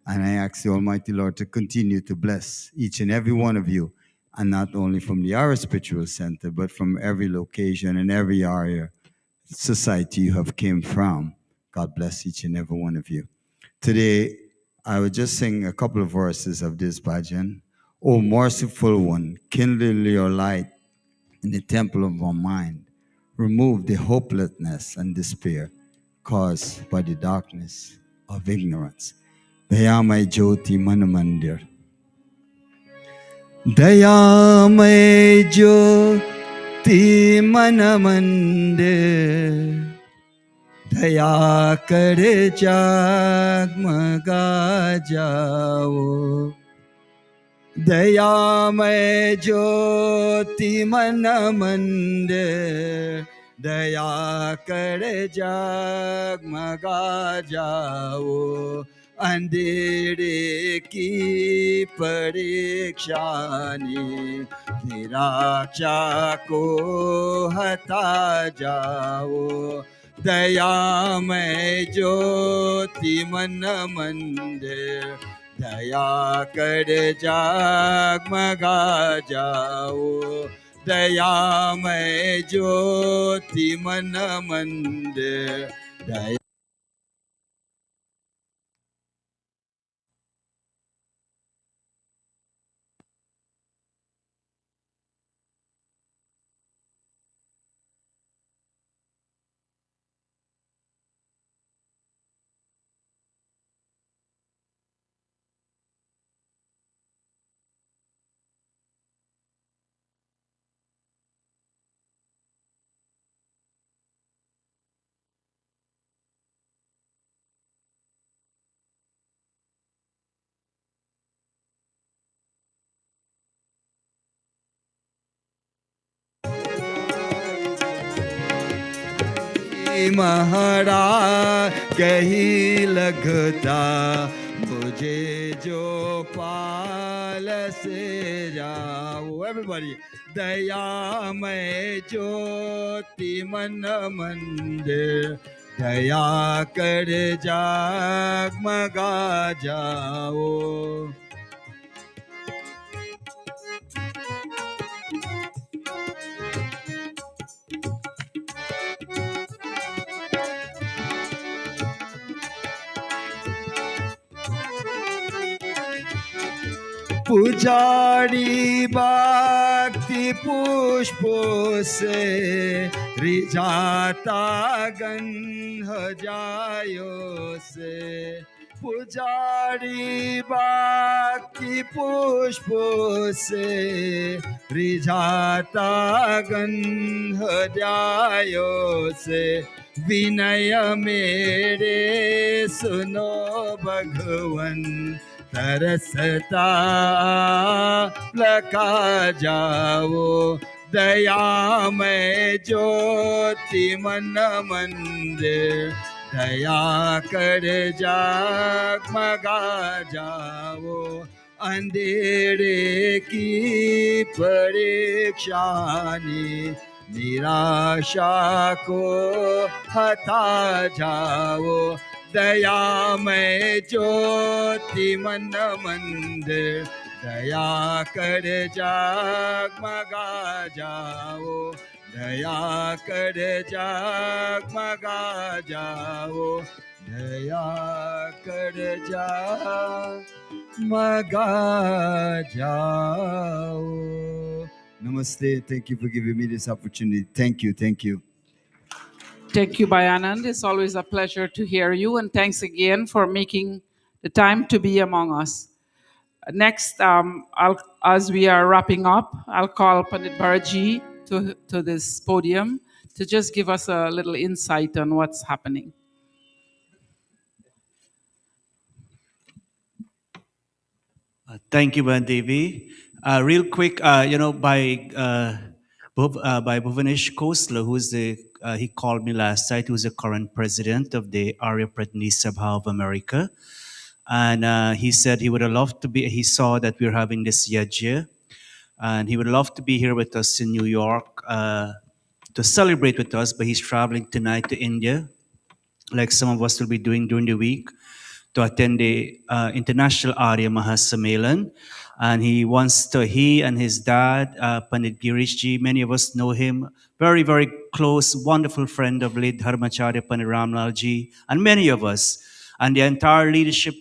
and I ask the Almighty Lord to continue to bless each and every one of you, and not only from the Arya Spiritual Center, but from every location and every Arya society you have came from. God bless each and every one of you. Today, I will just sing a couple of verses of this bhajan. O merciful one, kindle your light in the temple of our mind. Remove the hopelessness and despair caused by the darkness of ignorance. Dayamay Jyoti Manamandir. दयामय ज्योति मन मंदिर दया कर जगमगा जाओ दयामय ज्योति मन मंदिर दया कर जगमगा जाओ अंधेरे की परीक्षा ने निराशा को हटा जाओ दयामय ज्योति मन मंदिर दया कर जगमगा जाओ दयामय ज्योति मन मंदिर दया महाराज कहीं लगता मुझे जो पाल से जाओ एवरीबॉडी दयामय ज्योति मन मंदिर दया कर जगमगा जाओ पुजारी भक्ति पुष्पों से रिझाता गंध जायो से पुजारी भक्ति पुष्पों से रिझाता गंध जायो से विनय मेरे सुनो भगवन तरसता लका जाओ दयामय ज्योति मन मंदिर दया कर जगमगा जाओ अंधेरे की परीक्षा ने निराशा को हटा जाओ दयामय ज्योति मन मंदिर दया कर जगमगा जाओ दया कर जगमगा जाओ दया कर जगमगा जाओ Namaste. Thank you for giving me this opportunity. Thank you. Thank you. Thank you, Bayanand. It's always a pleasure to hear you, and thanks again for making the time to be among us. Next, as we are wrapping up, I'll call Pandit Bharji to this podium to just give us a little insight on what's happening. Thank you, Bandevi. Real quick, by Bhuvanesh Khosla, who's he called me last night, who's the current president of the Arya Pratini Sabha of America. And he said he would have loved to be, he saw that we're having this yajna, and he would love to be here with us in New York to celebrate with us, but he's traveling tonight to India, like some of us will be doing during the week, to attend the International Arya Mahasammelan. And he and his dad, Pandit Girishji, many of us know him, very, very close, wonderful friend of late Dharmacharya Pandit Ramlalji, and many of us, and the entire leadership,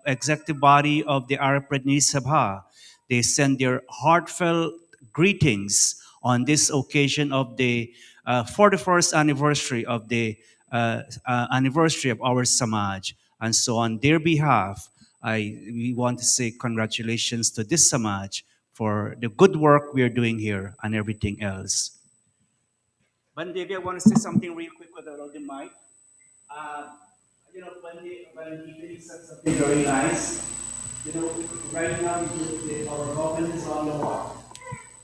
executive body of the Arya Pratini Sabha. They send their heartfelt greetings on this occasion of the 41st anniversary of the anniversary of our Samaj. And so on their behalf, we want to say congratulations to this Samaj for the good work we are doing here and everything else. Bandevi, I want to say something real quick without the mic. Uh, when he really said something very nice, right now our government is on the what?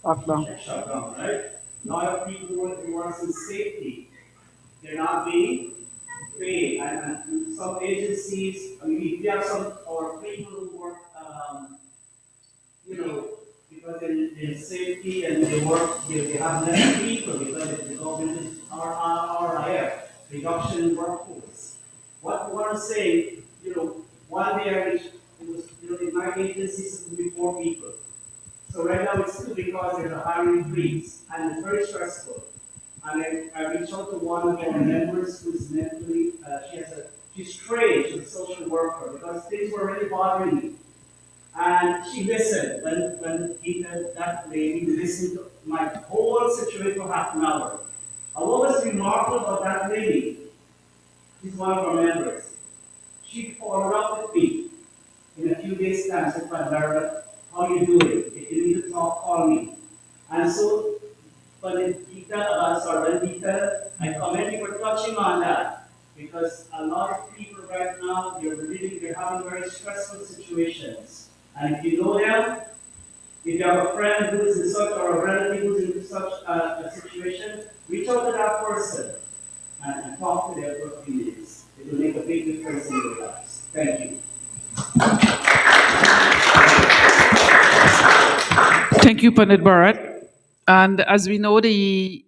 Lockdown. Shutdown, right? A lot of people who want some safety. They're not being paid. And some agencies, I mean, we have some our people who work, because in safety and they work, they have less people because the government is RIF, reduction in workforce. What I'm saying, one day it was, in my agencies, it would be 4 people. So right now it's 2 because there's a hiring freeze and it's very stressful. And I reached out to one of our members who's mentally, she's trained, she's a social worker because things were really bothering me. And she listened when that lady listened to my whole situation for half an hour. And what was remarkable about that lady, she's one of our members. She followed up with me in a few days' time, said, Lara, how you doing? If you need to talk, call me. And so, Bandita, I commend you for touching on that. Because a lot of people right now, they're having very stressful situations. And if you know them, if you have a friend who is in such or a relative who is in such a situation, reach out to that person and talk to them for a few minutes. It will make a big difference in their lives. Thank you. Thank you, Pandit Bharat. And as we know, the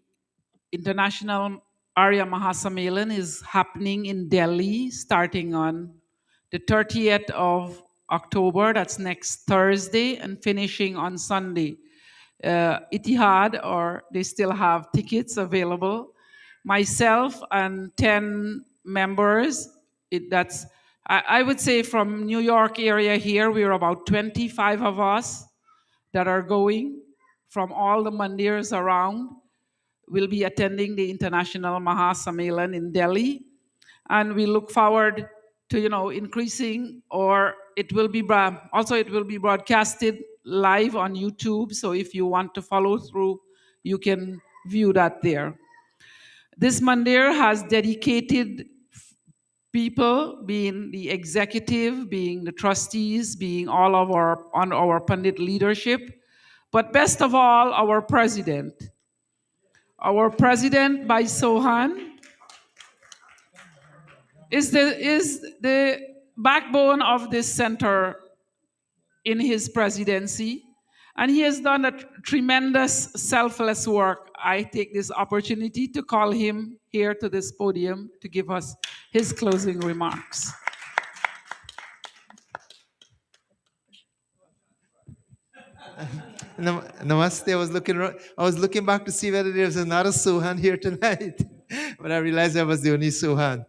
International Arya Mahasammelan is happening in Delhi starting on the 30th of October, that's next Thursday, and finishing on Sunday. Itihad, or they still have tickets available. Myself and 10 members, I would say from New York area here, we're about 25 of us that are going from all the mandirs around. Will be attending the International Mahasammelan in Delhi, and we look forward to increasing. Or it will be broadcasted live on YouTube. So if you want to follow through, you can view that there. This mandir has dedicated people, being the executive, being the trustees, being all of our Pandit leadership, but best of all, our president. Our president, Bhai Sohan, is the backbone of this center in his presidency. And he has done a tremendous selfless work. I take this opportunity to call him here to this podium to give us his closing remarks. Namaste. I was looking back to see whether there's another Sohan here tonight, but I realized I was the only Sohan.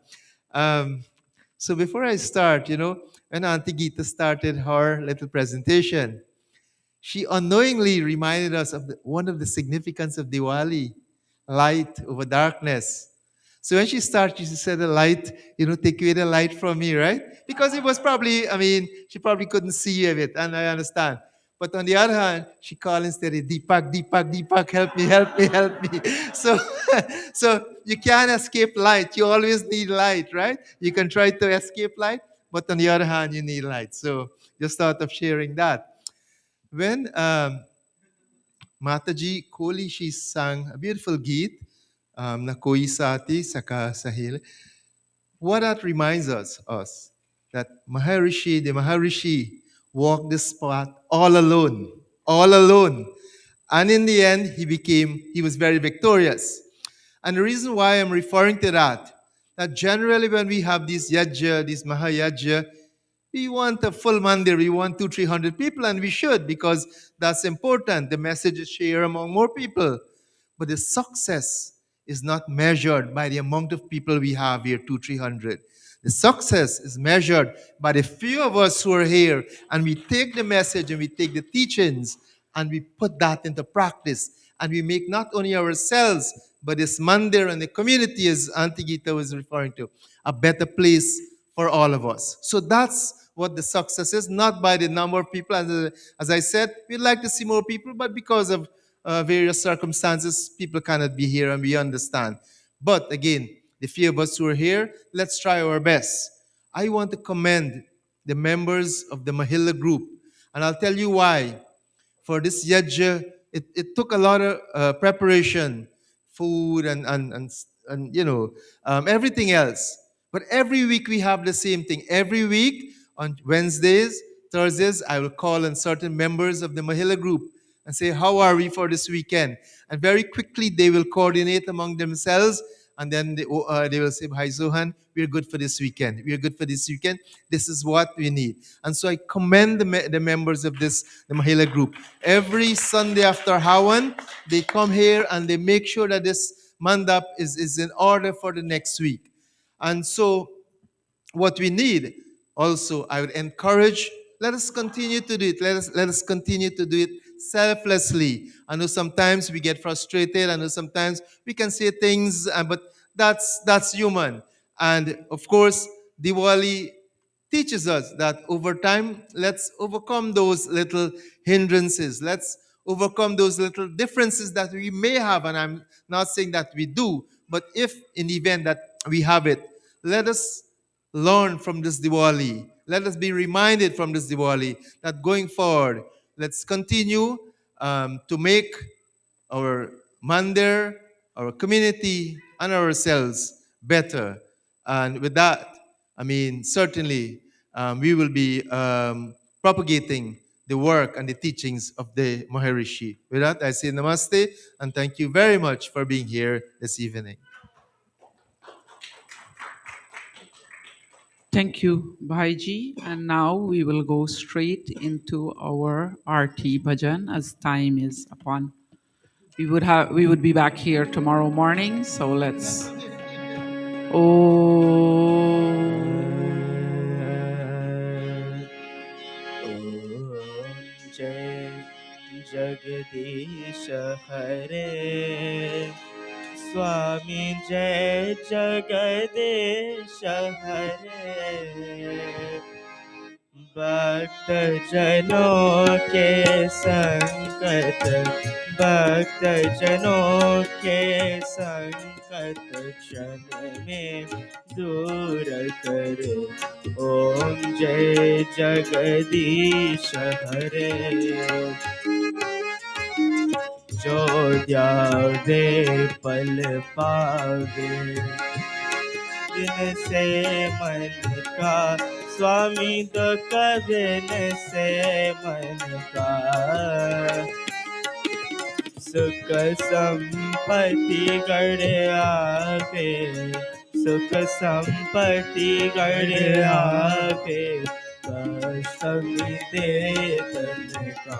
So before I start, when Auntie Geeta started her little presentation, she unknowingly reminded us of one of the significance of Diwali, light over darkness. So when she started, she said, the light, take away the light from me, right? Because it was probably, she probably couldn't see it, and I understand. But on the other hand, she called instead, Deepak, Deepak, Deepak, help me, help me, help me. So you can't escape light. You always need light, right? You can try to escape light, but on the other hand, you need light. So just thought of sharing that. When Mataji Koli, she sang a beautiful geet, na koi sati saka sahil. What that reminds us that the Maharishi walked this path all alone. And in the end, he was very victorious. And the reason why I'm referring to that generally when we have these yajna, these mahayajna, we want a full mandir, we want 200-300 people, and we should, because that's important. The message is shared among more people. But the success is not measured by the amount of people we have here, 200-300. The success is measured by the few of us who are here, and we take the message and we take the teachings and we put that into practice. And we make not only ourselves, but this mandir and the community, as Auntie Geeta was referring to, a better place for all of us. So that's what the success is, not by the number of people. As I said, we'd like to see more people, but because of various circumstances, people cannot be here, and we understand. But again, the few of us who are here, let's try our best. I want to commend the members of the Mahila group, and I'll tell you why. For this yajna, it took a lot of preparation, food and everything else. But every week we have the same thing. Every week on Wednesdays, Thursdays, I will call on certain members of the Mahila group and say, how are we for this weekend? And very quickly they will coordinate among themselves, and then they will say, hi Zohan, we're good for this weekend. We're good for this weekend. This is what we need. And so I commend the members of the Mahila group. Every Sunday after Hawan, they come here and they make sure that this mandap is in order for the next week. And so what we need also, I would encourage, let us continue to do it. Let us continue to do it selflessly. I know sometimes we get frustrated. I know sometimes we can say things, but that's human. And of course, Diwali teaches us that over time, let's overcome those little hindrances. Let's overcome those little differences that we may have. And I'm not saying that we do, but if in the event that we have it, let us learn from this Diwali. Let us be reminded from this Diwali that going forward, let's continue to make our mandir, our community, and ourselves better. And with that, I mean, certainly we will be propagating the work and the teachings of the Maharishi. With that, I say namaste and thank you very much for being here this evening. Thank you, Bhaiji. And now we will go straight into our RT bhajan as time is upon. We would be back here tomorrow morning, so let's. जय जगदीश हरे स्वामी जय जगदीश हरे भक्त जनों के संकट भक्त जनों के संकट क्षण में दूर करे ओम जय जगदीश हरे जो ध्यावे पल पावे दिन से मन का स्वामी दुख दिन से मन का सुख संपत्ति गढ़ आवे सुख संपत्ति गढ़ आवे कष्ट मिटे तन का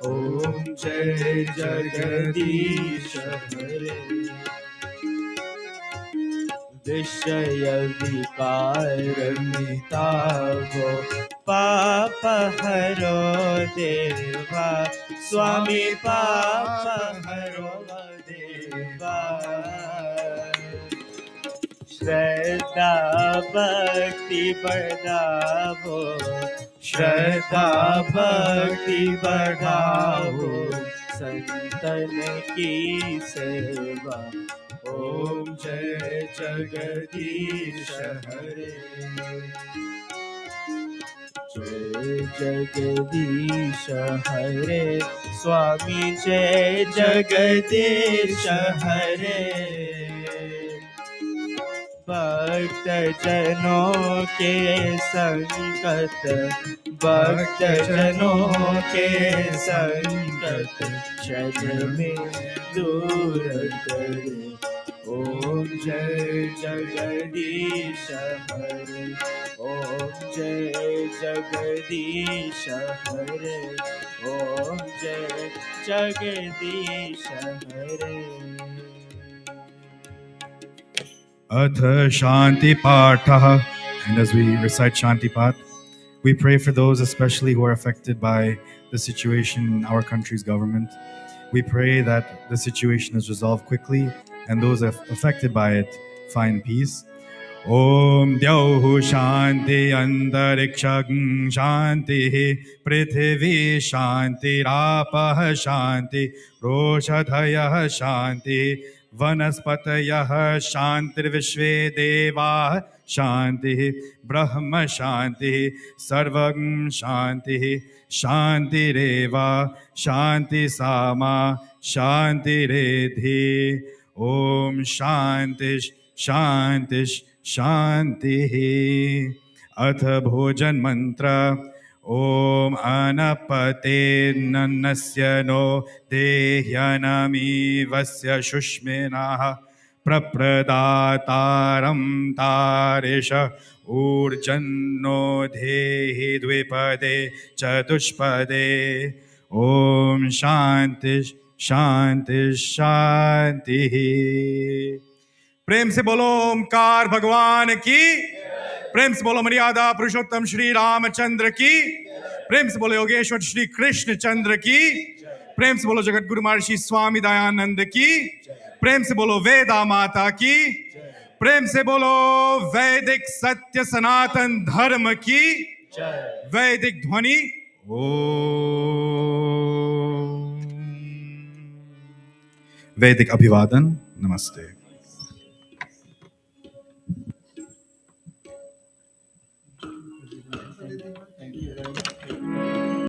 ओम जय जगदीश हरे विषय विकार मिटावो पाप हरो देवा स्वामी पाप हरो देवा श्रद्धा भक्ति बढ़ावो श्रद्धा भक्ति बढ़ावो संतन की सेवा ओम जय जगदीश हरे जय जगदीश हरे स्वामी जय जगदीश हरे भक्त जनों के संकट भक्त जनों के संकट क्षण में दूर करे ओम जय जगदीश हरे ओम जय जगदीश हरे ओम जय जगदीश हरे Atha Shanti Patah. And as we recite Shanti Pat, we pray for those especially who are affected by the situation in our country's government. We pray that the situation is resolved quickly and those affected by it find peace. Om Dyauh Shanti Antarikshang Shanti Prithvi Shanti Rapah Shanti Roshadhayah Shanti Vanaspatayah Shanti Vishve Devah Shanti Brahma Shanti Sarvagam Shanti Shanti Reva Shanti Sama Shanti Redhi Om Shanti Shanti Shanti अथ भोजन मंत्र ओम अनपते नन्नस्य no देह्यनमी वस्य शुष्मिनः प्रप्रदातारं तारिष ऊर्जन्नो धेहि द्विपदे चतुष्पदे Om Shanti शांति शांति प्रेम से बोलो ओमकार भगवान की प्रेम से बोलो मर्यादा पुरुषोत्तम श्री रामचंद्र की प्रेम से बोलो योगेश्वर श्री कृष्ण चंद्र की प्रेम से बोलो जगत गुरु महर्षि स्वामी दयानंद की प्रेम से बोलो वेदा माता की प्रेम से बोलो वैदिक सत्य सनातन धर्म की वैदिक ध्वनि ओम वैदिक अभिवादन नमस्ते